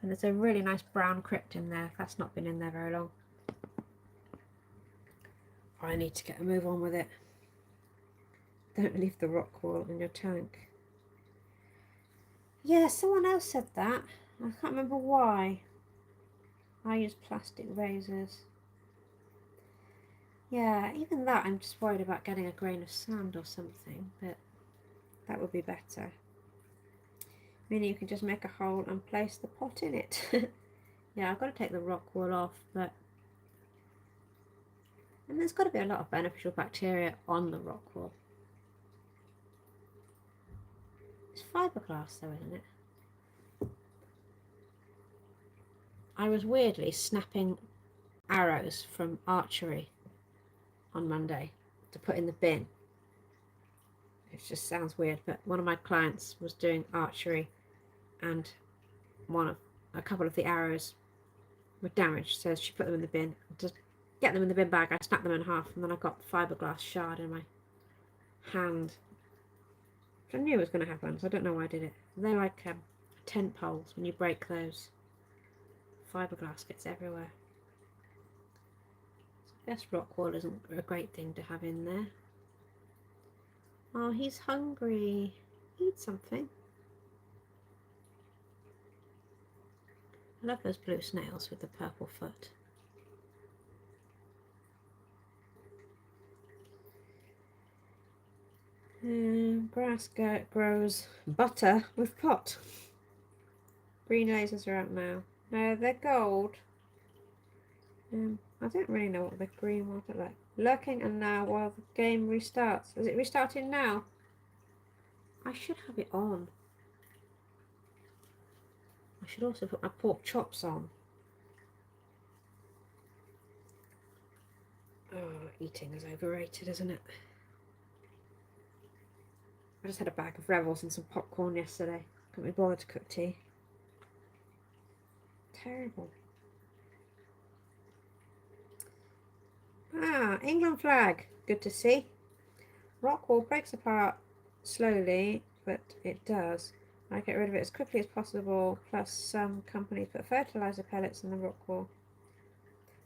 And there's a really nice brown crypt in there. That's not been in there very long. I need to get a move on with it. Don't leave the rock wall in your tank. Yeah, someone else said that. I can't remember why. I use plastic razors. Yeah, even that, I'm just worried about getting a grain of sand or something, but that would be better. Meaning you can just make a hole and place the pot in it. Yeah, I've got to take the rock wool off, but... And there's got to be a lot of beneficial bacteria on the rock wool. It's fiberglass though, isn't it? I was weirdly snapping arrows from archery on Monday to put in the bin. It just sounds weird, but one of my clients was doing archery and a couple of the arrows were damaged, so she put them in the bin and just get them in the bin bag, I snap them in half, and then I got the fiberglass shard in my hand. Which I knew was going to happen, so I don't know why I did it. They're like tent poles. When you break those, fiberglass gets everywhere. So I guess rock wool isn't a great thing to have in there. Oh, he's hungry. Eat something. I love those blue snails with the purple foot. Grass grows butter with pot. Green lasers are out now. No, they're gold. I don't really know what the green ones look like. Lurking and now while the game restarts. Is it restarting now? I should have it on. I should also put my pork chops on. Oh, eating is overrated, isn't it? I just had a bag of Rebels and some popcorn yesterday. Couldn't be bothered to cook tea. Terrible. Ah, England flag. Good to see. Rock wool breaks apart slowly, but it does. I get rid of it as quickly as possible, plus some companies put fertiliser pellets in the rock wool.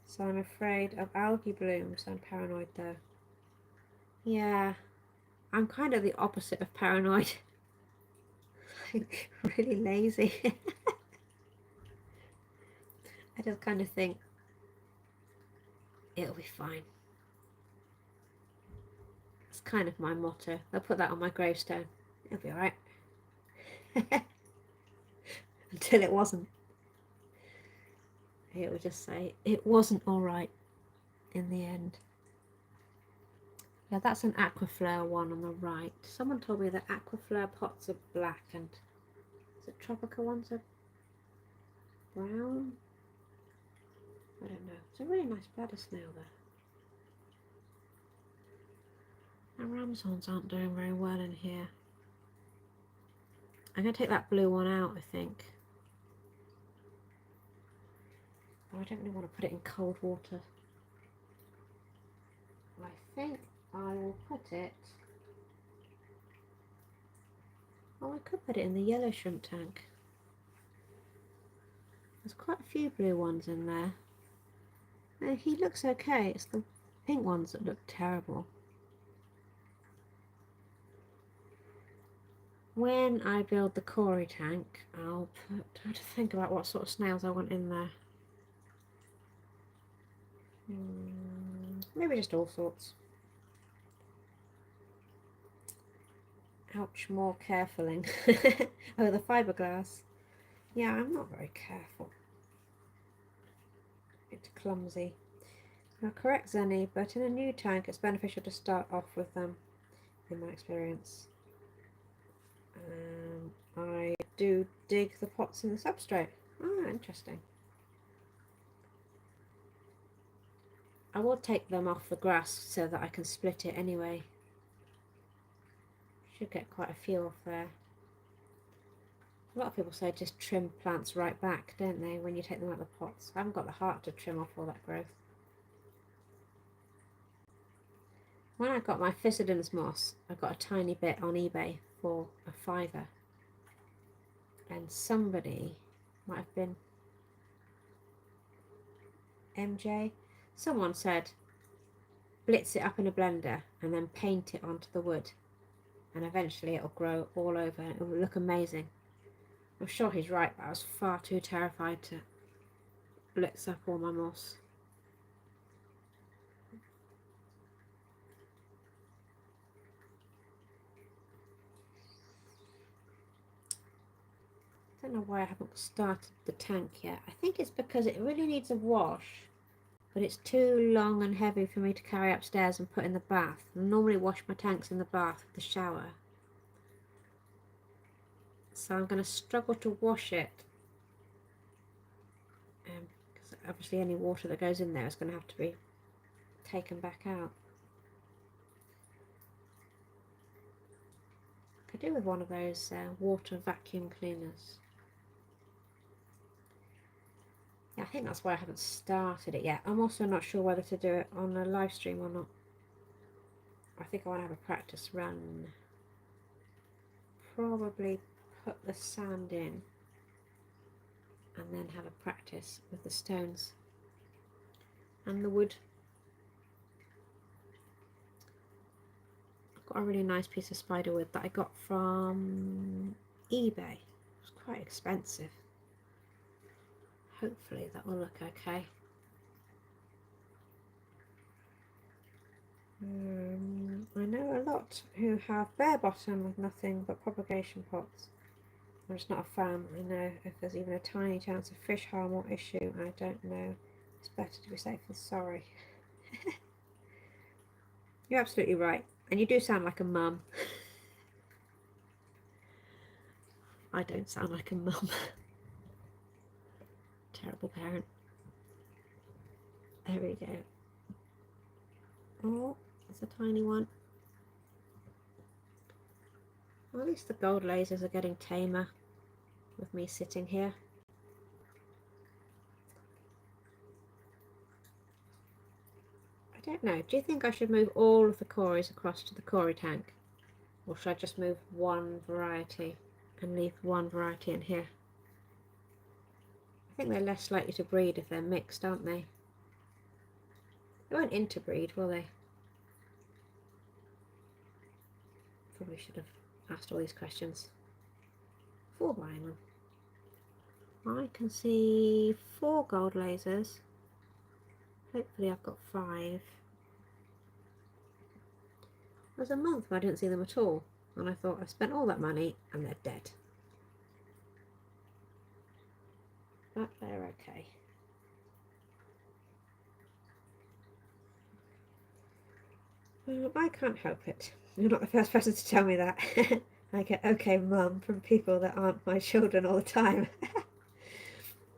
So I'm afraid of algae blooms. I'm paranoid though. Yeah, I'm kind of the opposite of paranoid. Like, really lazy. I just kind of think it'll be fine. It's kind of my motto. I'll put that on my gravestone. It'll be alright. Until it wasn't. It would just say, it wasn't alright in the end. Yeah, that's an Aquaflare one on the right. Someone told me that Aquaflare pots are black and is it Tropica ones are brown? I don't know. It's a really nice bladder snail there. Our Amazons aren't doing very well in here. I'm going to take that blue one out, I think. Oh, I don't really want to put it in cold water. I think I will put it... Oh, I could put it in the yellow shrimp tank. There's quite a few blue ones in there. He looks okay. It's the pink ones that look terrible. When I build the Cory tank, I'll try to think about what sort of snails I want in there. Maybe just all sorts. Ouch, more carefuling. Oh, the fiberglass. Yeah, I'm not very careful. It's clumsy. You're correct, Zenny, but in a new tank it's beneficial to start off with them, in my experience. I do dig the pots in the substrate. Ah, interesting. I will take them off the grass so that I can split it anyway. Should get quite a few off there. A lot of people say just trim plants right back, don't they, when you take them out of the pots. I haven't got the heart to trim off all that growth. When I got my Physidens moss, I got a tiny bit on eBay for a £5. And somebody, might have been MJ, someone said, blitz it up in a blender and then paint it onto the wood. And eventually it'll grow all over and it will look amazing. I'm sure he's right, but I was far too terrified to blitz up all my moss. I don't know why I haven't started the tank yet. I think it's because it really needs a wash, but it's too long and heavy for me to carry upstairs and put in the bath. I normally wash my tanks in the bath with the shower. So I'm going to struggle to wash it. Because obviously any water that goes in there is going to have to be taken back out. Could do with one of those water vacuum cleaners. Yeah, I think that's why I haven't started it yet. I'm also not sure whether to do it on a live stream or not. I think I want to have a practice run. Probably put the sand in and then have a practice with the stones and the wood. I've got a really nice piece of spiderwood that I got from eBay. It was quite expensive. Hopefully that will look okay. I know a lot who have bare bottom with nothing but propagation pots. I'm just not a fan. I know if there's even a tiny chance of fish harm or issue, I don't know. It's better to be safe than sorry. You're absolutely right. And you do sound like a mum. I don't sound like a mum. Terrible parent. There we go. Oh, it's a tiny one. Well, at least the gold lasers are getting tamer with me sitting here. I don't know. Do you think I should move all of the cories across to the cory tank? Or should I just move one variety and leave one variety in here? I think they're less likely to breed if they're mixed, aren't they? They won't interbreed, will they? Probably should have asked all these questions before buying them. I can see 4 gold lasers. Hopefully I've got 5. There's a month where I didn't see them at all, and I thought I spent all that money and they're dead. But they're okay. I can't help it. You're not the first person to tell me that. I get okay mum from people that aren't my children all the time.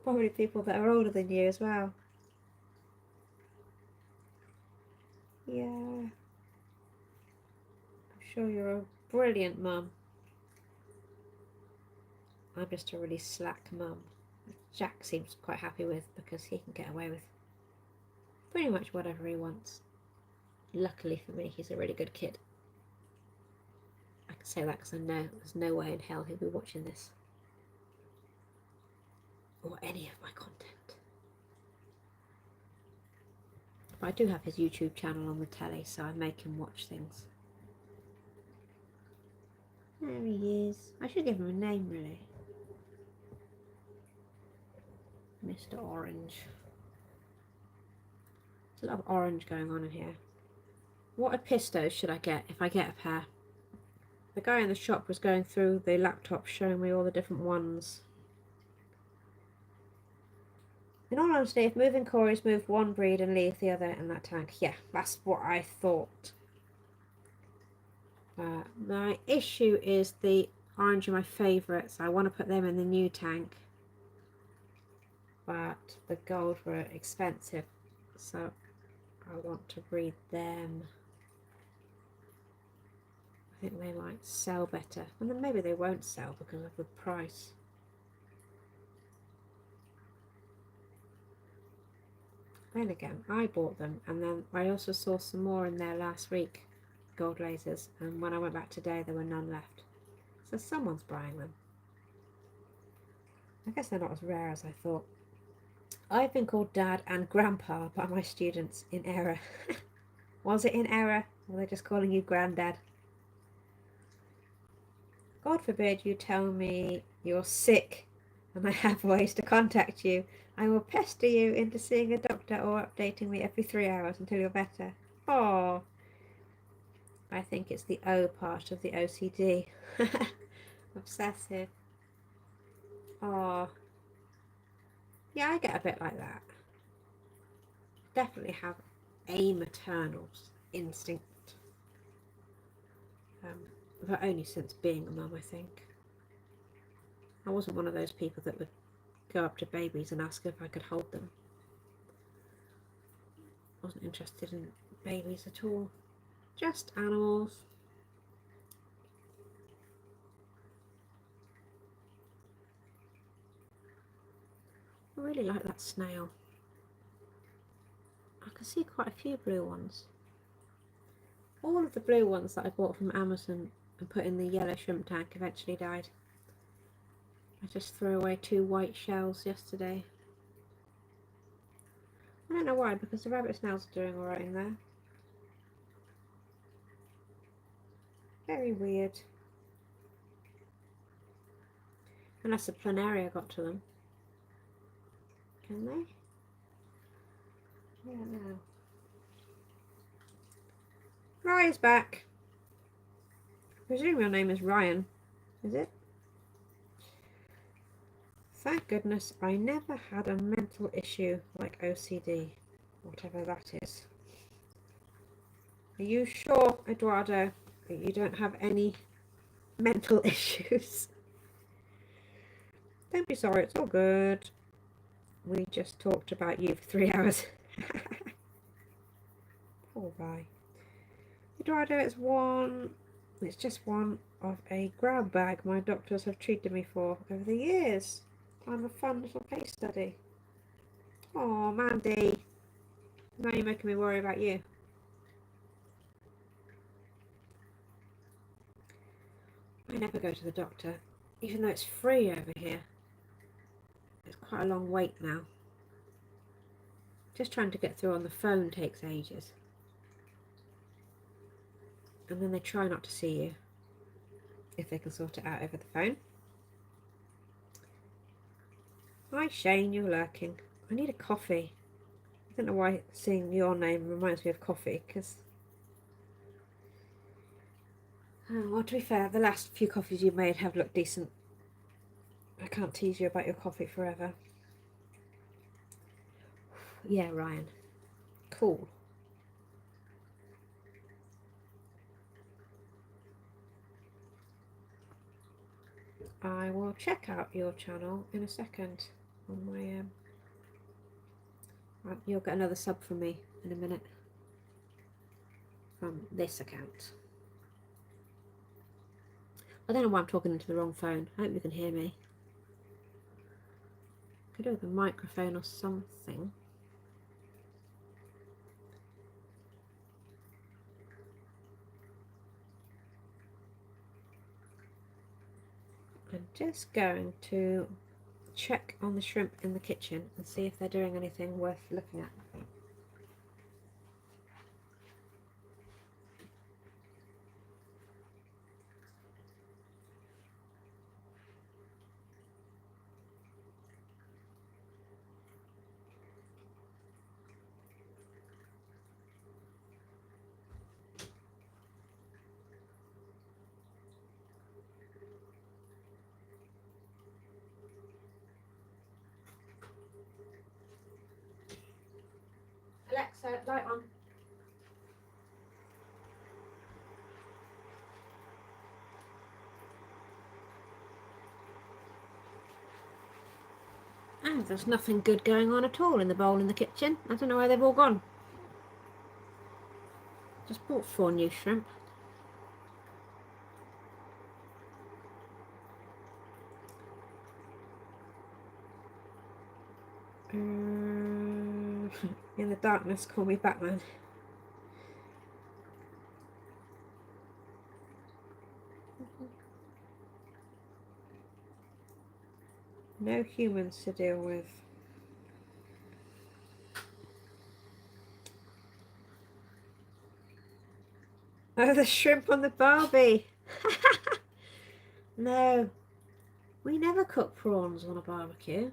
Probably people that are older than you as well. Yeah. I'm sure you're a brilliant mum. I'm just a really slack mum. Jack seems quite happy with because he can get away with pretty much whatever he wants. Luckily for me, he's a really good kid. I can say that because I know there's no way in hell he'll be watching this. Or any of my content. But I do have his YouTube channel on the telly, so I make him watch things. There he is. I should give him a name, really. Mr. Orange. There's a lot of orange going on in here. What pistos should I get if I get a pair? The guy in the shop was going through the laptop showing me all the different ones. In all honesty, if moving cories, move one breed and leave the other in that tank. Yeah, that's what I thought. My issue is the orange are my favourites. I want to put them in the new tank. But the gold were expensive, so I want to breed them. I think they might sell better. And then maybe they won't sell because of the price. Then again, I bought them, and then I also saw some more in there last week, gold lasers, and when I went back today there were none left. So someone's buying them. I guess they're not as rare as I thought. I've been called Dad and Grandpa by my students in error. Was it in error? Or are they just calling you Granddad? God forbid you tell me you're sick and I have ways to contact you. I will pester you into seeing a doctor or updating me every 3 hours until you're better. Oh, I think it's the O part of the OCD. Obsessive. Oh, yeah, I get a bit like that. Definitely have a maternal instinct. But only since being a mum, I think. I wasn't one of those people that would go up to babies and ask if I could hold them. I wasn't interested in babies at all. Just animals. I really like that snail. I can see quite a few blue ones. All of the blue ones that I bought from Amazon and put in the yellow shrimp tank eventually died. I just threw away 2 white shells yesterday. I don't know why, because the rabbit snails are doing alright in there. Very weird. Unless the planaria got to them. Can they? I don't know. Ryan's back. I presume your name is Ryan, is it? Thank goodness I never had a mental issue like OCD, whatever that is. Are you sure, Eduardo, that you don't have any mental issues? Don't be sorry, it's all good. We just talked about you for 3 hours. Poor guy. Eduardo, it's just one of a grab bag my doctors have treated me for over the years. I'm a fun little case study. Oh, Mandy. Now you're making me worry about you. I never go to the doctor, even though it's free over here. It's quite a long wait now. Just trying to get through on the phone takes ages. And then they try not to see you, if they can sort it out over the phone. Hi Shane, you're lurking. I need a coffee. I don't know why seeing your name reminds me of coffee, because... well, to be fair, the last few coffees you made have looked decent. I can't tease you about your coffee forever. Yeah, Ryan. Cool. I will check out your channel in a second on my right, you'll get another sub from me in a minute from this account. I don't know why I'm talking into the wrong phone. I hope you can hear me. Could do with a microphone or something. I'm just going to check on the shrimp in the kitchen and see if they're doing anything worth looking at. Alexa, light on. Oh, there's nothing good going on at all in the bowl in the kitchen. I don't know where they've all gone. Just bought 4 new shrimp. In the darkness, call me Batman. No humans to deal with. Oh, the shrimp on the Barbie. No, we never cook prawns on a barbecue.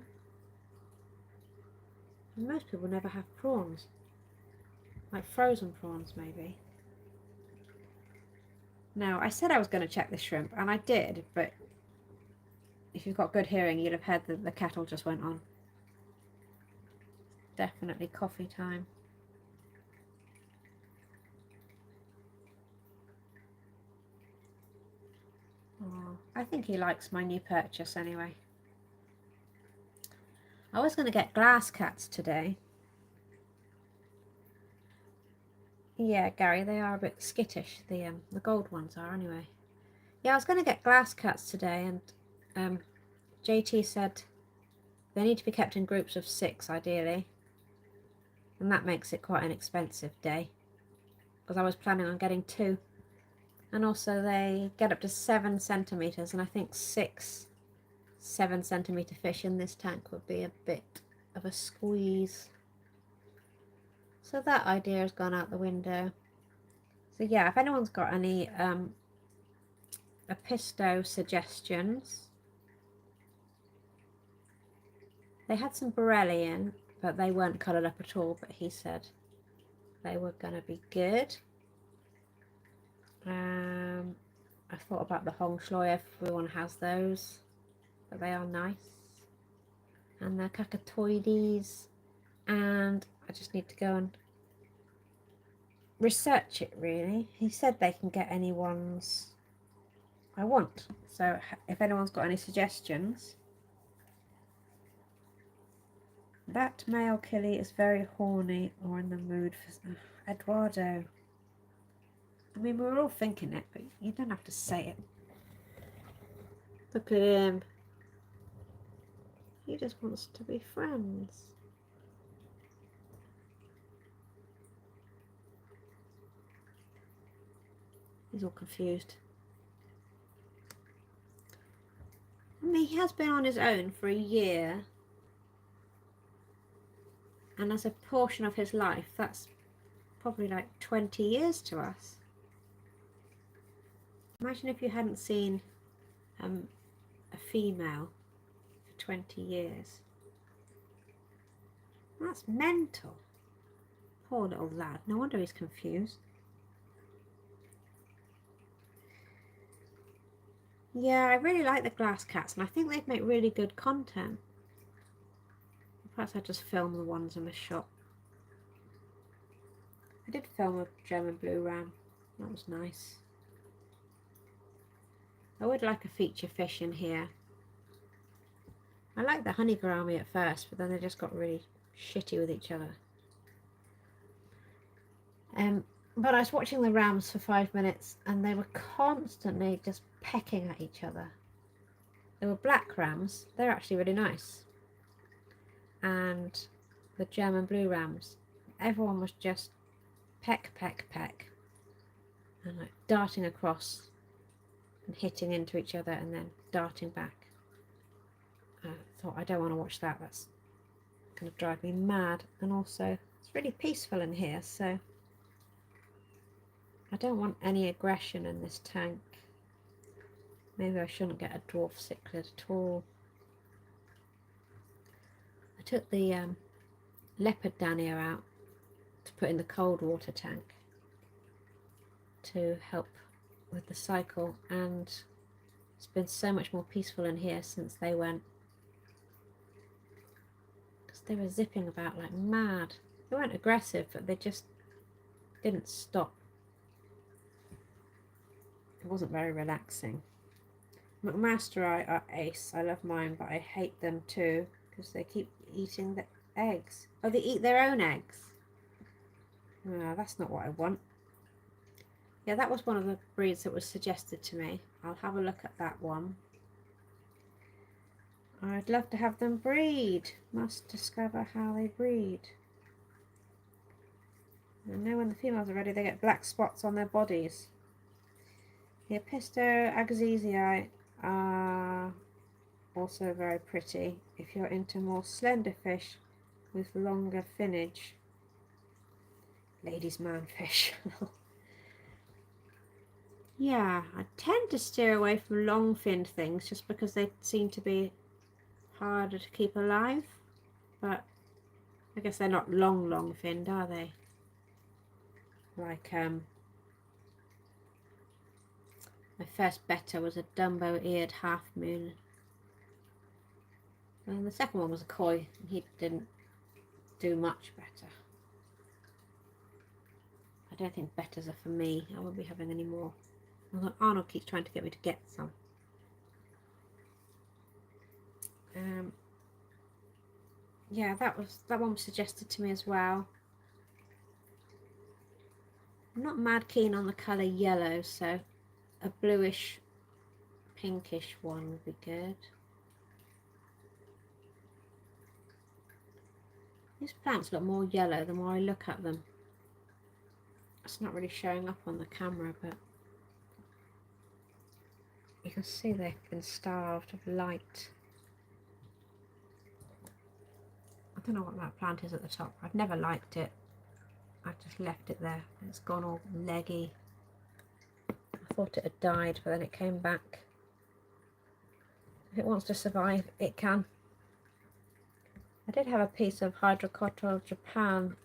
Most people never have prawns. Like frozen prawns, maybe. No, I said I was going to check the shrimp, and I did, but if you've got good hearing, you'll have heard that the kettle just went on. Definitely coffee time. Oh, I think he likes my new purchase anyway. I was going to get glass cats today. Yeah, Gary, they are a bit skittish. The gold ones are anyway. Yeah, I was going to get glass cats today, and JT said They need to be kept in groups of 6 ideally, and that makes it quite an expensive day, because I was planning on getting 2. And also they get up to 7 centimetres, and I think 6 7-centimetre fish in this tank would be a bit of a squeeze. So that idea has gone out the window. So yeah, if anyone's got any Apisto suggestions. They had some Borelli in, but they weren't coloured up at all, but he said they were going to be good. I thought about the Hong Shloi, everyone has those, but they are nice. And they're cacatoides, and I just need to go and research it really. He said they can get any ones I want, so if anyone's got any suggestions. That male killie is very horny or in the mood for Eduardo. I mean, we were all thinking it, but you don't have to say it. Look at him. He just wants to be friends. He's all confused. I mean, he has been on his own for a year. And as a portion of his life, that's probably like 20 years to us. Imagine if you hadn't seen a female for 20 years. That's mental. Poor little lad. No wonder he's confused. Yeah, I really like the glass cats, and I think they'd make really good content. Perhaps I'll just film the ones in the shop. I did film a German blue ram. That was nice. I would like a feature fish in here. I liked the honey gourami at first, but then they just got really shitty with each other. But I was watching the rams for 5 minutes, and they were constantly just pecking at each other. They were black rams. They're actually really nice. And the German blue rams, everyone was just peck, peck, peck, and like darting across and hitting into each other and then darting back. I thought, I don't want to watch that. That's going to drive me mad. And also, it's really peaceful in here, so I don't want any aggression in this tank. Maybe I shouldn't get a dwarf cichlid at all. I took the leopard dania out to put in the cold water tank to help with the cycle, and it's been so much more peaceful in here since they went, because they were zipping about like mad. They weren't aggressive, but they just didn't stop. It wasn't very relaxing. McMasterite are ace. I love mine, but I hate them too because they keep eating the eggs. Oh, they eat their own eggs. No, that's not what I want. Yeah, that was one of the breeds that was suggested to me. I'll have a look at that one. I'd love to have them breed. Must discover how they breed. I know when the females are ready, they get black spots on their bodies. The Apisto agazizii are also very pretty if you're into more slender fish with longer finnage. Ladies' man fish. Yeah, I tend to steer away from long-finned things just because they seem to be harder to keep alive. But I guess they're not long-finned, are they? Like, my first betta was a Dumbo-eared half-moon. And the second one was a koi, and he didn't do much better. I don't think bettas are for me. I won't be having any more. Although Arnold keeps trying to get me to get some. Yeah, that one was suggested to me as well. I'm not mad keen on the colour yellow, so a bluish, pinkish one would be good. These plants look more yellow the more I look at them. It's not really showing up on the camera, but you can see they've been starved of light. I don't know what that plant is at the top. I've never liked it. I've just left it there. It's gone all leggy. I thought it had died, but then it came back. If it wants to survive, it can. I did have a piece of Hydrocotyle Japan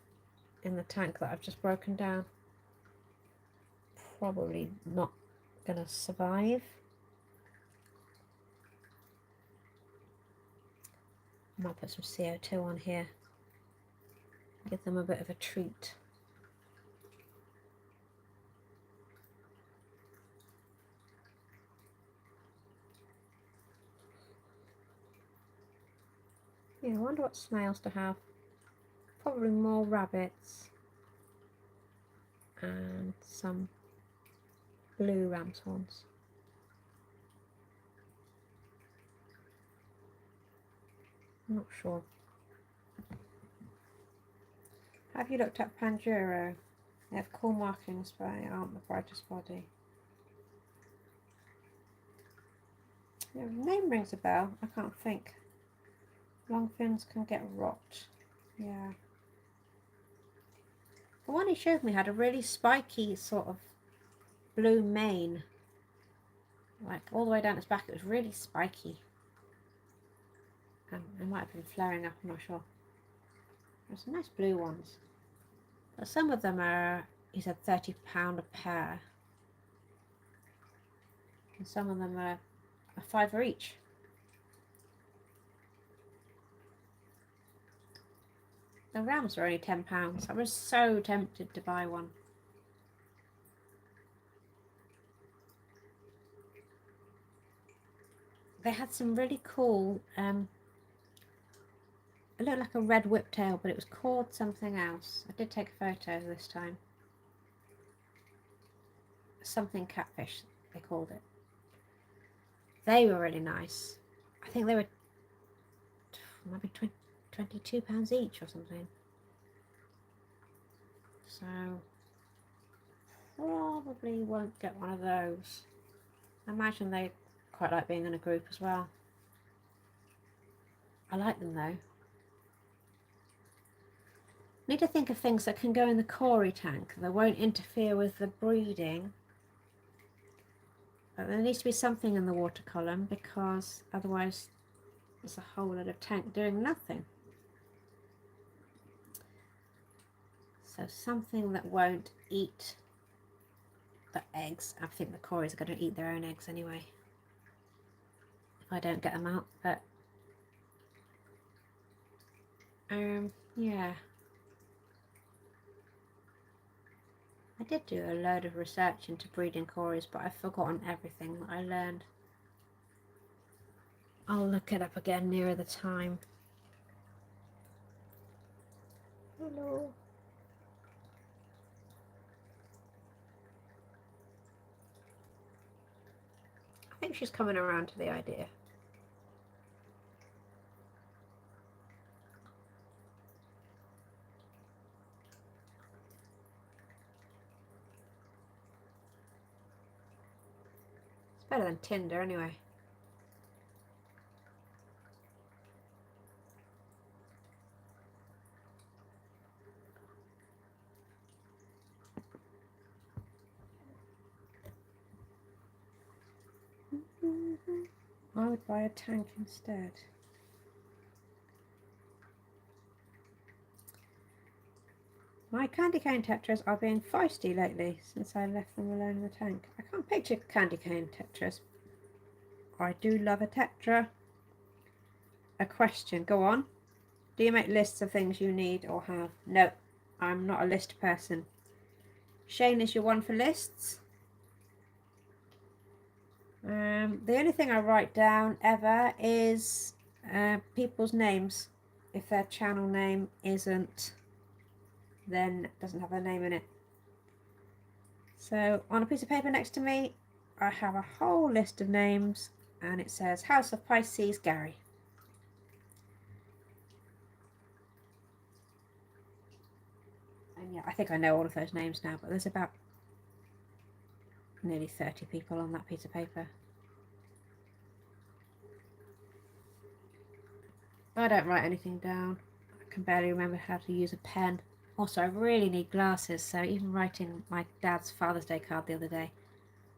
in the tank that I've just broken down. Probably not gonna survive. I might put some CO2 on here. Give them a bit of a treat. Yeah, I wonder what snails to have. Probably more rabbits and some blue ram's horns. I'm not sure. Have you looked at Panduro? They have cool markings, but they aren't the brightest body. Yeah, the name rings a bell. I can't think. Long fins can get rot. Yeah. The one he showed me had a really spiky sort of blue mane. Like all the way down its back, it was really spiky. It might have been flaring up, I'm not sure. There's some nice blue ones. But some of them are, he said, £30 a pair. And some of them are a £5 each. The rams were only £10. I was so tempted to buy one. They had some really cool, it looked like a red whiptail, but it was called something else. I did take a photo this time. Something catfish, they called it. They were really nice. I think they were maybe £22 each or something. So probably won't get one of those. I imagine they quite like being in a group as well. I like them though. Need to think of things that can go in the Cory tank that won't interfere with the breeding. But there needs to be something in the water column, because otherwise there's a whole lot of tank doing nothing. So something that won't eat the eggs. I think the Corys are going to eat their own eggs anyway, if I don't get them out. But yeah, I did do a load of research into breeding Corys, but I've forgotten everything that I learned. I'll look it up again nearer the time. Hello. I think she's coming around to the idea. It's better than Tinder anyway. I would buy a tank instead. My candy cane tetras are being feisty lately since I left them alone in the tank. I can't picture candy cane tetras. I do love a tetra. A question, go on. Do you make lists of things you need or have? No, I'm not a list person. Shane is your one for lists. The only thing I write down ever is people's names. If their channel name isn't, then it doesn't have their name in it. So on a piece of paper next to me, I have a whole list of names, and it says House of Pisces, Gary. Yeah, I think I know all of those names now, but there's about nearly 30 people on that piece of paper. I don't write anything down. I can barely remember how to use a pen. Also, I really need glasses, so even writing my dad's Father's Day card the other day,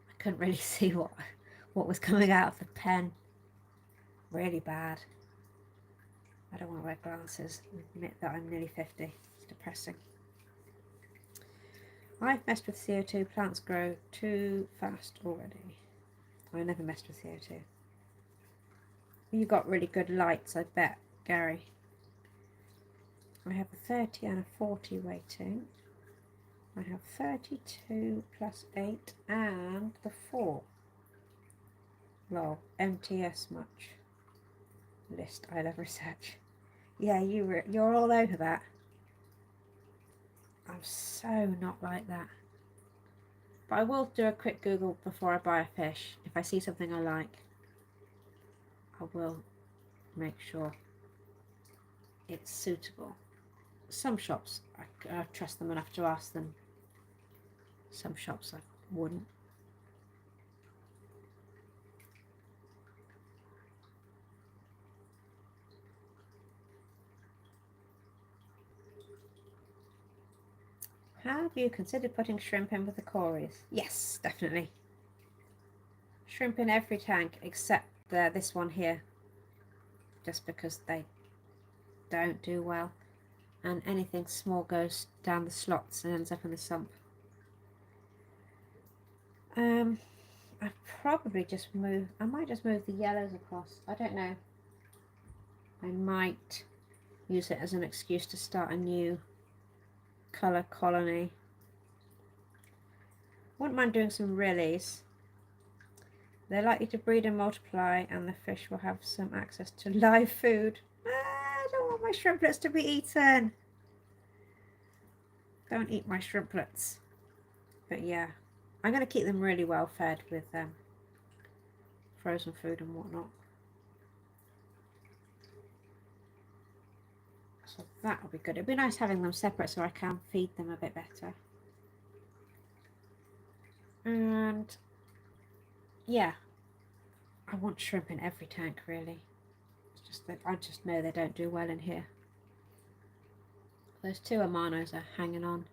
I couldn't really see what was coming out of the pen. Really bad. I don't want to wear glasses and admit that I'm nearly 50. It's depressing. I've messed with CO2. Plants grow too fast already. I never messed with CO2. You got really good lights, I bet, Gary. I have a 30 and a 40 waiting. I have 32 plus 8 and the 4. Well, MTS much. List I love research. Yeah, you're all over that. I'm so not like that. But I will do a quick Google before I buy a fish. If I see something I like, I will make sure it's suitable. Some shops, I trust them enough to ask them. Some shops I wouldn't. Have you considered putting shrimp in with the cories? Yes, definitely. Shrimp in every tank except this one here, just because they don't do well, and anything small goes down the slots and ends up in the sump. I probably just I might just move the yellows across. I don't know. I might use it as an excuse to start a new colour colony. Wouldn't mind doing some rillies. They're likely to breed and multiply, and the fish will have some access to live food. I don't want my shrimplets to be eaten. Don't eat my shrimplets. But yeah, I'm going to keep them really well fed with frozen food and whatnot. So that'll be good. It'd be nice having them separate so I can feed them a bit better. And yeah, I want shrimp in every tank really. It's just that I just know they don't do well in here. Those 2 Amanos are hanging on.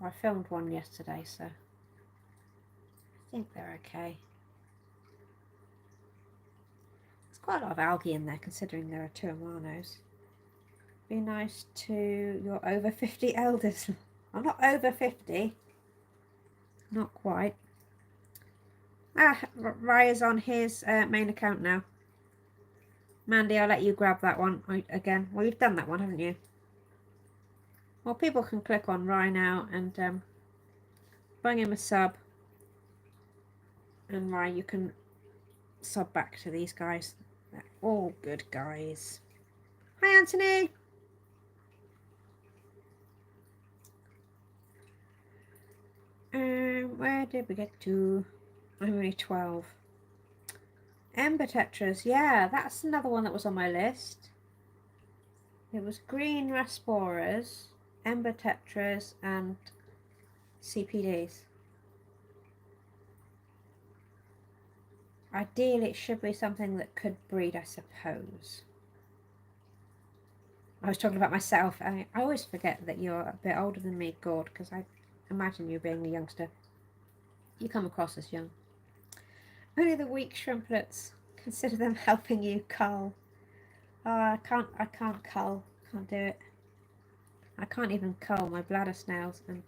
I filmed one yesterday, so I think they're okay. There's quite a lot of algae in there considering there are 2 Amanos. Be nice to your over 50 elders. I'm not over 50. Not quite. Raya's on his main account now. Mandy, I'll let you grab that one again. Well, you've done that one, haven't you? Well, people can click on Rye now and bring him a sub. And Rye, you can sub back to these guys. They're all good guys. Hi, Anthony. Where did we get to? I'm only 12. Ember tetras, yeah, that's another one that was on my list. It was green rasporas, ember tetras, and CPDs. Ideally, it should be something that could breed, I suppose. I was talking about myself. I always forget that you're a bit older than me, Gord, because I imagine you being a youngster. You come across as young. Only the weak shrimplets. Consider them helping you cull. Oh, I can't cull. Can't do it. I can't even cull my bladder snails and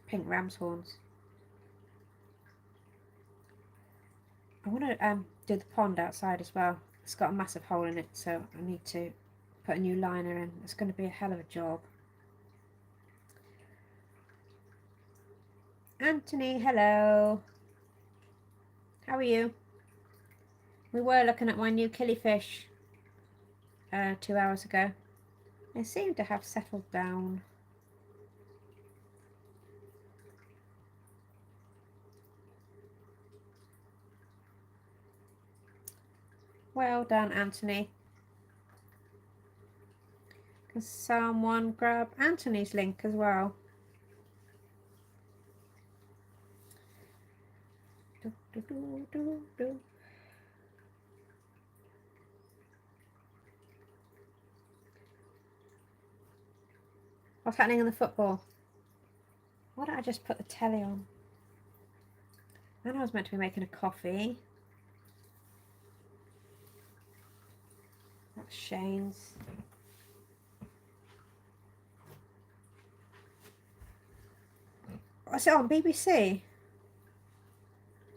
pink ram's horns. I want to do the pond outside as well. It's got a massive hole in it, so I need to put a new liner in. It's going to be a hell of a job. Anthony, hello. How are you? We were looking at my new Killifish 2 hours ago. They seem to have settled down. Well done, Anthony. Can someone grab Anthony's link as well? What's happening in the football? Why don't I just put the telly on? And I was meant to be making a coffee. That's Shane's. What's it on? BBC?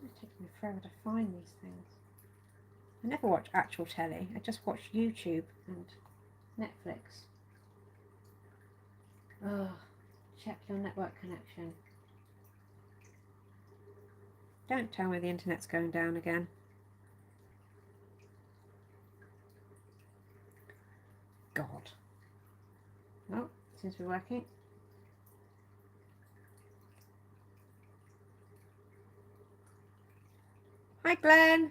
It's taking me forever to find these things. I never watch actual telly. I just watch YouTube and Netflix. Oh, check your network connection. Don't tell me the internet's going down again. God. Oh, seems to be working. Hi, Glenn.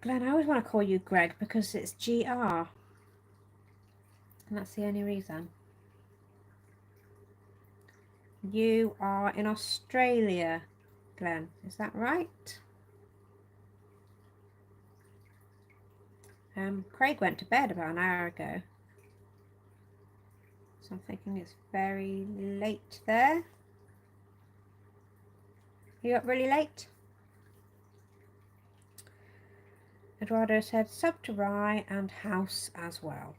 Glenn, I always want to call you Greg because it's GR. And that's the only reason. You are in Australia, Glenn. Is that right? Craig went to bed about an hour ago. So I'm thinking it's very late there. You up really late? Eduardo said sub to Rye and House as well.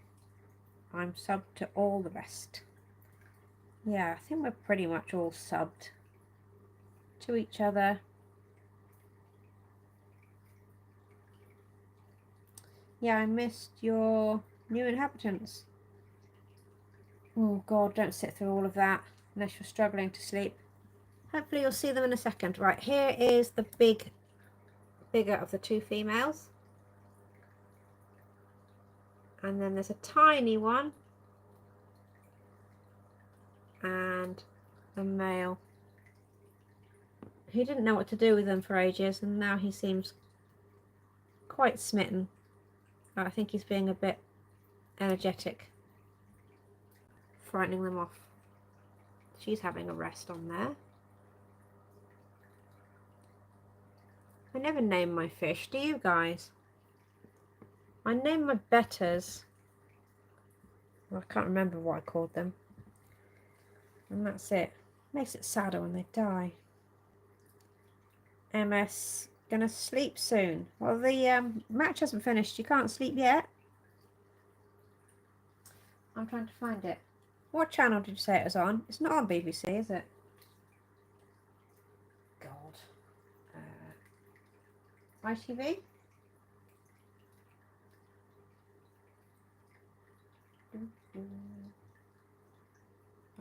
I'm subbed to all the rest. Yeah, I think we're pretty much all subbed to each other. Yeah, I missed your new inhabitants. Oh God, don't sit through all of that unless you're struggling to sleep. Hopefully you'll see them in a second. Right, here is the bigger of the two females. And then there's a tiny one and a male. He didn't know what to do with them for ages, and now he seems quite smitten. I think he's being a bit energetic, frightening them off. She's having a rest on there. I never name my fish, do you guys? I name my betters. Well, I can't remember what I called them. And that's it. Makes it sadder when they die. MS gonna sleep soon. Well, the match hasn't finished. You can't sleep yet. I'm trying to find it. What channel did you say it was on? It's not on BBC, is it? God. ITV?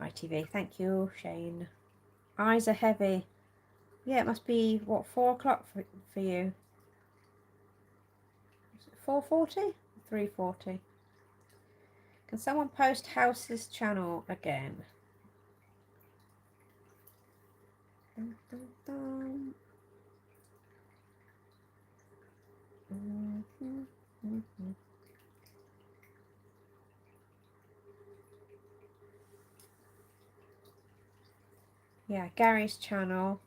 ITV, thank you, Shane. Eyes are heavy. Yeah, it must be, what, 4 o'clock for you? Is it 4:40? 3:40. Can someone post House's channel again? Dun, dun, dun. Yeah, Gary's channel.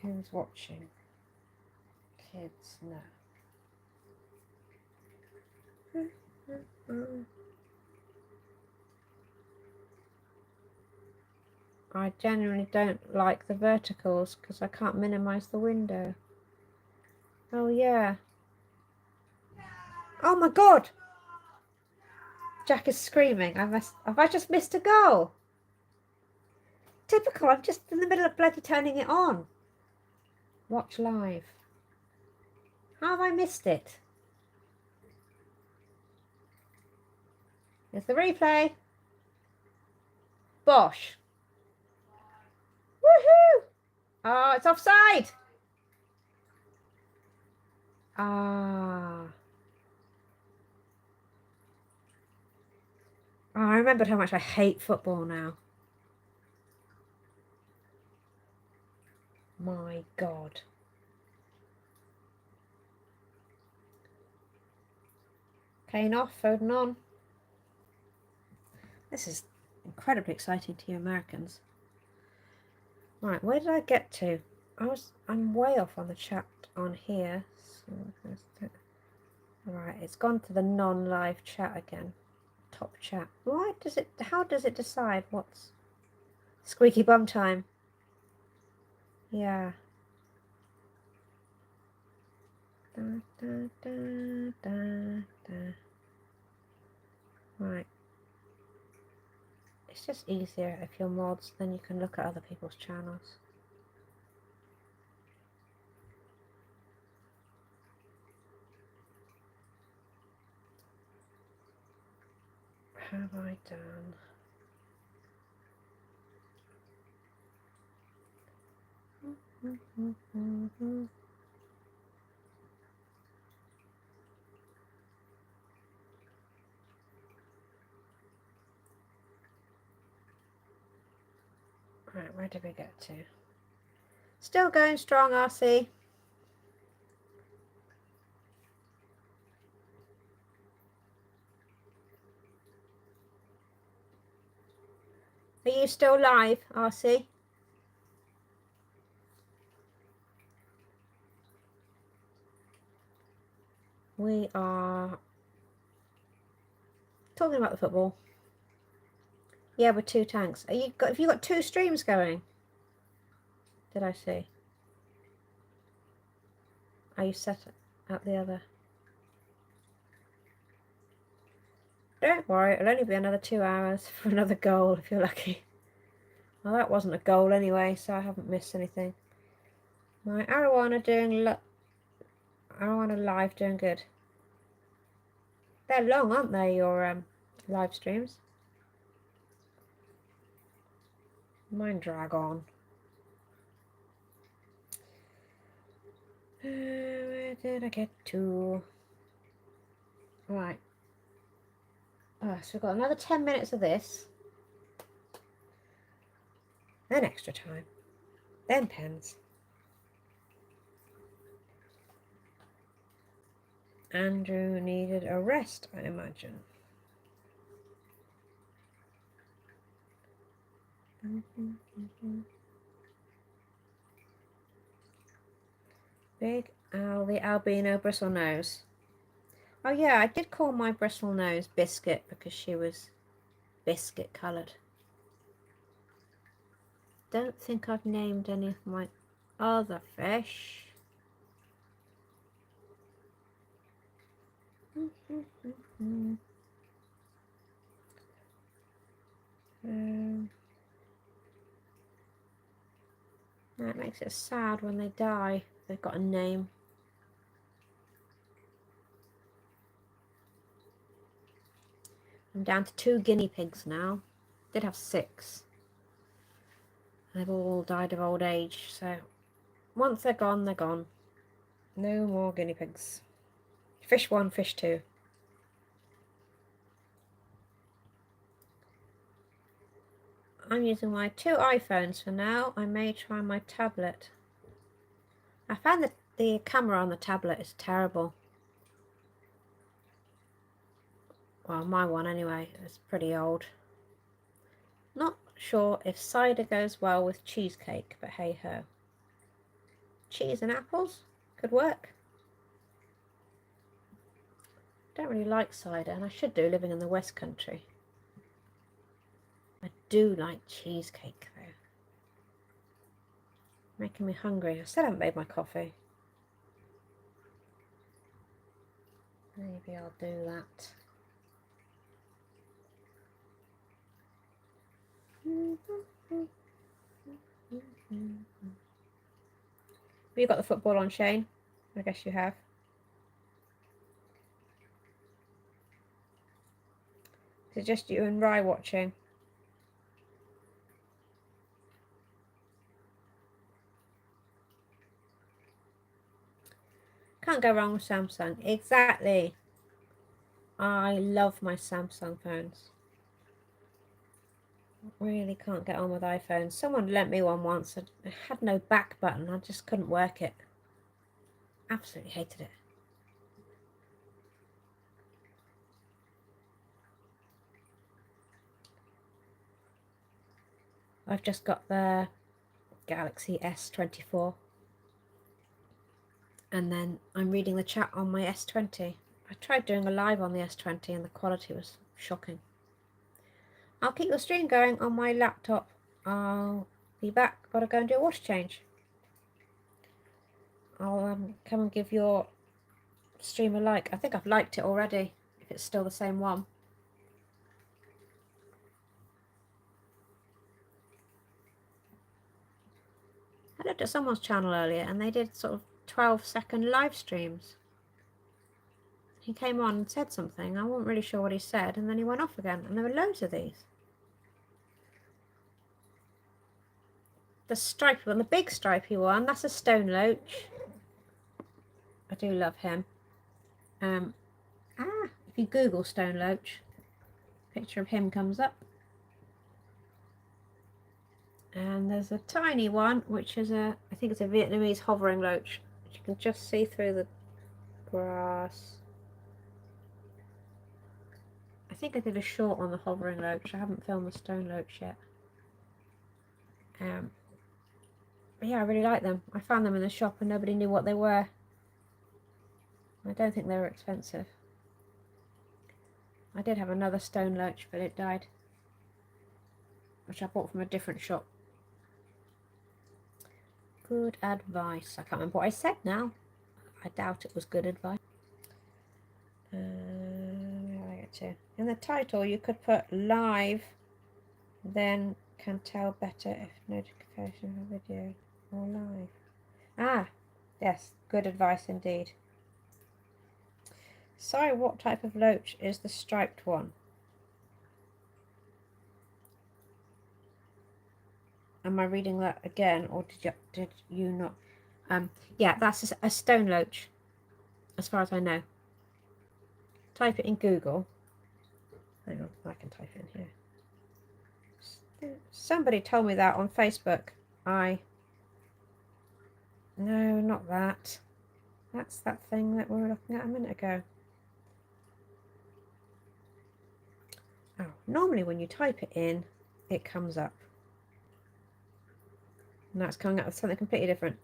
Who's watching? Kids, no. I genuinely don't like the verticals because I can't minimize the window. Oh yeah. Oh my God! Jack is screaming. Have I just missed a goal? Typical, I'm just in the middle of bloody turning it on. Watch live. How have I missed it? Here's the replay. Bosh. Woohoo! Oh, it's offside. Ah. remembered how much I hate football now. My God. Kane off, Foden on. This is incredibly exciting to you Americans. Right, where did I get to? I'm way off on the chat on here. So, right, it's gone to the non-live chat again. Top chat. How does it decide what's squeaky bum time? Yeah. Da, da, da, da, da. Right. It's just easier if you're mods, then you can look at other people's channels. Have I done? Right, where did we get to? Still going strong, RC. Are you still live, RC? We are talking about the football. Yeah, with 2 tanks. Have you got 2 streams going? Did I see? Are you set at the other? Don't worry, it'll only be another 2 hours for another goal if you're lucky. Well, that wasn't a goal anyway, so I haven't missed anything. My Arowana Arowana live doing good. They're long, aren't they, your live streams? Mine drag on. Where did I get to? Right. So we've got another 10 minutes of this. Then extra time. Then pens. Andrew needed a rest, I imagine. Big Al, the albino bristle nose. Oh yeah, I did call my bristle nose Biscuit because she was biscuit coloured. Don't think I've named any of my other fish. That makes it sad when they die. They've got a name. I'm down to 2 guinea pigs now. Did have 6. They've all died of old age, so once they're gone, they're gone. No more guinea pigs. Fish 1, fish 2. I'm using my 2 iPhones for now. I may try my tablet. I found that the camera on the tablet is terrible. Well, my one anyway. It's pretty old. Not sure if cider goes well with cheesecake, but hey ho. Cheese and apples could work. Don't really like cider, and I should do, living in the West Country. I do like cheesecake though. Making me hungry. I still haven't made my coffee. Maybe I'll do that. Have you got the football on, Shane? I guess you have. Is it just you and Rye watching? Can't go wrong with Samsung. Exactly. I love my Samsung phones. Really can't get on with iPhones. Someone lent me one once. It had no back button. I just couldn't work it. Absolutely hated it. I've just got the Galaxy S24. And then I'm reading the chat on my S20. I tried doing a live on the S20 and the quality was shocking. I'll keep the stream going on my laptop. I'll be back. Gotta go and do a water change. I'll come and give your stream a like. I think I've liked it already, if it's still the same one. I looked at someone's channel earlier and they did sort of 12-second live streams. He came on and said something. I wasn't really sure what he said, and then he went off again, and there were loads of these. The stripy one, the big stripy one, that's a stone loach. I do love him. If you Google stone loach, a picture of him comes up. And there's a tiny one, which is I think it's a Vietnamese hovering loach, which you can just see through the grass. I think I did a short on the hovering loach. I haven't filmed the stone loach yet. But yeah, I really like them. I found them in the shop and nobody knew what they were. I don't think they were expensive. I did have another stone loach, but it died, which I bought from a different shop. Good advice. I can't remember what I said now. I doubt it was good advice. Where do I get to? In the title, you could put live, then can tell better if notification of video or live. Ah, yes, good advice indeed. Sorry, what type of loach is the striped one? Am I reading that again, or did you not? Yeah, that's a stone loach, as far as I know. Type it in Google. Hang on, I can type it in here. Somebody told me that on Facebook. No, not that. That's that thing that we were looking at a minute ago. Oh, normally when you type it in, it comes up. Now it's coming up with something completely different.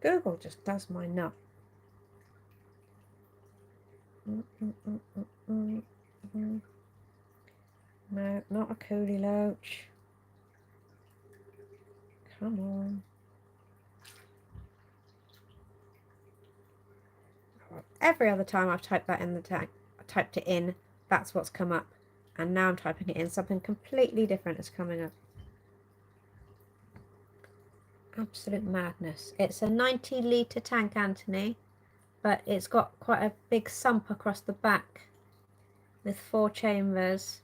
Google just does my nut. No, not a coolie loach. Come on. Every other time I've typed that in the tag, I typed it in, that's what's come up. And now I'm typing it in, something completely different is coming up. Absolute madness. It's a 90-litre tank, Anthony, but it's got quite a big sump across the back with 4 chambers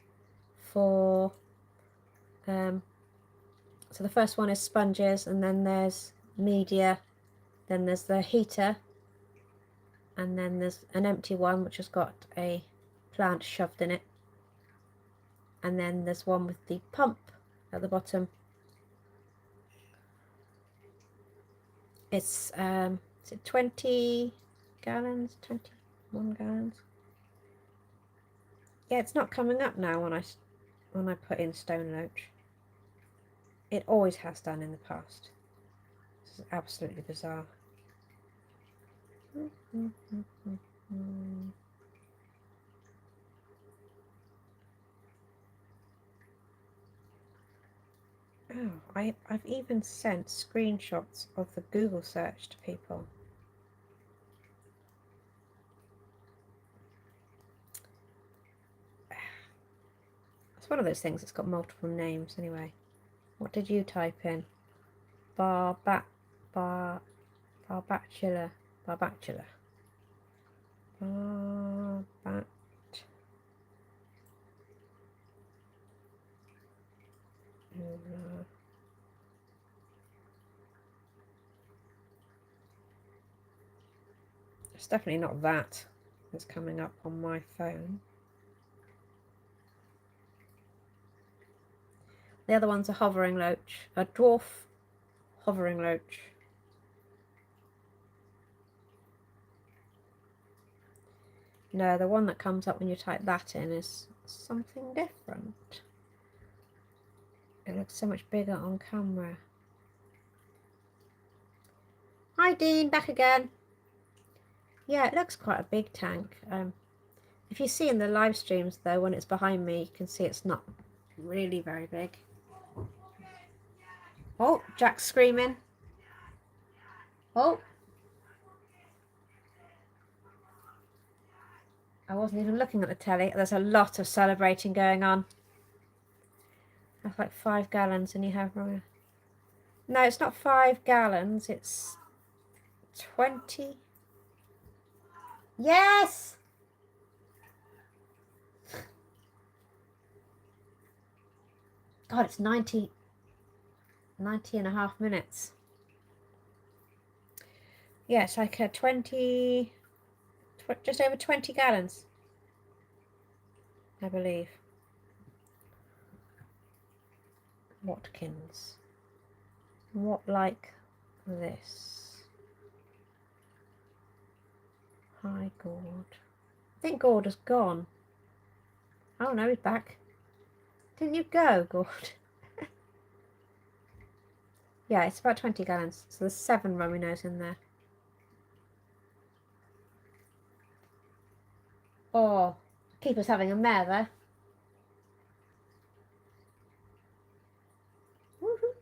for so the first one is sponges, and then there's media, then there's the heater, and then there's an empty one which has got a plant shoved in it, and then there's one with the pump at the bottom. It's is it 20 gallons, 21 gallons? Yeah, it's not coming up now when I put in stone loach. It always has done in the past. This is absolutely bizarre. Oh, I've even sent screenshots of the Google search to people. It's one of those things that's got multiple names anyway. What did you type in? Barbacula. Barbatula. It's definitely not that. that's coming up on my phone. The other one's a hovering loach, a dwarf hovering loach. No, the one that comes up when you type that in is something different. It looks so much bigger on camera. Hi Dean, back again. Yeah, it looks quite a big tank. If you see in the live streams though, when it's behind me, you can see it's not really very big. Oh, Jack's screaming. Oh. I wasn't even looking at the telly. There's a lot of celebrating going on. That's like 5 gallons and you have... No, it's not 5 gallons. It's 20. Yes! God, it's 90 and a half minutes. Yeah, it's like a 20... just over 20 gallons, I believe. Watkins. What like this? Hi, Gord. I think Gord has gone. Oh no, he's back. Didn't you go, Gord? Yeah, it's about 20 gallons. So there's 7 Rominos in there. Oh, keeper's having a mare there. Woohoo.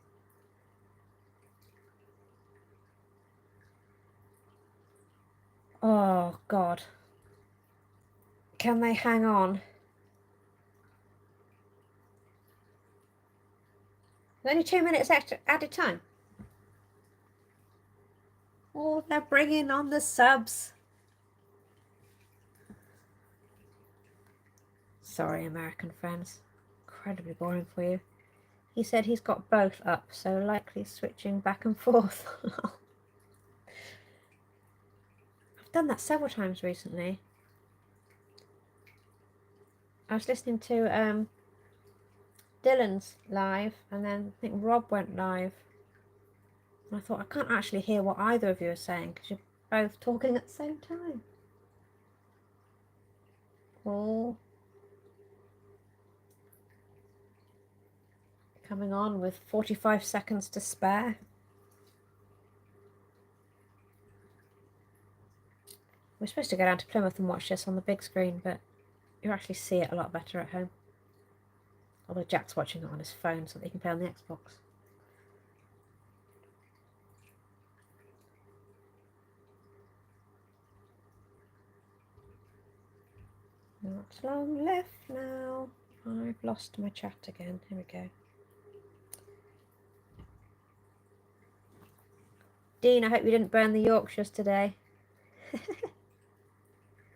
Oh, God. Can they hang on? Only 2 minutes extra added time. Oh, they're bringing on the subs. Sorry, American friends. Incredibly boring for you. He said he's got both up, so likely switching back and forth. I've done that several times recently. I was listening to Dylan's live, and then I think Rob went live. And I thought, I can't actually hear what either of you are saying because you're both talking at the same time. Oh. Coming on with 45 seconds to spare. We're supposed to go down to Plymouth and watch this on the big screen, but you actually see it a lot better at home. Although Jack's watching it on his phone so that he can play on the Xbox. Not long left now. I've lost my chat again. Here we go. Dean, I hope you didn't burn the Yorkshires today.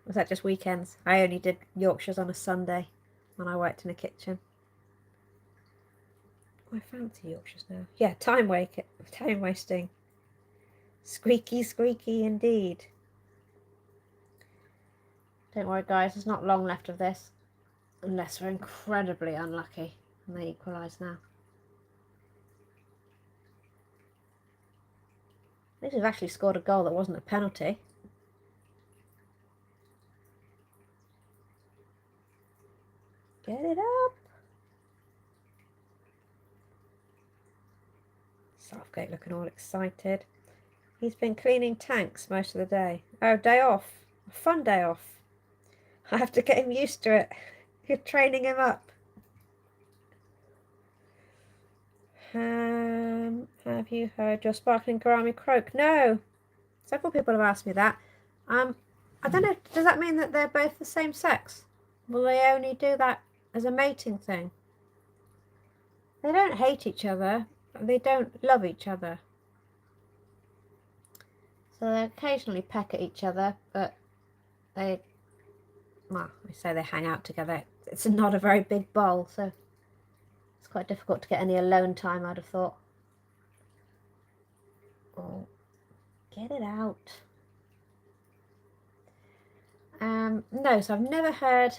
Was that just weekends? I only did Yorkshires on a Sunday when I worked in a kitchen. Oh, I fancy Yorkshires now. Yeah, time wasting. Squeaky, squeaky indeed. Don't worry, guys, there's not long left of this. Unless we're incredibly unlucky and they equalise now. At least we've actually scored a goal that wasn't a penalty. Get it up. Southgate looking all excited. He's been cleaning tanks most of the day. Oh, day off. A fun day off. I have to get him used to it. You're training him up. Have you heard your sparkling gourami croak? No. Several people have asked me that. I don't know. Does that mean that they're both the same sex? Will they only do that as a mating thing? They don't hate each other. They don't love each other. So they occasionally peck at each other, but they, well, I say they hang out together. It's not a very big bowl, so it's quite difficult to get any alone time, I'd have thought. Oh, get it out. No, so I've never heard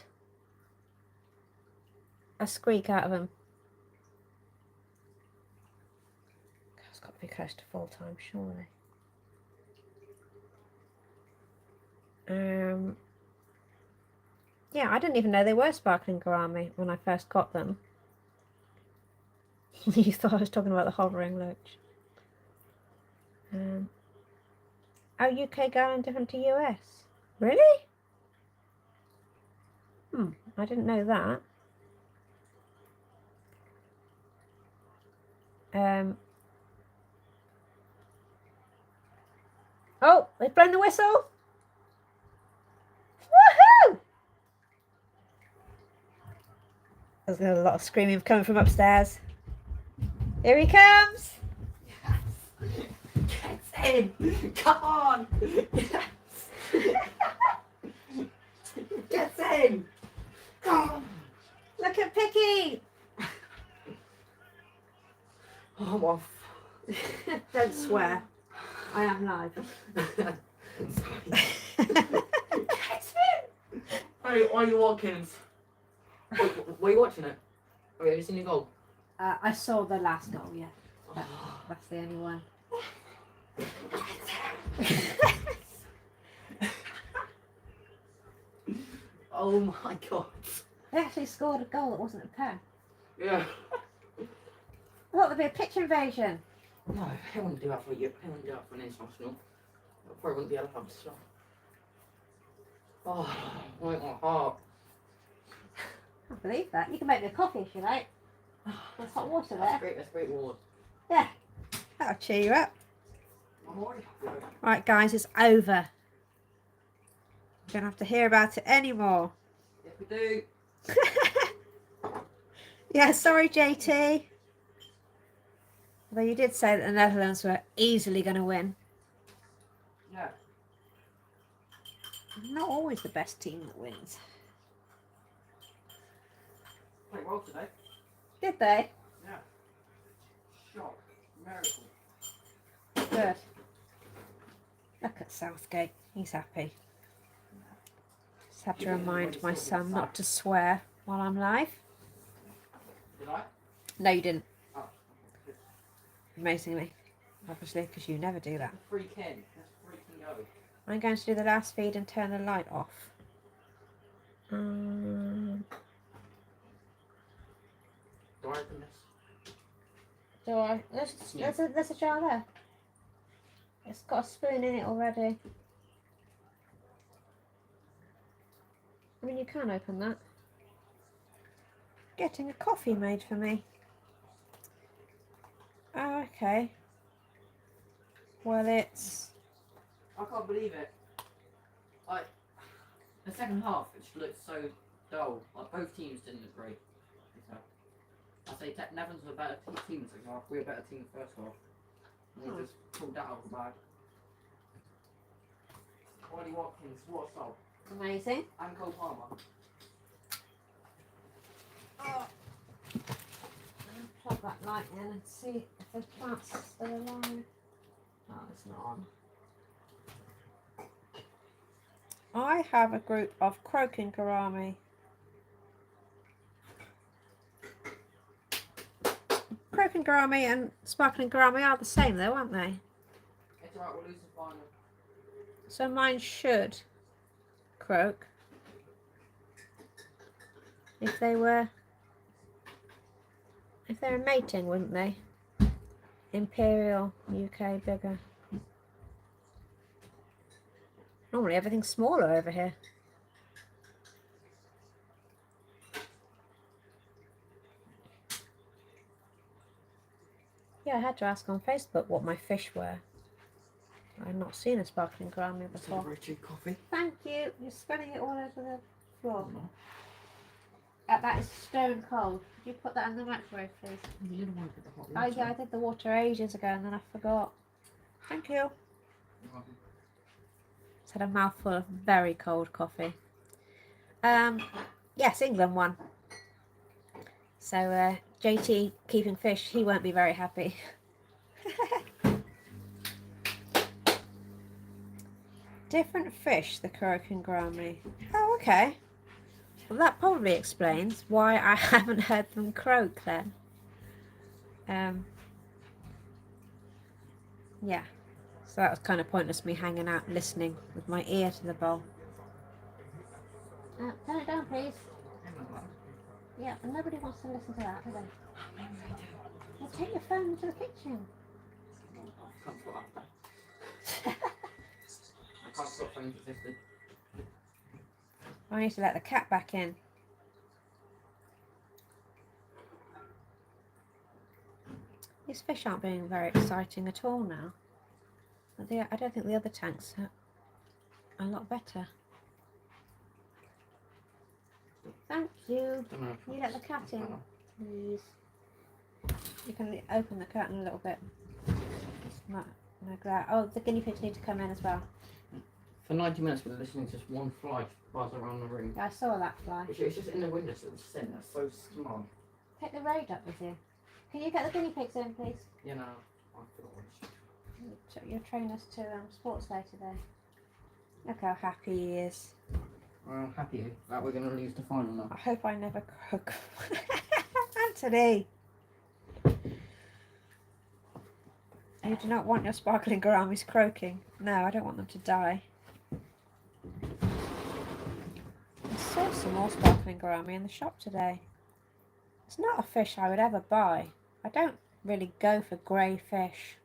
a squeak out of them. It's got to be close to full time, surely. Yeah, I didn't even know they were sparkling gourami when I first got them. You thought I was talking about the hovering loach. Oh, UK garland different to US? Really? I didn't know that. Oh, they've blown the whistle. Woohoo! There's a lot of screaming coming from upstairs. Here he comes. Get in! Come on! Yes! Get in! Come on! Look at Picky. Oh, I'm off. Don't swear. I am live. Sorry. Get in! Hey, Ollie Watkins. Were you watching it? Have you seen your goal? I saw the last goal, yeah. That's the only one. Oh my god. They actually scored a goal that wasn't a pen. Yeah. What, there'd be a pitch invasion? No, they wouldn't do that for you. They wouldn't do that for an international. They probably wouldn't be allowed, so. Oh, right my heart. I can't believe that. You can make me a coffee if you like. There's hot water there. That's great reward. Yeah. That'll cheer you up. I'm already happy. Right, guys, it's over. You don't have to hear about it anymore. Yes, we do. Yeah, sorry, JT. Although you did say that the Netherlands were easily going to win. Yeah. Not always the best team that wins. Played well today. Did they? Yeah. Shock. Miracle. Good. Look at Southgate. He's happy. Just have to remind my son not to swear while I'm live. Did I? No, you didn't. Oh. Amazingly. Obviously, because you never do that. Freak in. Let's freaking go. I'm going to do the last feed and turn the light off. Do I open this? Do I? There's a jar there. It's got a spoon in it already. I mean, you can open that. Getting a coffee made for me. Oh, okay. Well, it's... I can't believe it. Like, the second half, it just looked so dull. Like, both teams didn't look great. So, I say Netherlands were a better team in the second half. We were a better team in the first half. And we just pulled that out of the bag. Ollie Watkins, what a soul. amazing. And Cole Palmer. Oh. Plug that light in and see if the plant's still alive. Oh, it's not on. I have a group of croaking gourami. Croaking gourami and sparkling gourami are the same though, aren't they? It's alright, we'll lose the final. So mine should croak if they were mating, wouldn't they? Imperial, UK, bigger. Normally everything's smaller over here. Yeah, I had to ask on Facebook what my fish were. I've not seen a sparkling gourami before. Celebrity coffee. Thank you. You're spreading it all over the floor. That is stone cold. Could you put that in the microwave, please? You don't want to put the hot Oh water. yeah, I did the water ages ago and then I forgot. Thank you. Just had a mouthful of very cold coffee. Yes, England won. So JT keeping fish, he won't be very happy. Different fish, the croaking gourami. Oh, Okay. Well, that probably explains why I haven't heard them croak then. Yeah. So that was kind of pointless, me hanging out listening with my ear to the bowl. Turn it down, please. Yeah, but nobody wants to listen to that, do they? Maybe they do. Well, take your phone into the kitchen. I can't put that. I can't put things existed. I need to let the cat back in. These fish aren't being very exciting at all now. But I don't think the other tanks are a lot better. Thank you. Can you let the cat in, please? You can open the curtain a little bit. No glare. Oh, the guinea pigs need to come in as well. For 90 minutes we're listening to just one fly buzz around the room. Yeah, I saw that fly. It's just in the window, so it's thin. That's so small. Take the raid up with you. Can you get the guinea pigs in, please? You know, I feel like Your trainers to sports day today. Look how happy he is. I'm happy that we're going to lose the final now. I hope I never croak. Anthony! You do not want your sparkling gouramis croaking. No, I don't want them to die. I saw some more sparkling gourami in the shop today. It's not a fish I would ever buy. I don't really go for grey fish.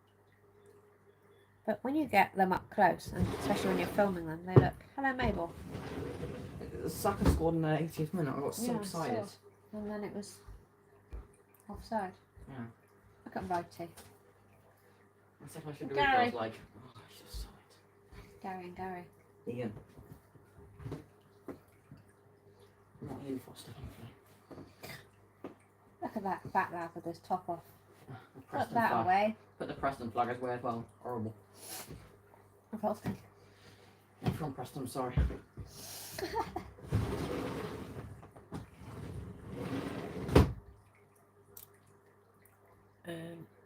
But when you get them up close, and especially when you're filming them, they look... Hello, Mabel. The Saka scored in the 80th minute. I got so excited. And then it was offside. Yeah. Look at Righty. The second I should do it, Gary. I was like, oh, I just saw it. Gary and Gary. Ian. Not Ian Foster, hopefully. Look at that fat lad with his top off. Put Preston that flag. away. Put the Preston flag away as well. Horrible. Revolting. I'm from Preston, I'm sorry.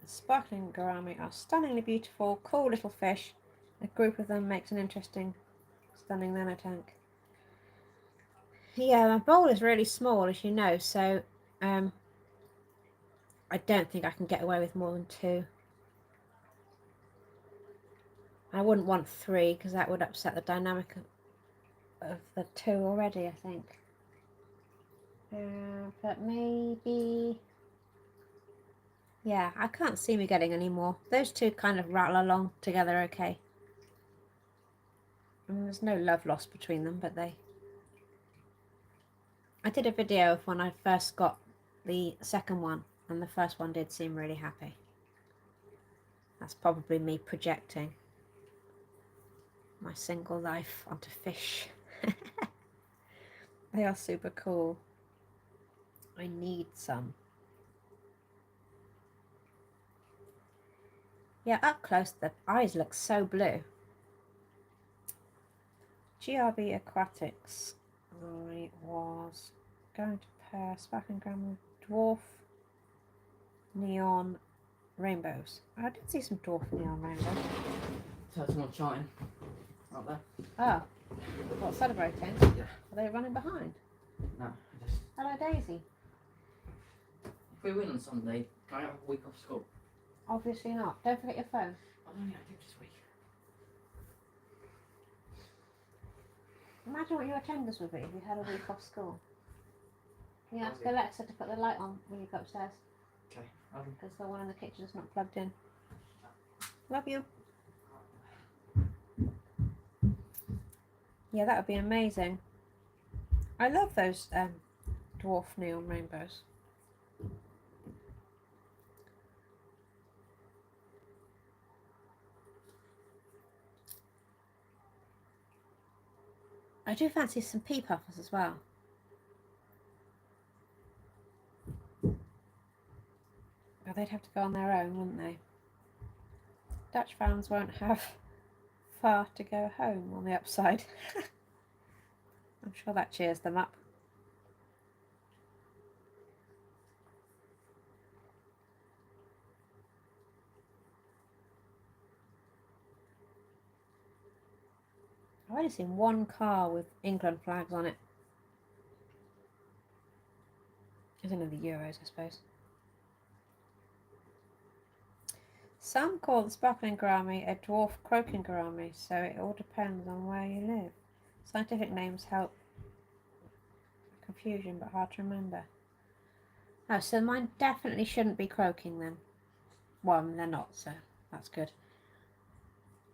Sparkling gourami are stunningly beautiful, cool little fish. A group of them makes an interesting, stunning nano tank. Yeah, my bowl is really small, as you know, so I don't think I can get away with more than 2. I wouldn't want 3 because that would upset the dynamic of the 2 already, I think. But maybe... Yeah, I can't see me getting any more. Those 2 kind of rattle along together okay. I mean, there's no love lost between them, but they... I did a video of when I first got the second one, and the first one did seem really happy. That's probably me projecting my single life onto fish. They are super cool. I need some. Yeah, up close the eyes look so blue. GRB Aquatics. I was going to pair sparkling grammar dwarf neon rainbows. I did see some dwarf neon rainbows. So it's not shine. Out there. Oh, what, celebrating? Yeah. Are they running behind? No, I just... Hello, Daisy. If we win on Sunday, can I have a week off school? Obviously not. Don't forget your phone. I don't think I do this week. Imagine what your attendance would be if you had a week off school. You ask Alexa to put the light on when you go upstairs. Okay. Because the one in the kitchen's not plugged in. Love you. Yeah, that would be amazing. I love those dwarf neon rainbows. I do fancy some pea puffers as well. Well, they'd have to go on their own, wouldn't they? Dutch fans won't have far to go home on the upside. I'm sure that cheers them up. I've only seen one car with England flags on it. It's only the Euros, I suppose. Some call the sparkling gourami a dwarf croaking gourami, so it all depends on where you live. Scientific names help confusion, but hard to remember. Oh, so mine definitely shouldn't be croaking then. Well, they're not, so that's good.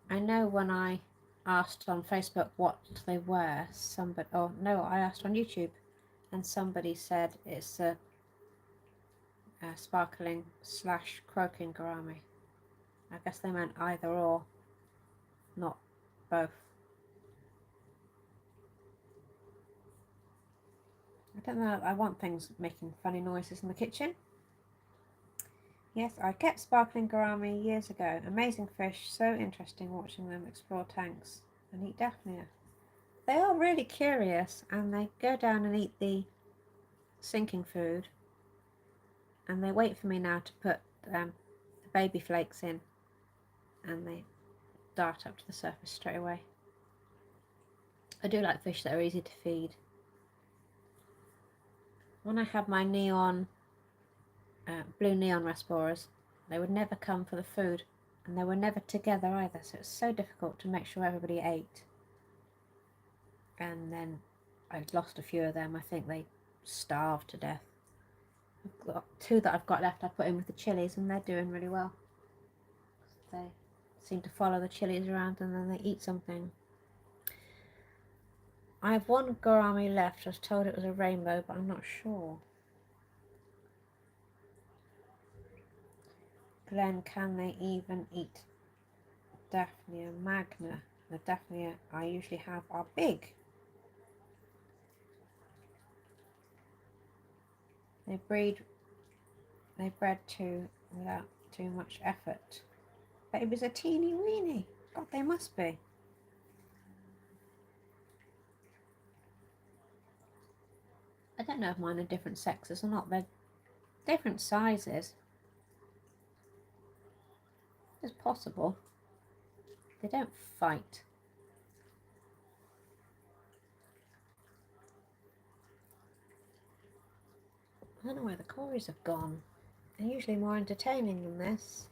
I know when I asked on Facebook what they were, somebody, oh no, I asked on YouTube, and somebody said it's a sparkling / croaking gourami. I guess they meant either or, not both. I don't know, I want things making funny noises in the kitchen. Yes, I kept sparkling gourami years ago. Amazing fish, so interesting watching them explore tanks and eat Daphnia. They are really curious, and they go down and eat the sinking food, and they wait for me now to put the baby flakes in, and they dart up to the surface straight away. I do like fish that are easy to feed. When I had my neon, blue neon Rasboras, they would never come for the food, and they were never together either, so it's so difficult to make sure everybody ate. And then I lost a few of them. I think they starved to death. I've got 2 that I've got left I put in with the chilies, and they're doing really well. They seem to follow the chilies around and then they eat something. I have 1 gourami left. I was told it was a rainbow, but I'm not sure. Glenn, can they even eat Daphnia magna? The Daphnia I usually have are big. They bred too without too much effort. But it was a teeny weeny. God, they must be. I don't know if mine are different sexes or not. They're different sizes. It's possible. They don't fight. I don't know where the cories have gone. They're usually more entertaining than this.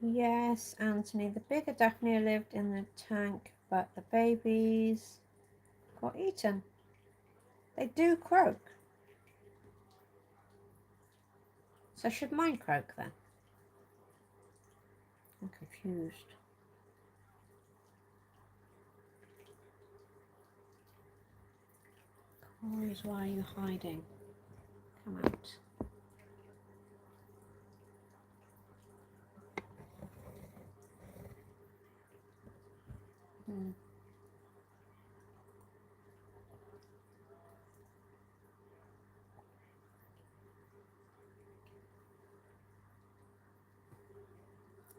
Yes, Anthony, the bigger Daphnia lived in the tank, but the babies got eaten. They do croak. So should mine croak then? I'm confused. Cories, why are you hiding? Come out.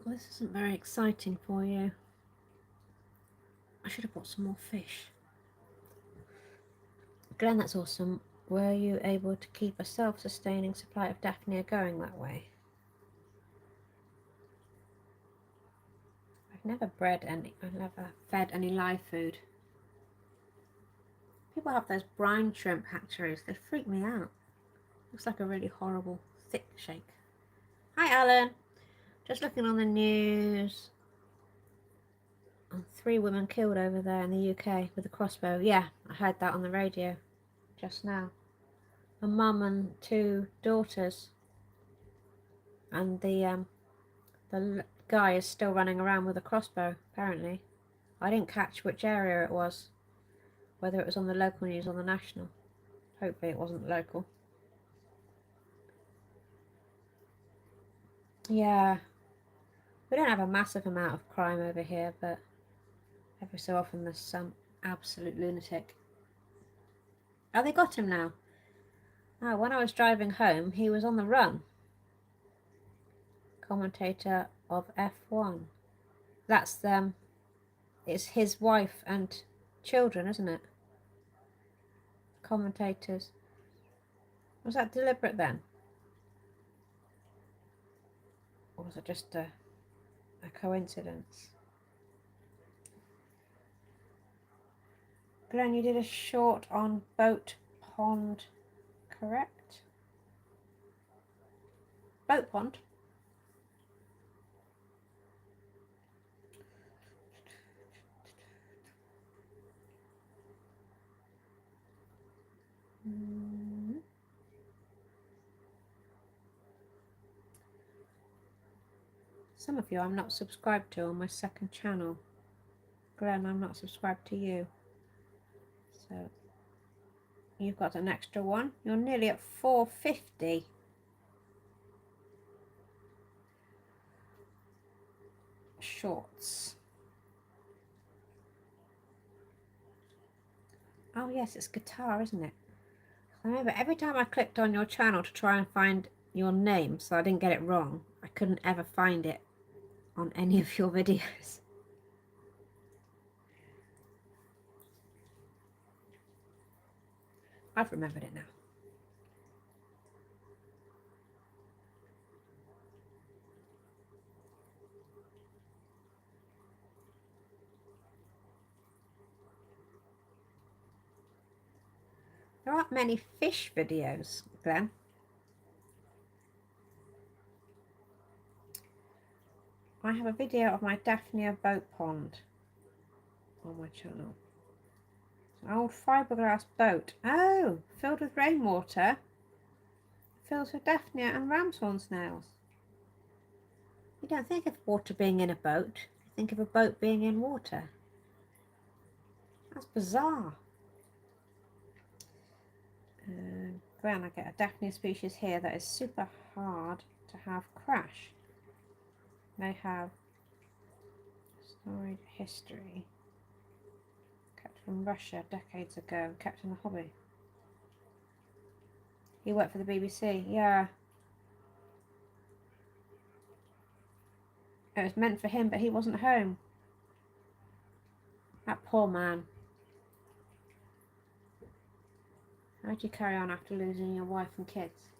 Well, this isn't very exciting for you. I should have bought some more fish. Glenn, that's awesome. Were you able to keep a self-sustaining supply of Daphnia going that way? I've never fed any live food. People have those brine shrimp hatcheries. They freak me out. Looks like a really horrible, thick shake. Hi, Alan. Just looking on the news. 3 women killed over there in the UK with a crossbow. Yeah, I heard that on the radio just now. A mum and 2 daughters. And the guy is still running around with a crossbow, apparently. I didn't catch which area it was. Whether it was on the local news or the national. Hopefully it wasn't local. Yeah. We don't have a massive amount of crime over here, but every so often there's some absolute lunatic. Oh, they got him now. Oh, when I was driving home, he was on the run. commentator of F1. That's them. It's his wife and children, isn't it? Commentators. Was that deliberate then? Or was it just a coincidence? Glenn, you did a short on Boat Pond, correct? Boat Pond? Some of you I'm not subscribed to on my second channel. Glenn, I'm not subscribed to you. So you've got an extra one. You're nearly at 450. Shorts. Oh yes, it's guitar, isn't it? I remember every time I clicked on your channel to try and find your name so I didn't get it wrong, I couldn't ever find it on any of your videos. I've remembered it now. There aren't many fish videos, Glenn. I have a video of my Daphnia boat pond on my channel. It's an old fiberglass boat. Oh, filled with rainwater. Filled with Daphnia and ramshorn snails. You don't think of water being in a boat. You think of a boat being in water. That's bizarre. Glenn, I get a Daphnia species here that is super hard to have crash. They have storied history. Kept from Russia decades ago, kept in the hobby. He worked for the BBC, yeah. It was meant for him, but he wasn't home. That poor man. How'd you carry on after losing your wife and kids?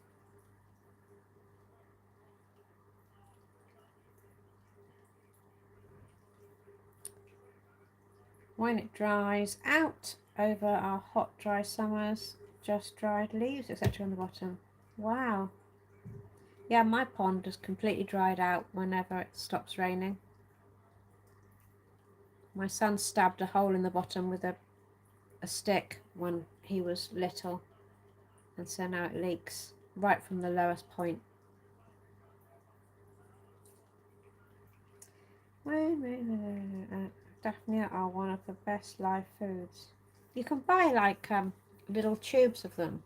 When it dries out over our hot, dry summers, just dried leaves, etc. on the bottom. Wow. Yeah, my pond is completely dried out whenever it stops raining. My son stabbed a hole in the bottom with a stick when he was little, and so now it leaks right from the lowest point. Daphnia are one of the best live foods. You can buy like little tubes of them.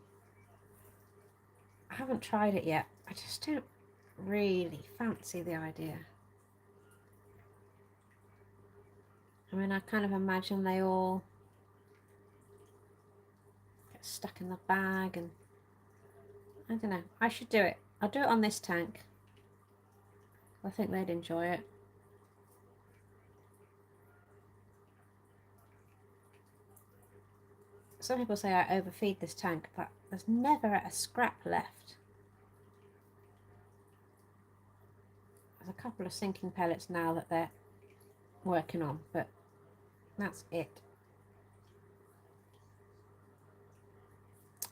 I haven't tried it yet. I just don't really fancy the idea. I mean, I kind of imagine they all get stuck in the bag, and I don't know. I should do it. I'll do it on this tank. I think they'd enjoy it. Some people say I overfeed this tank, but there's never a scrap left. There's a couple of sinking pellets now that they're working on, but that's it.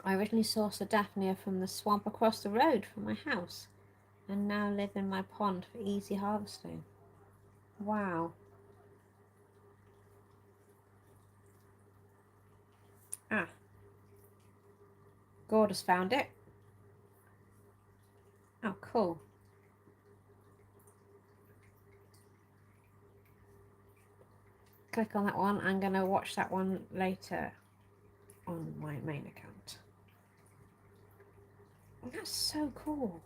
I originally sourced the Daphnia from the swamp across the road from my house, and now live in my pond for easy harvesting. Wow. Ah. Gord has found it. Oh, cool. Click on that one. I'm going to watch that one later on my main account. Oh, that's so cool.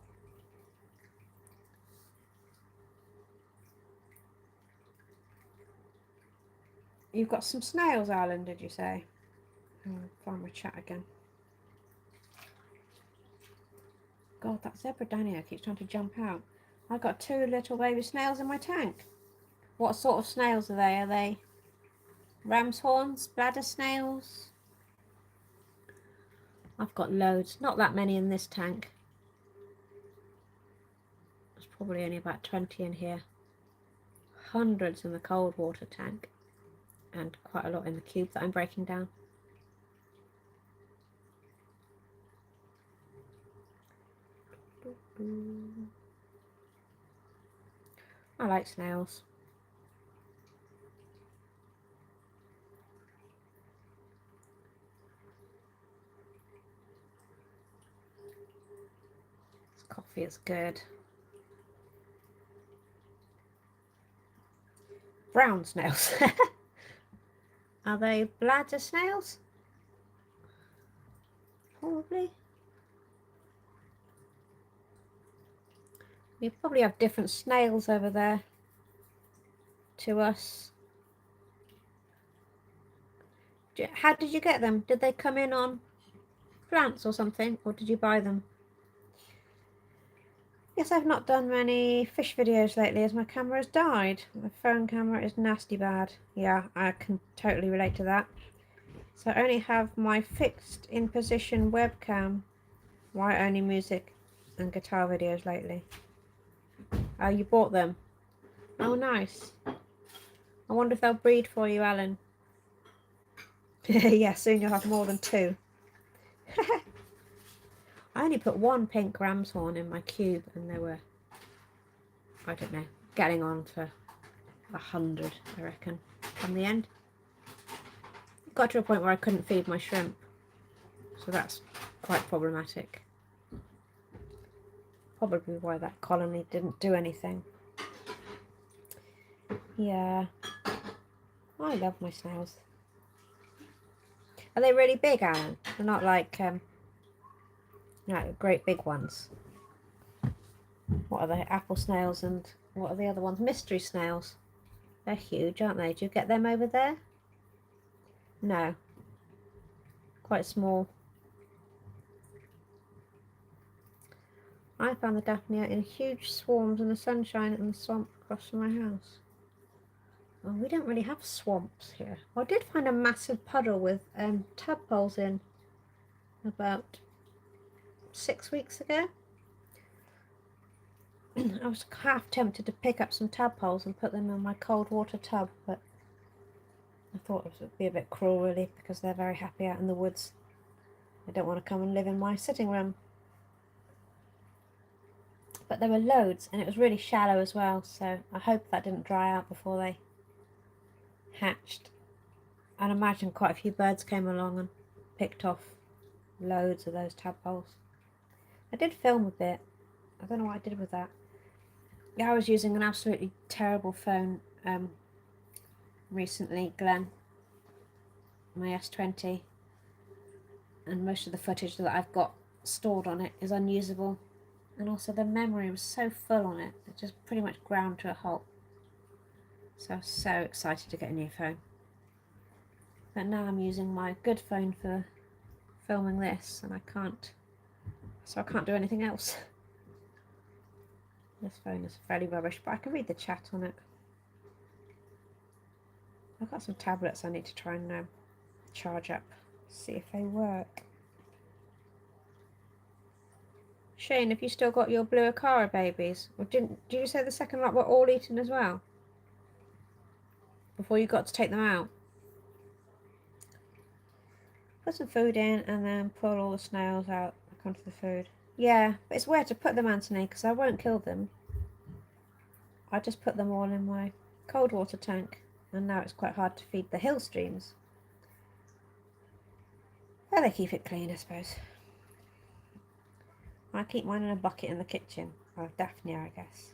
You've got some snails, Alan, did you say? I'll find my chat again. God, that zebra down here keeps trying to jump out. I've got 2 little baby snails in my tank. What sort of snails are they? Are they ram's horns, bladder snails? I've got loads, not that many in this tank. There's probably only about 20 in here. Hundreds in the cold water tank, and quite a lot in the cube that I'm breaking down. I like snails. This coffee is good. Brown snails. Are they bladder snails? Probably. You probably have different snails over there to us. How did you get them? Did they come in on plants or something, or did you buy them? Yes, I've not done many fish videos lately as my camera has died. The phone camera is nasty bad. Yeah, I can totally relate to that. So I only have my fixed in position webcam. Why only music and guitar videos lately? Oh, you bought them? Oh, nice. I wonder if they'll breed for you, Alan. Yeah, soon you'll have more than 2. I only put 1 pink ram's horn in my cube, and they were, I don't know, getting on for 100, I reckon, from the end. It got to a point where I couldn't feed my shrimp, so that's quite problematic. Probably why that colony didn't do anything. Yeah, I love my snails. Are they really big, Alan? They're not like great big ones. What are they? Apple snails, and what are the other ones? Mystery snails. They're huge, aren't they? Do you get them over there? No. Quite small. I found the daphnia in huge swarms in the sunshine in the swamp across from my house. Oh, we don't really have swamps here. Well, I did find a massive puddle with tadpoles in about 6 weeks ago. I was half tempted to pick up some tadpoles and put them in my cold water tub, but I thought it would be a bit cruel really, because they're very happy out in the woods. They don't want to come and live in my sitting room. But there were loads, and it was really shallow as well, so I hope that didn't dry out before they hatched. I'd imagine quite a few birds came along and picked off loads of those tadpoles. I did film a bit. I don't know what I did with that. Yeah, I was using an absolutely terrible phone recently, Glenn. My S20. And most of the footage that I've got stored on it is unusable. And also the memory was so full on it, it just pretty much ground to a halt. So I was so excited to get a new phone. But now I'm using my good phone for filming this, and I can't do anything else. This phone is fairly rubbish, but I can read the chat on it. I've got some tablets I need to try and charge up, see if they work. Shane, have you still got your blue Acara babies? Or did you say the second lot were all eaten as well? Before you got to take them out? Put some food in and then pull all the snails out back onto the food. Yeah, but it's where to put them, Anthony, because I won't kill them. I just put them all in my cold water tank, and now it's quite hard to feed the hill streams. Well, they keep it clean, I suppose. I keep mine in a bucket in the kitchen. Or Daphnia, I guess.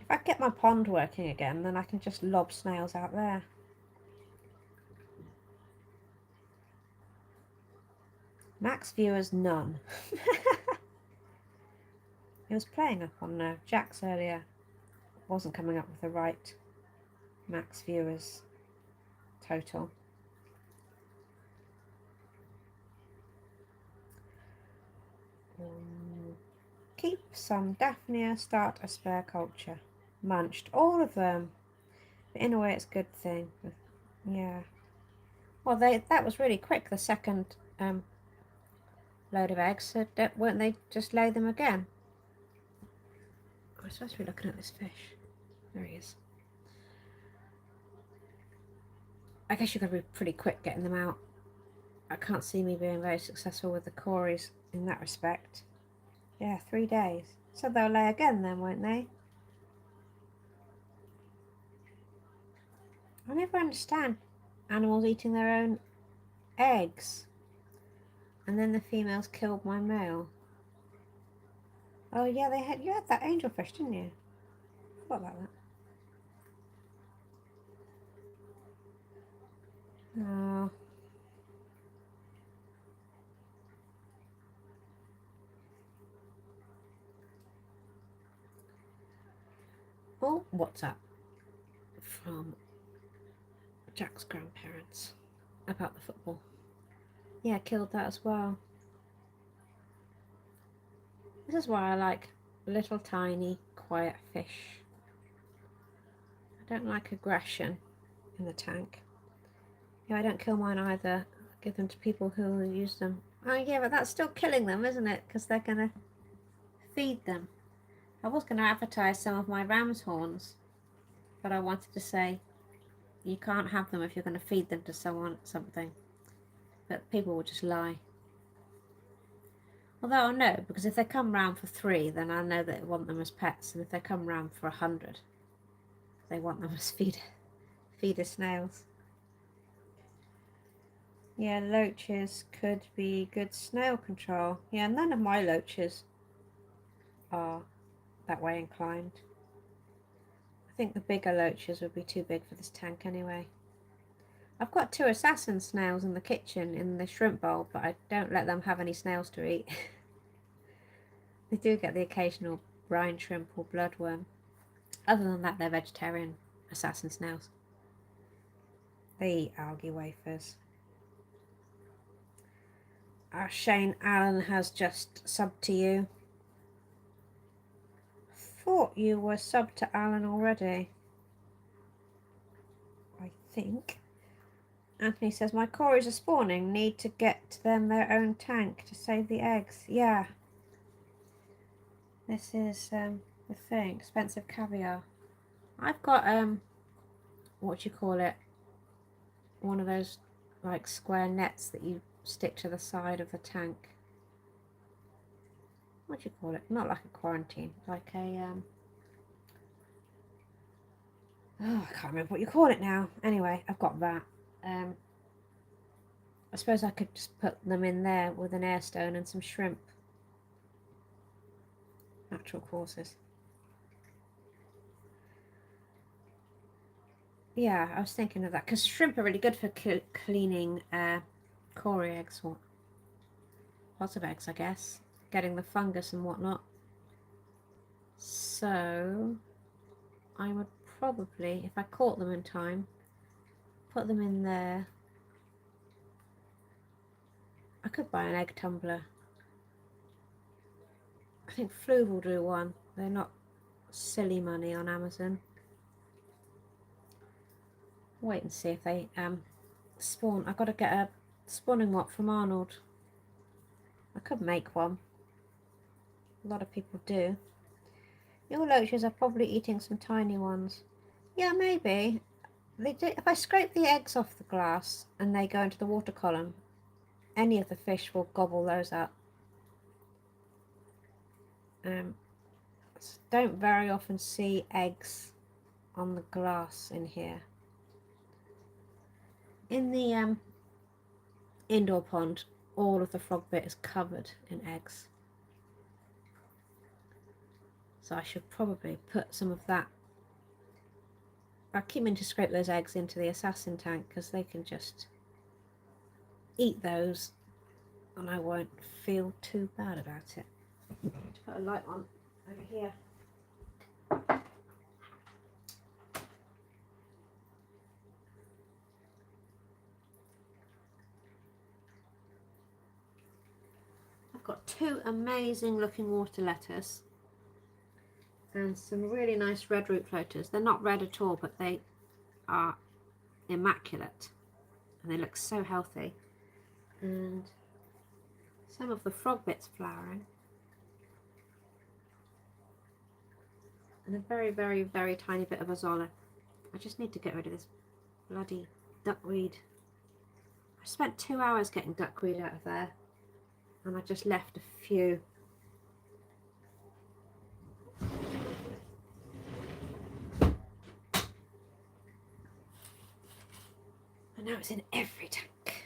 If I get my pond working again, then I can just lob snails out there. Max viewers, none. It was playing up on Jack's earlier. It wasn't coming up with the right max viewers total. Keep some Daphnia, start a spare culture. Munched all of them. But in a way it's a good thing. Yeah. Well, that was really quick, the second load of eggs. So won't they just lay them again? I'm supposed to be looking at this fish. There he is. I guess you've got to be pretty quick getting them out. I can't see me being very successful with the cories in that respect. Yeah, 3 days. So they'll lay again then, won't they? I never understand animals eating their own eggs. And then the females killed my male. Oh yeah, you had that angelfish, didn't you? What about that? Oh. Oh, what's up? From Jack's grandparents about the football. Yeah, killed that as well. This is why I like little tiny quiet fish. I don't like aggression in the tank. Yeah, I don't kill mine either. I give them to people who will use them. Oh yeah, but that's still killing them, isn't it? Because they're going to feed them. I was going to advertise some of my ram's horns, but I wanted to say you can't have them if you're going to feed them to something. But people will just lie. Although I know, because if they come round for 3, then I know that I want them as pets, and if they come round for 100, they want them as feeder snails. Yeah, loaches could be good snail control. Yeah, none of my loaches are that way inclined. I think the bigger loaches would be too big for this tank anyway. I've got 2 assassin snails in the kitchen in the shrimp bowl, but I don't let them have any snails to eat. They do get the occasional brine shrimp or bloodworm. Other than that, they're vegetarian assassin snails. They eat algae wafers. Shane Allen has just subbed to you. Thought you were subbed to Alan already. I think. Anthony says, my cories are spawning. Need to get them their own tank to save the eggs. Yeah. This is the thing. Expensive caviar. I've got, what do you call it? One of those, like, square nets that you stick to the side of the tank. What do you call it? Not like a quarantine. Like a, oh, I can't remember what you call it now. Anyway, I've got that. I suppose I could just put them in there with an air stone and some shrimp. Natural courses. Yeah, I was thinking of that because shrimp are really good for cleaning cory eggs or lots of eggs, I guess. Getting the fungus and whatnot. So I would probably, if I caught them in time, put them in there. I could buy an egg tumbler. I think Flu will do one. They're not silly money on Amazon. Wait and see if they spawn. I've got to get a spawning mop from Arnold. I could make one. A lot of people do. Your loaches are probably eating some tiny ones. Yeah, maybe. They do. If I scrape the eggs off the glass and they go into the water column, any of the fish will gobble those up. Don't very often see eggs on the glass in here. In the indoor pond, all of the frog bit is covered in eggs. So I should probably put some of that. I keep meaning to scrape those eggs into the assassin tank because they can just eat those and I won't feel too bad about it. To put a light on over here. I've got two amazing looking water lettuce and some really nice red root floaters. They're not red at all, but they are immaculate and they look so healthy. And some of the frog bits flowering. And a very, very, very tiny bit of azolla. I just need to get rid of this bloody duckweed. I spent 2 hours getting duckweed out of there, and I just left a few. And now it's in every tank.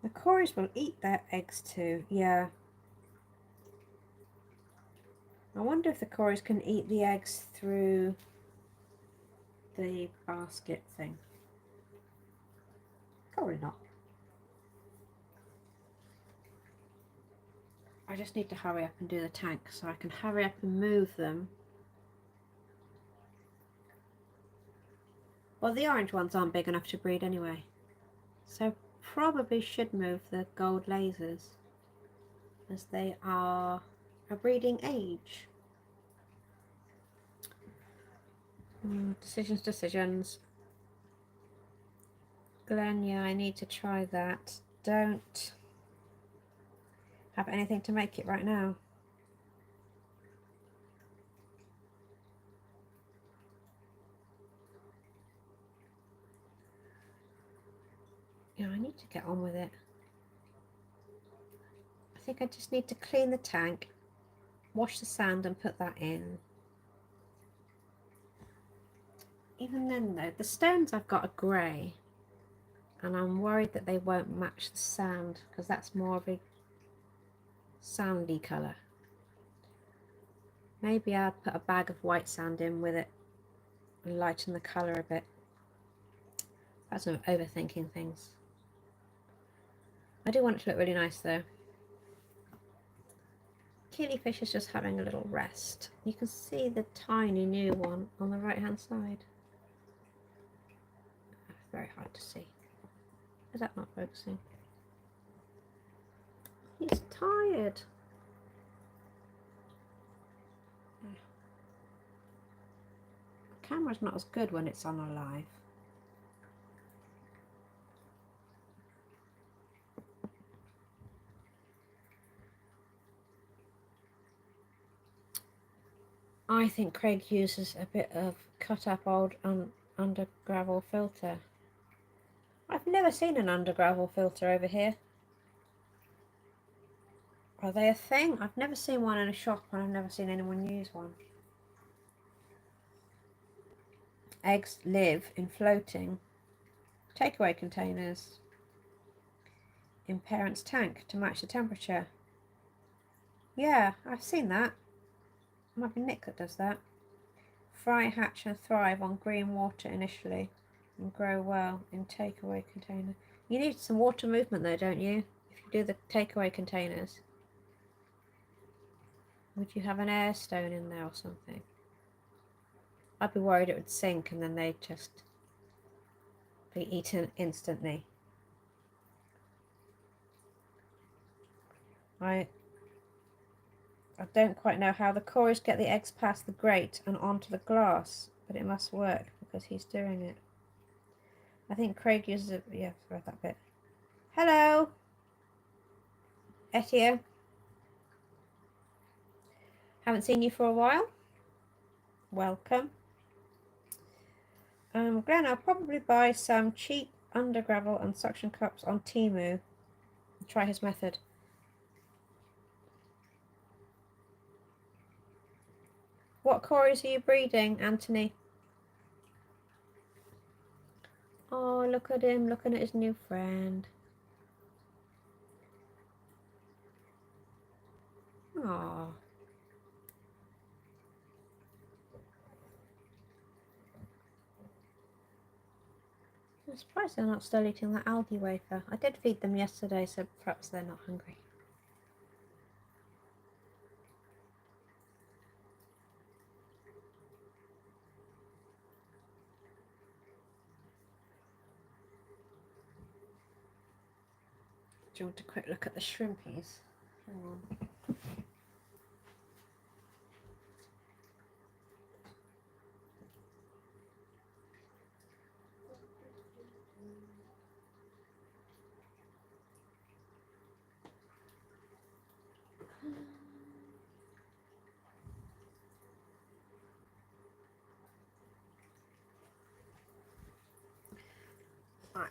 The cories will eat their eggs too, yeah. I wonder if the cories can eat the eggs through the basket thing. Probably not. I just need to hurry up and do the tank so I can hurry up and move them. Well, the orange ones aren't big enough to breed anyway, so probably should move the gold lasers as they are a breeding age. Decisions. Glenn, yeah, I need to try that. Don't have anything to make it right now. Yeah, I need to get on with it. I think I just need to clean the tank, wash the sand and put that in. Even then though, the stones I've got are grey, and I'm worried that they won't match the sand because that's more of a sandy colour. Maybe I'll put a bag of white sand in with it and lighten the colour a bit. That's not overthinking things. I do want it to look really nice though. Killifish is just having a little rest. You can see the tiny new one on the right hand side. Very hard to see. Is that not focusing? He's tired. The camera's not as good when it's on a live. I think Craig uses a bit of cut up old under gravel filter. I've never seen an under gravel filter over here. Are they a thing? I've never seen one in a shop and I've never seen anyone use one. Eggs live in floating takeaway containers in parents' tank to match the temperature. Yeah, I've seen that. It might be Nick that does that. Fry, hatch and thrive on green water initially and grow well in takeaway container. You need some water movement though, don't you? If you do the takeaway containers. Would you have an air stone in there or something? I'd be worried it would sink and then they'd just be eaten instantly. I don't quite know how the cories get the eggs past the grate and onto the glass, but it must work because he's doing it. I think Craig uses it. Yeah, I've read that bit. Hello, Etio. Haven't seen you for a while. Welcome. Glenn, I'll probably buy some cheap under gravel and suction cups on Temu and try his method. What cories are you breeding, Anthony? Oh, look at him, looking at his new friend. Oh. I'm surprised they're not still eating that algae wafer. I did feed them yesterday, so perhaps they're not hungry. Do you want a quick look at the shrimpies? Hang on. Right.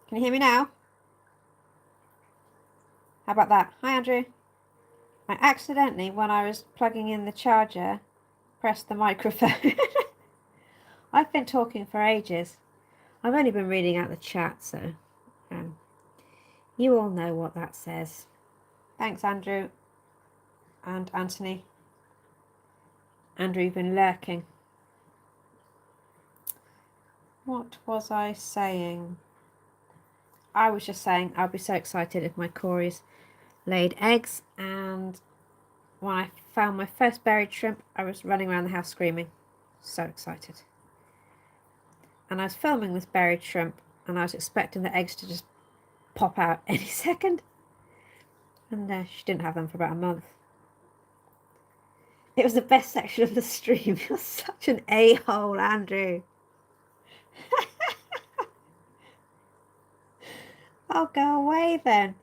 Can you hear me now? How about that? Hi, Andrew. I accidentally, when I was plugging in the charger, pressed the microphone. I've been talking for ages. I've only been reading out the chat, so you all know what that says. Thanks, Andrew and Anthony. Andrew, you've been lurking. What was I saying? I was just saying I'll be so excited if my Corys laid eggs, and when I found my first buried shrimp, I was running around the house screaming. So excited. And I was filming this buried shrimp, and I was expecting the eggs to just pop out any second. And she didn't have them for about a month. It was the best section of the stream. You're such an a-hole, Andrew. Oh, go away then.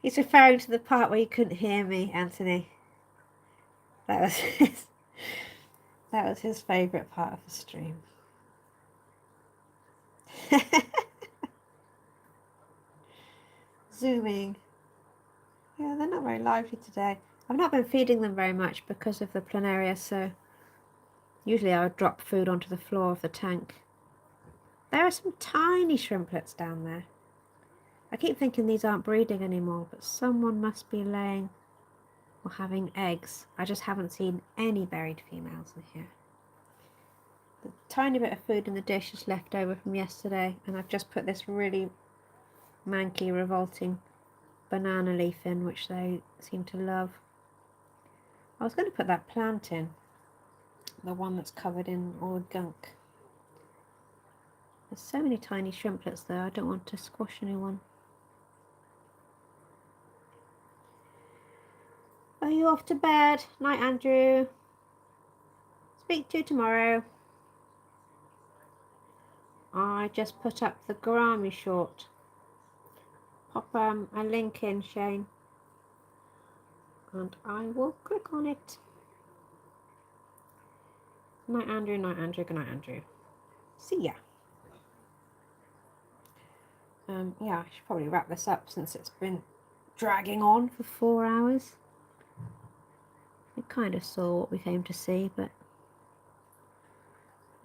He's referring to the part where you couldn't hear me, Anthony. That was his favourite part of the stream. Zooming. Yeah, they're not very lively today. I've not been feeding them very much because of the planaria, so usually I would drop food onto the floor of the tank. There are some tiny shrimplets down there. I keep thinking these aren't breeding anymore, but someone must be laying or having eggs. I just haven't seen any buried females in here. The tiny bit of food in the dish is left over from yesterday, and I've just put this really manky, revolting banana leaf in, which they seem to love. I was going to put that plant in, the one that's covered in all gunk. There's so many tiny shrimplets though, I don't want to squash anyone. Are you off to bed? Night, Andrew. Speak to you tomorrow. I just put up the Grammy short. Pop a link in, Shane, and I will click on it. Night, Andrew. Night, Andrew. Good night, Andrew. See ya. Yeah, I should probably wrap this up since it's been dragging on for 4 hours. I kind of saw what we came to see, but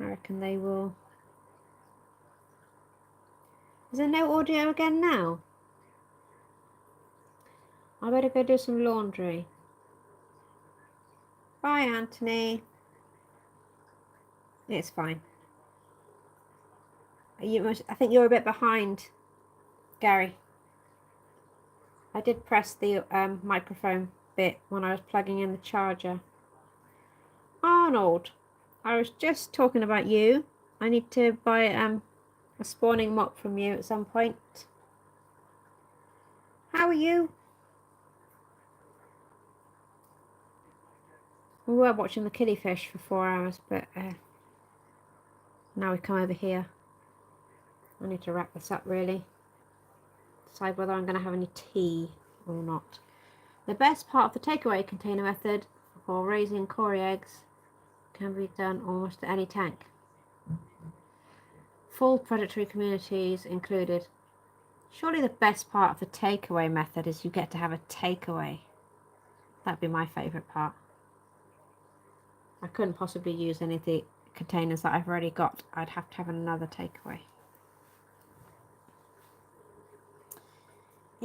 I reckon they will. Is there no audio again now? I better go do some laundry. Bye, Anthony. It's fine. I think you're a bit behind, Gary. I did press the microphone bit when I was plugging in the charger. Arnold, I was just talking about you. I need to buy a spawning mop from you at some point. How are you? We were watching the Killifish for 4 hours, but now we come over here. I need to wrap this up really. Decide whether I'm going to have any tea or not. The best part of the takeaway container method for raising Cory eggs can be done almost at any tank. Full predatory communities included. Surely the best part of the takeaway method is you get to have a takeaway. That'd be my favourite part. I couldn't possibly use any of the containers that I've already got. I'd have to have another takeaway.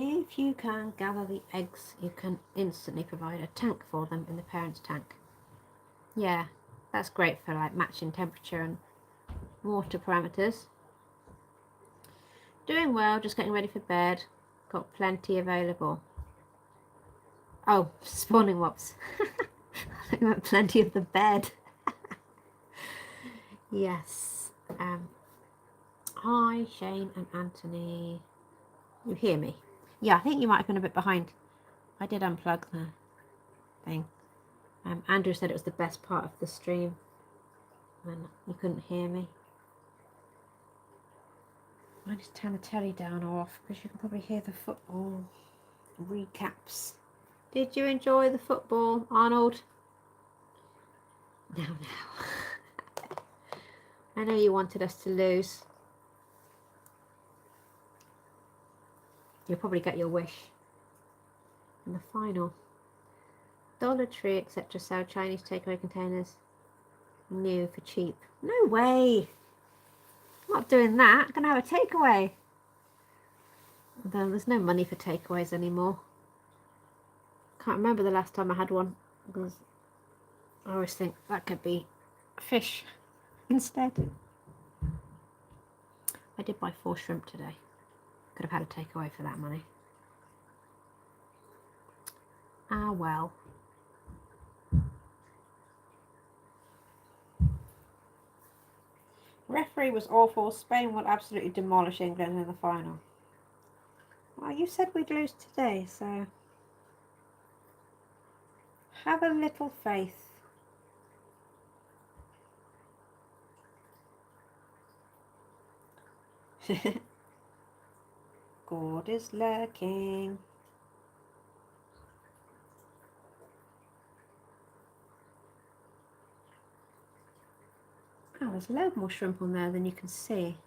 If you can gather the eggs, you can instantly provide a tank for them in the parent's tank. Yeah, that's great for like matching temperature and water parameters. Doing well, just getting ready for bed. Got plenty available. Oh, spawning mops. I think I meant plenty of the bed. Yes. Hi, Shane and Anthony. You hear me? Yeah, I think you might have been a bit behind. I did unplug the thing. Andrew said it was the best part of the stream when you couldn't hear me. I just turn the telly down or off because you can probably hear the football recaps. Did you enjoy the football, Arnold? No. I know you wanted us to lose. You'll probably get your wish in the final. Dollar Tree, etc. sell Chinese takeaway containers new for cheap. No way! I'm not doing that. I'm going to have a takeaway. Although there's no money for takeaways anymore. Can't remember the last time I had one, because I always think that could be fish instead. I did buy 4 shrimp today. Could have had a takeaway for that money. Ah well. Referee was awful. Spain will absolutely demolish England in the final. Well, you said we'd lose today, so have a little faith. God is lurking. Oh, there's a load more shrimp on there than you can see.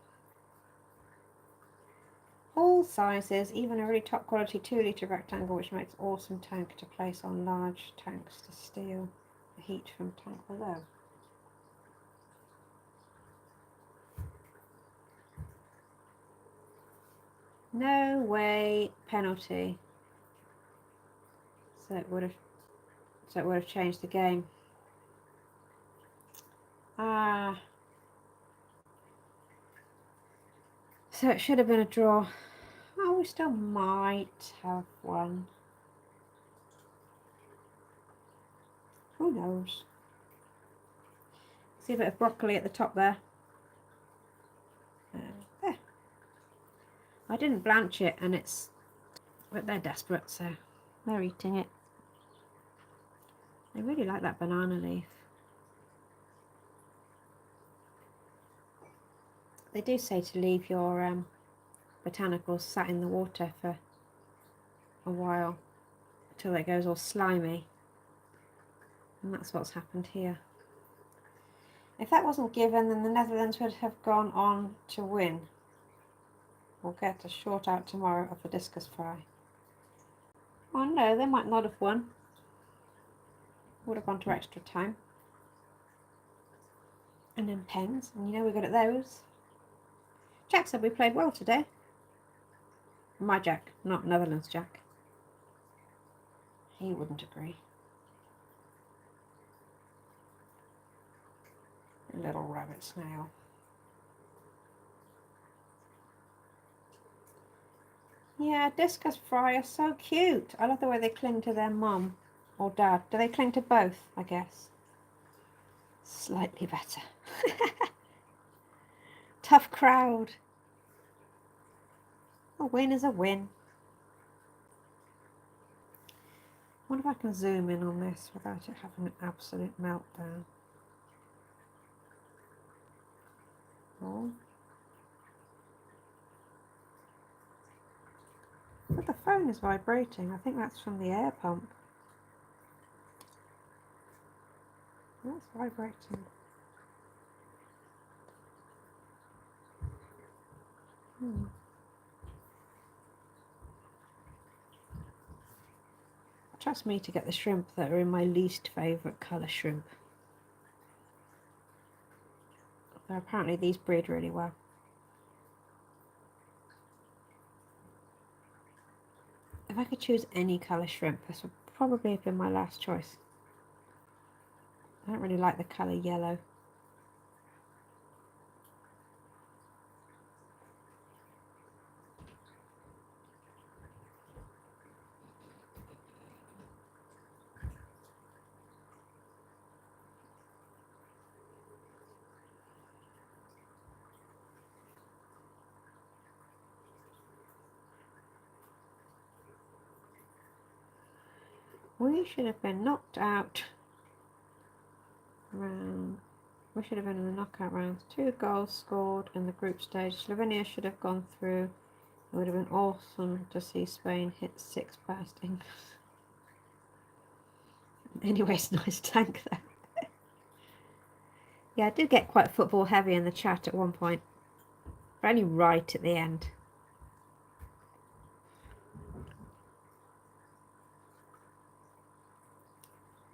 All sizes, even a really top quality 2-litre rectangle, which makes awesome tank to place on large tanks to steal the heat from tank below. No way, penalty. So it would have changed the game. Ah. So it should have been a draw. Oh, we still might have one. Who knows? See a bit of broccoli at the top there. There. I didn't blanch it, and but they're desperate, so they're eating it. They really like that banana leaf. They do say to leave your botanicals sat in the water for a while until it goes all slimy, and that's what's happened here. If that wasn't given, then the Netherlands would have gone on to win. We'll get a short out tomorrow of the discus fry. Oh no, they might not have won. Would have gone to extra time. And then pens, and you know we're good at those. Jack said we played well today. My Jack, not Netherlands Jack. He wouldn't agree. Little rabbit snail. Yeah, discus fry are so cute. I love the way they cling to their mum or dad. Do they cling to both, I guess? Slightly better. Tough crowd. A win is a win. I wonder if I can zoom in on this without it having an absolute meltdown. Oh. But the phone is vibrating. I think that's from the air pump. That's vibrating. Trust me to get the shrimp that are in my least favourite colour shrimp. Though apparently these breed really well. If I could choose any colour shrimp, this would probably have been my last choice. I don't really like the colour yellow. We should have been knocked out round. We should have been in the knockout rounds. 2 goals scored in the group stage. Slovenia should have gone through. It would have been awesome to see Spain hit 6 past England. Anyway, it's a nice tank there. Yeah, I did get quite football heavy in the chat at one point. But only right at the end.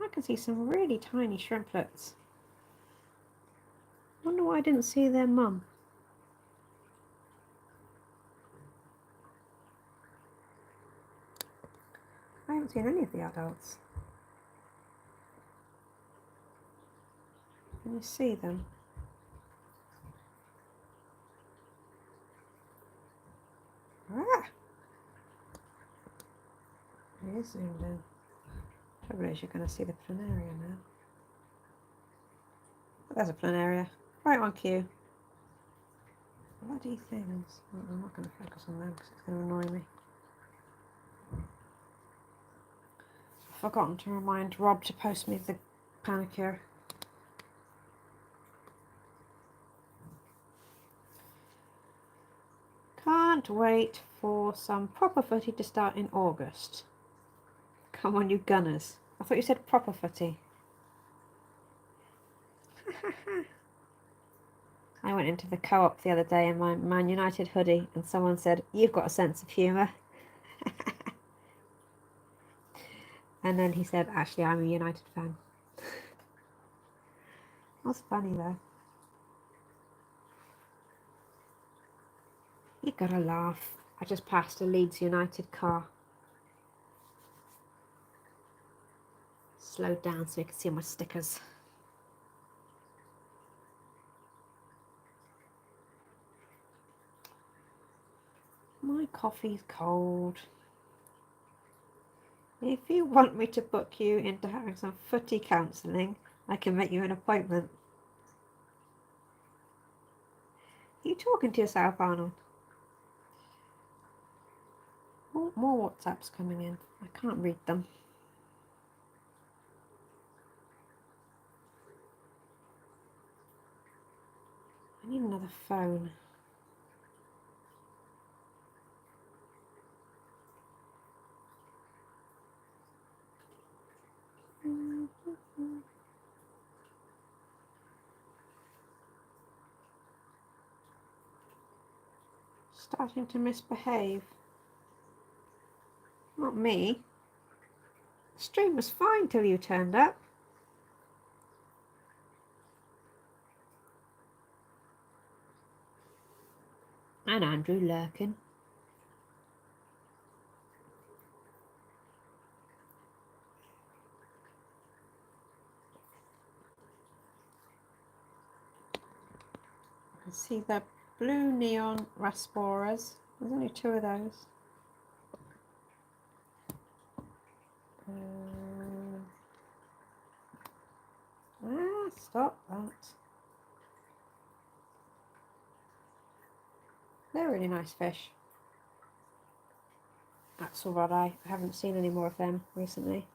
I can see some really tiny shrimplets. Wonder why I didn't see their mum. I haven't seen any of the adults. Can you see them? Ah! It is zoomed in. Trouble is you're going to see the planaria now. Oh, there's a planaria. Right on cue. Bloody things. Oh, I'm not going to focus on them because it's going to annoy me. I've forgotten to remind Rob to post me the panicure. Can't wait for some proper footy to start in August. Come on, you gunners. I thought you said proper footy. I went into the co-op the other day in my Man United hoodie and someone said, "You've got a sense of humour." And then he said, "Actually, I'm a United fan." That's funny though. You gotta laugh. I just passed a Leeds United car. Slowed down so you can see my stickers. My coffee's cold. If you want me to book you into having some footy counselling, I can make you an appointment. Are you talking to yourself, Arnold? More WhatsApps coming in. I can't read them. I need another phone. Starting to misbehave. Not me. The stream was fine till you turned up. And Andrew lurking. I can see the blue neon rasporas. There's only 2 of those. Stop that. They're really nice fish. Axelrod eye. I haven't seen any more of them recently.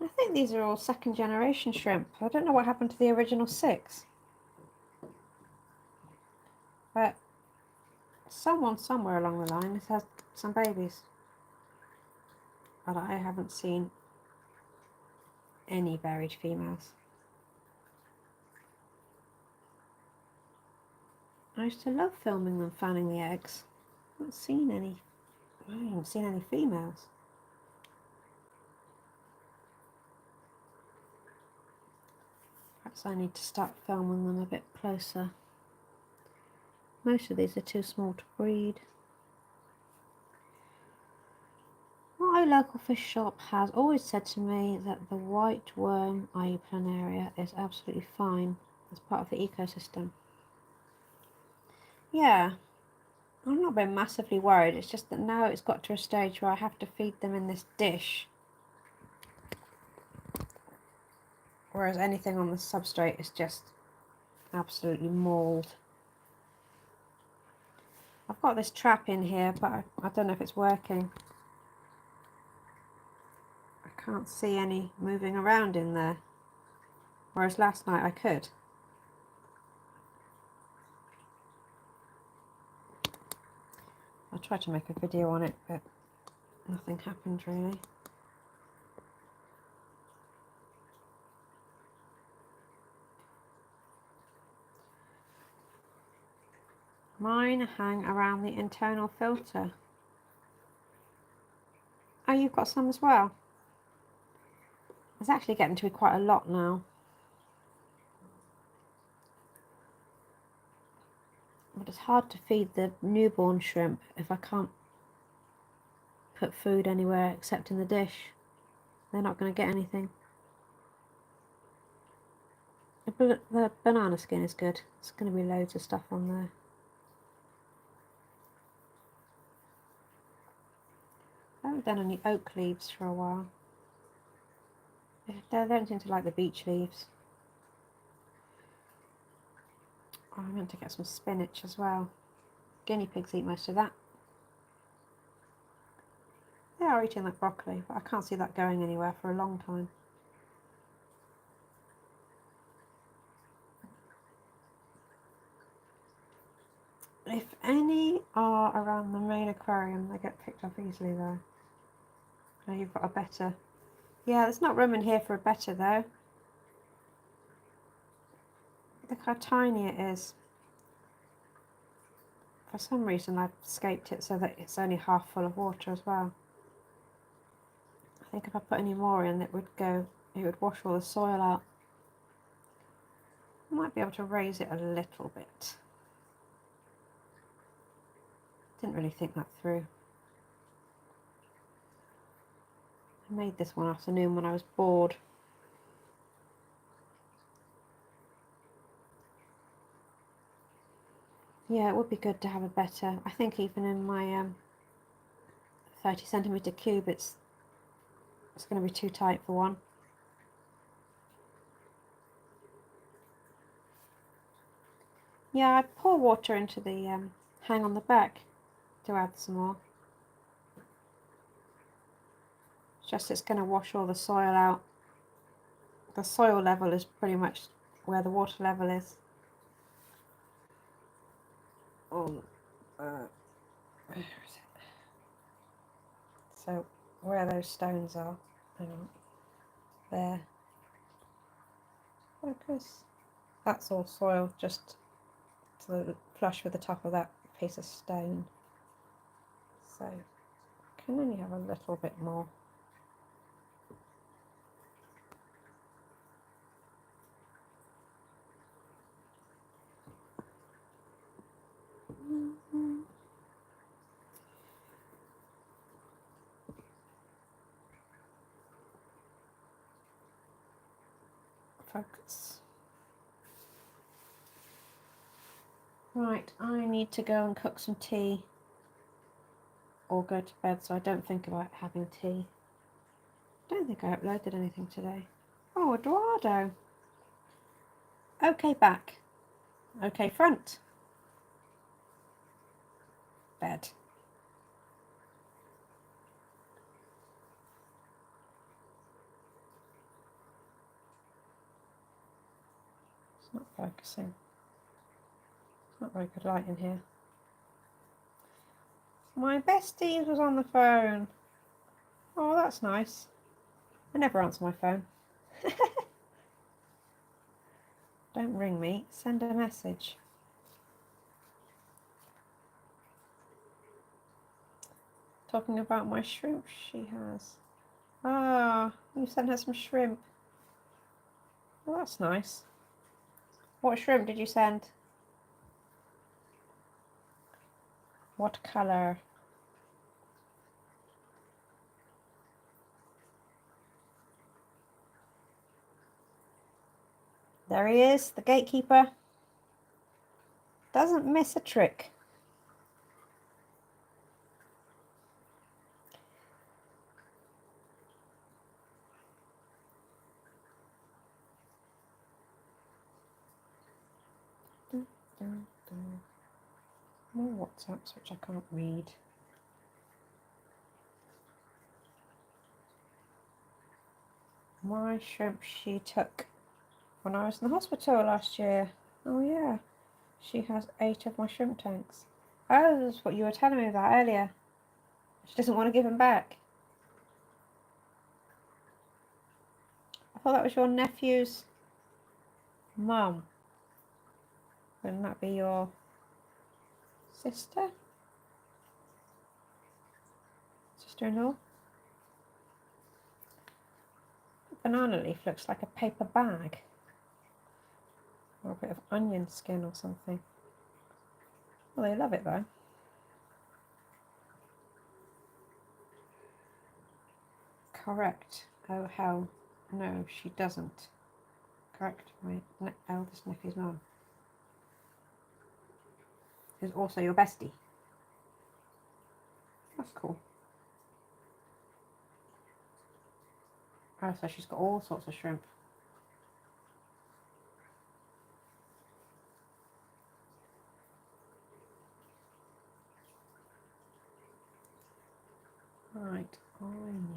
I think these are all 2nd generation shrimp. I don't know what happened to the original 6. But someone somewhere along the line has had some babies. But I haven't seen any buried females. I used to love filming them fanning the eggs. I haven't seen any. I haven't seen any females. Perhaps I need to start filming them a bit closer. Most of these are too small to breed. My local fish shop has always said to me that the white worm, i.e. planaria, is absolutely fine as part of the ecosystem. Yeah, I've not been massively worried. It's just that now it's got to a stage where I have to feed them in this dish. Whereas anything on the substrate is just absolutely mauled. I've got this trap in here, but I don't know if it's working. I can't see any moving around in there. Whereas last night I could. I tried to make a video on it, but nothing happened really. Mine hang around the internal filter. Oh, you've got some as well? It's actually getting to be quite a lot now. But it's hard to feed the newborn shrimp if I can't put food anywhere except in the dish. They're not going to get anything. The banana skin is good. There's going to be loads of stuff on there. I haven't done any oak leaves for a while. They don't seem to like the beech leaves. Oh, I meant to get some spinach as well. Guinea pigs eat most of that. They are eating like broccoli, but I can't see that going anywhere for a long time. If any are around the main aquarium, they get picked up easily though. Now you've got a better. Yeah, there's not room in here for a better though. Look how tiny it is. For some reason I've scaped it so that it's only half full of water as well. I think if I put any more in, it would wash all the soil out. I might be able to raise it a little bit. Didn't really think that through. I made this one afternoon when I was bored. Yeah, it would be good to have a better. I think even in my 30cm cube, it's going to be too tight for one. Yeah, I pour water into the hang on the back to add some more. It's just it's going to wash all the soil out. The soil level is pretty much where the water level is. Where is it? So where those stones are, hang on, there. Focus. That's all soil, just to the flush with the top of that piece of stone. So I can only have a little bit more. Focus. Right, I need to go and cook some tea or go to bed, so I don't think about having tea. I don't think I uploaded anything today. Oh, Eduardo. Okay, back. Okay, front. Bed. It's not focusing. It's not very good light in here. My bestie was on the phone. Oh, that's nice. I never answer my phone. Don't ring me, send a message. Talking about my shrimp she has. Ah, you sent her some shrimp. Well, that's nice. What shrimp did you send? What colour? There he is, the gatekeeper. Doesn't miss a trick. More WhatsApps which I can't read. My shrimp she took when I was in the hospital last year. Oh yeah, she has 8 of my shrimp tanks. Oh, that's what you were telling me about earlier. She doesn't want to give them back. I thought that was your nephew's mum. Wouldn't that be your sister? Sister-in-law? banana leaf looks like a paper bag. Or a bit of onion skin or something. Well, they love it though. Correct. Oh hell, no, she doesn't. Correct, my eldest nephew's mum. Who's also your bestie. That's cool. Oh, so she's got all sorts of shrimp. Right, I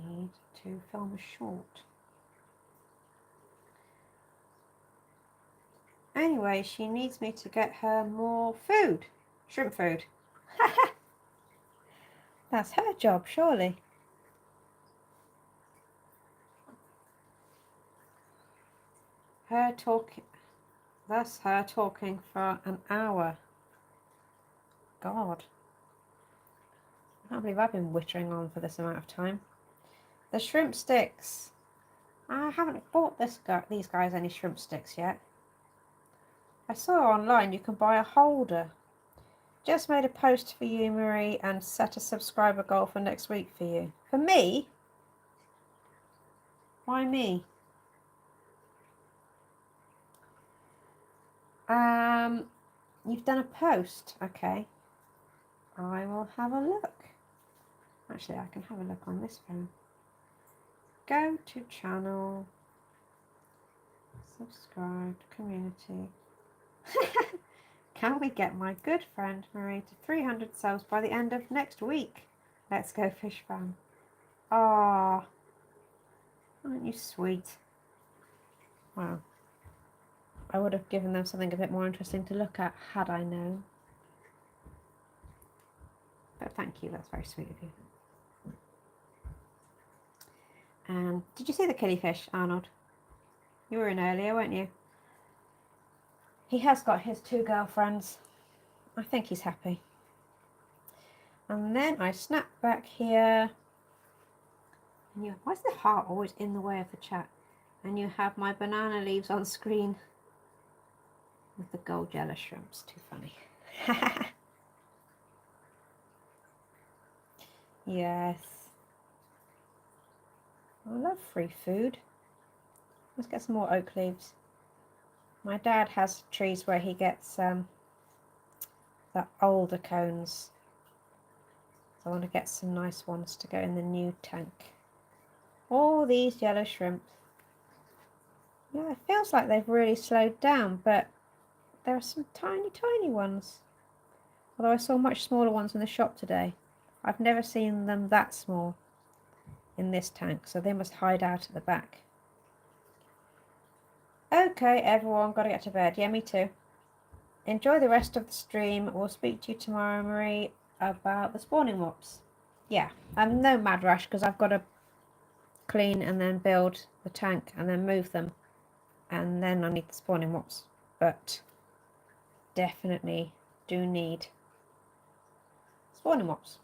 need to film a short. Anyway, she needs me to get her more food. Shrimp food. That's her job, surely. That's her talking for an hour. God. I can't believe I've been wittering on for this amount of time. The shrimp sticks. I haven't bought these guys any shrimp sticks yet. I saw online you can buy a holder. Just made a post for you, Marie, and set a subscriber goal for next week for you. For me? Why me? You've done a post. Okay. I will have a look. Actually, I can have a look on this phone. Go to channel. Subscribe. Community. Can we get my good friend Marie to 300 subs by the end of next week? Let's go, fish fam. Ah, aren't you sweet? Wow. I would have given them something a bit more interesting to look at had I known. But thank you, that's very sweet of you. And did you see the Killifish, Arnold? You were in earlier, weren't you? He has got his 2 girlfriends. I think he's happy. And then I snap back here. And why is the heart always in the way of the chat? And you have my banana leaves on screen with the gold yellow shrimps. Too funny. Yes. I love free food. Let's get some more oak leaves. My dad has trees where he gets the older cones. So I want to get some nice ones to go in the new tank. All these yellow shrimp. Yeah, it feels like they've really slowed down, but there are some tiny, tiny ones. Although I saw much smaller ones in the shop today. I've never seen them that small in this tank, so they must hide out at the back. Okay, everyone, got to get to bed. Yeah, me too. Enjoy the rest of the stream. We'll speak to you tomorrow, Marie, about the spawning mops. Yeah, I'm no mad rush because I've got to clean and then build the tank and then move them. And then I need the spawning mops. But definitely do need spawning mops.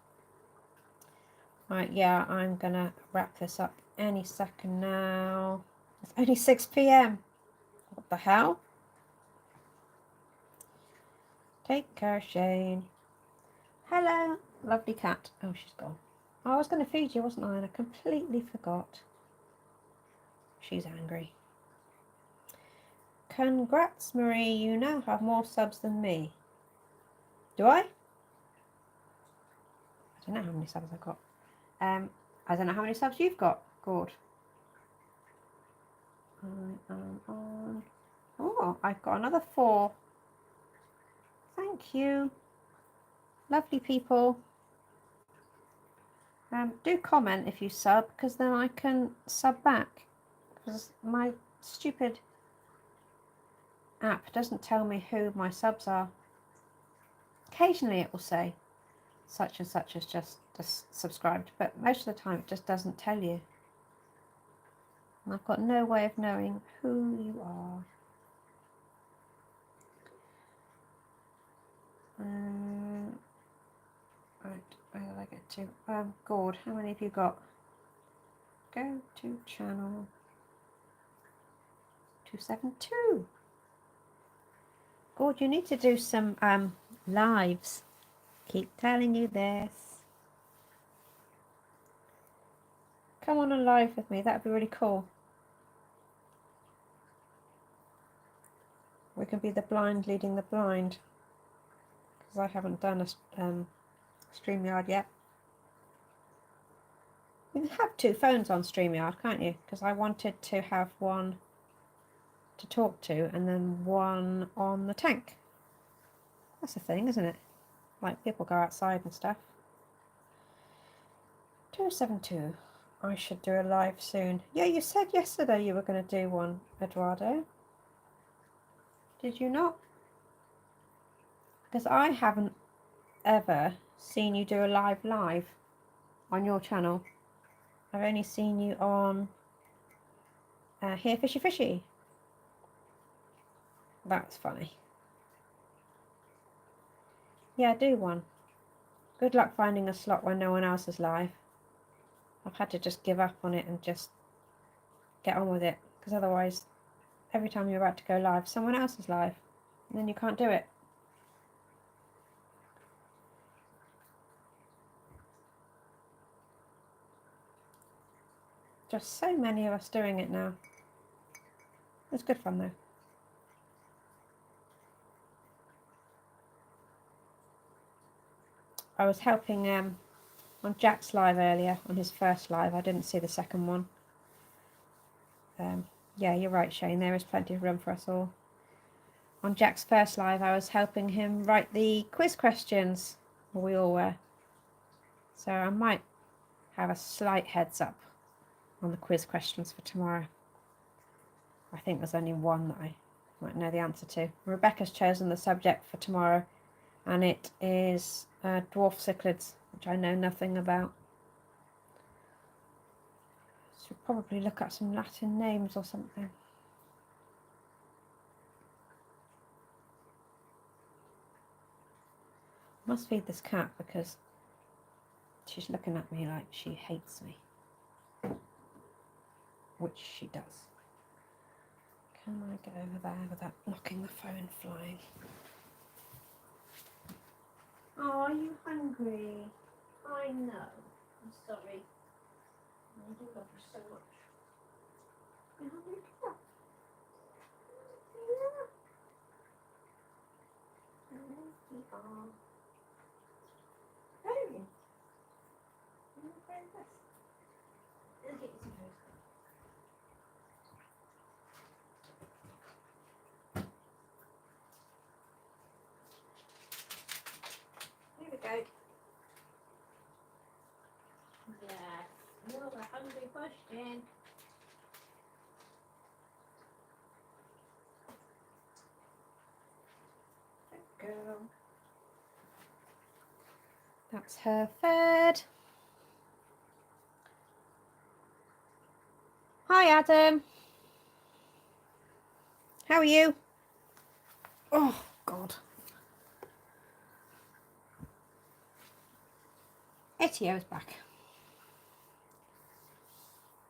Right, yeah, I'm going to wrap this up any second now. It's only 6 p.m. What the hell? Take care, Shane. Hello, lovely cat. Oh, she's gone. Oh, I was going to feed you, wasn't I? And I completely forgot. She's angry. Congrats, Marie. You now have more subs than me. Do I? I don't know how many subs I've got. I don't know how many subs you've got, Gord. I am on. Oh, I've got another 4. Thank you. Lovely people. Do comment if you sub, because then I can sub back. Because my stupid app doesn't tell me who my subs are. Occasionally it will say such and such as just subscribed, but most of the time it just doesn't tell you. And I've got no way of knowing who you are. Right, where did I get to? Gord, how many have you got? Go to channel. 272. God, you need to do some lives. Keep telling you this. Come on a live with me, that'd be really cool. We can be the blind leading the blind. Because I haven't done a StreamYard yet. You can have 2 phones on StreamYard, can't you? Because I wanted to have one to talk to and then one on the tank. That's a thing, isn't it? Like people go outside and stuff. 272. I should do a live soon. Yeah, you said yesterday you were going to do one, Eduardo. Did you not? Because I haven't ever seen you do a live on your channel. I've only seen you on Here Fishy Fishy. That's funny. Yeah, do one. Good luck finding a slot when no one else is live. I've had to just give up on it and just get on with it, because otherwise every time you're about to go live someone else is live and then you can't do it. Just so many of us doing it now. It's good fun though. I was helping on Jack's live earlier, on his first live. I didn't see the second one. Yeah, you're right, Shane. There is plenty of room for us all. On Jack's first live, I was helping him write the quiz questions. Well, we all were. So I might have a slight heads up on the quiz questions for tomorrow. I think there's only one that I might know the answer to. Rebecca's chosen the subject for tomorrow, and it is dwarf cichlids, which I know nothing about. Should probably look up some Latin names or something. Must feed this cat because she's looking at me like she hates me, which she does. Can I get over there without knocking the phone flying? Oh, are you hungry? I know. I'm sorry. I do love you so much. You hungry? Yeah. Yeah. Very. Very nice. Let's get you some food. Here we go. Yeah, you're the hungry question. Good girl. That's her fed. Hi, Adam. How are you? Oh, God. Etio's back.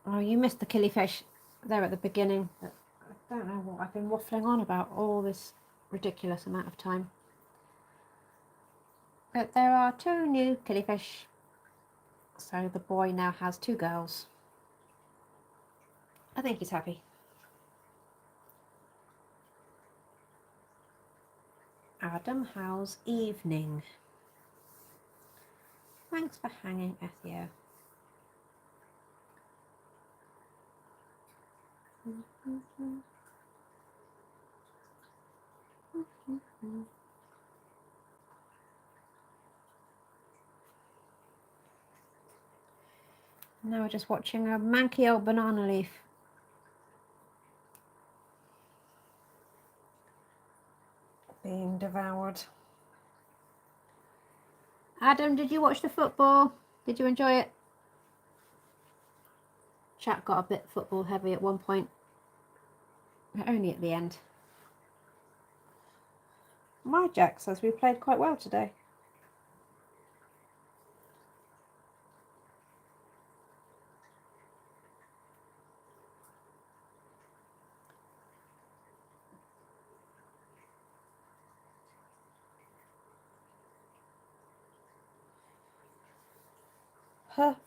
Oh, you missed the killifish there at the beginning. I don't know what I've been waffling on about all this ridiculous amount of time. But there are 2 new killifish. So the boy now has 2 girls. I think he's happy. Adam, how's evening? Thanks for hanging, Ethio. Now we're just watching a manky old banana leaf. Being devoured. Adam, did you watch the football? Did you enjoy it? Chat got a bit football heavy at one point. Only at the end. My Jack says we played quite well today.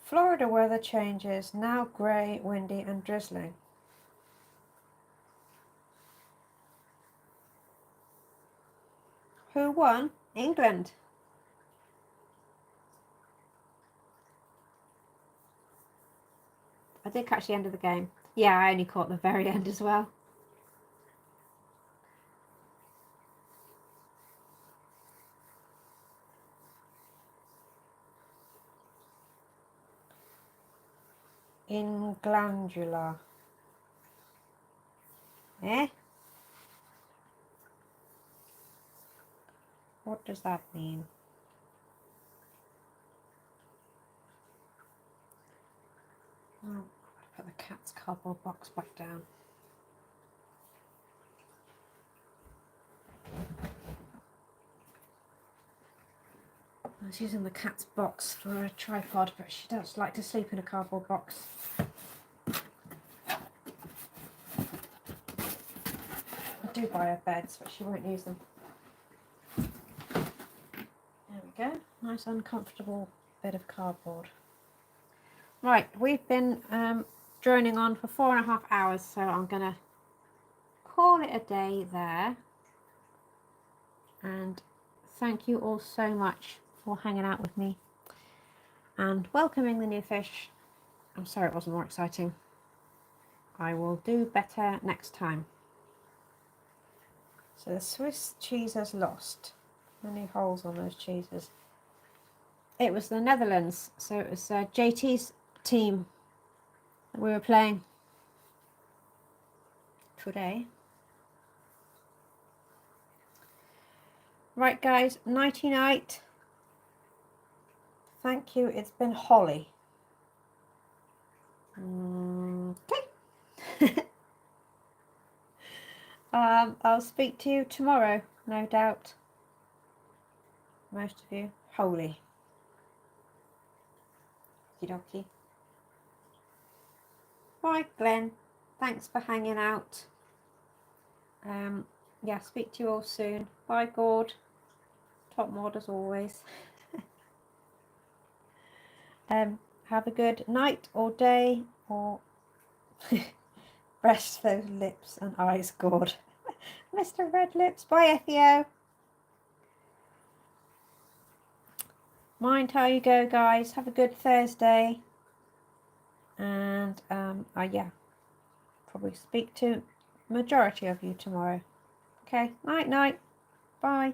Florida weather changes, now grey, windy and drizzling. Who won? England. I did catch the end of the game. Yeah, I only caught the very end as well. In glandular. Eh? What does that mean? Oh, put the cat's cardboard box back down. I was using the cat's box for a tripod, but she does like to sleep in a cardboard box. I do buy her beds, but she won't use them. There we go. Nice uncomfortable bit of cardboard. Right, we've been droning on for 4.5 hours, so I'm going to call it a day there. And thank you all so much for hanging out with me and welcoming the new fish. I'm sorry it wasn't more exciting. I will do better next time. So the Swiss cheese has lost. Many holes on those cheeses. It was the Netherlands, so it was JT's team that we were playing today. Right guys, nighty night. Thank you, it's been Holly. Okay. I'll speak to you tomorrow, no doubt. Most of you. Holy. Okie dokie. Bye, Glenn. Thanks for hanging out. Yeah, speak to you all soon. Bye, Gord. Top mod as always. Have a good night or day, or rest those lips and eyes, Gord. Mr. Red Lips. Bye, Ethio. Mind how you go, guys. Have a good Thursday. And yeah, probably speak to majority of you tomorrow. Okay, night night. Bye.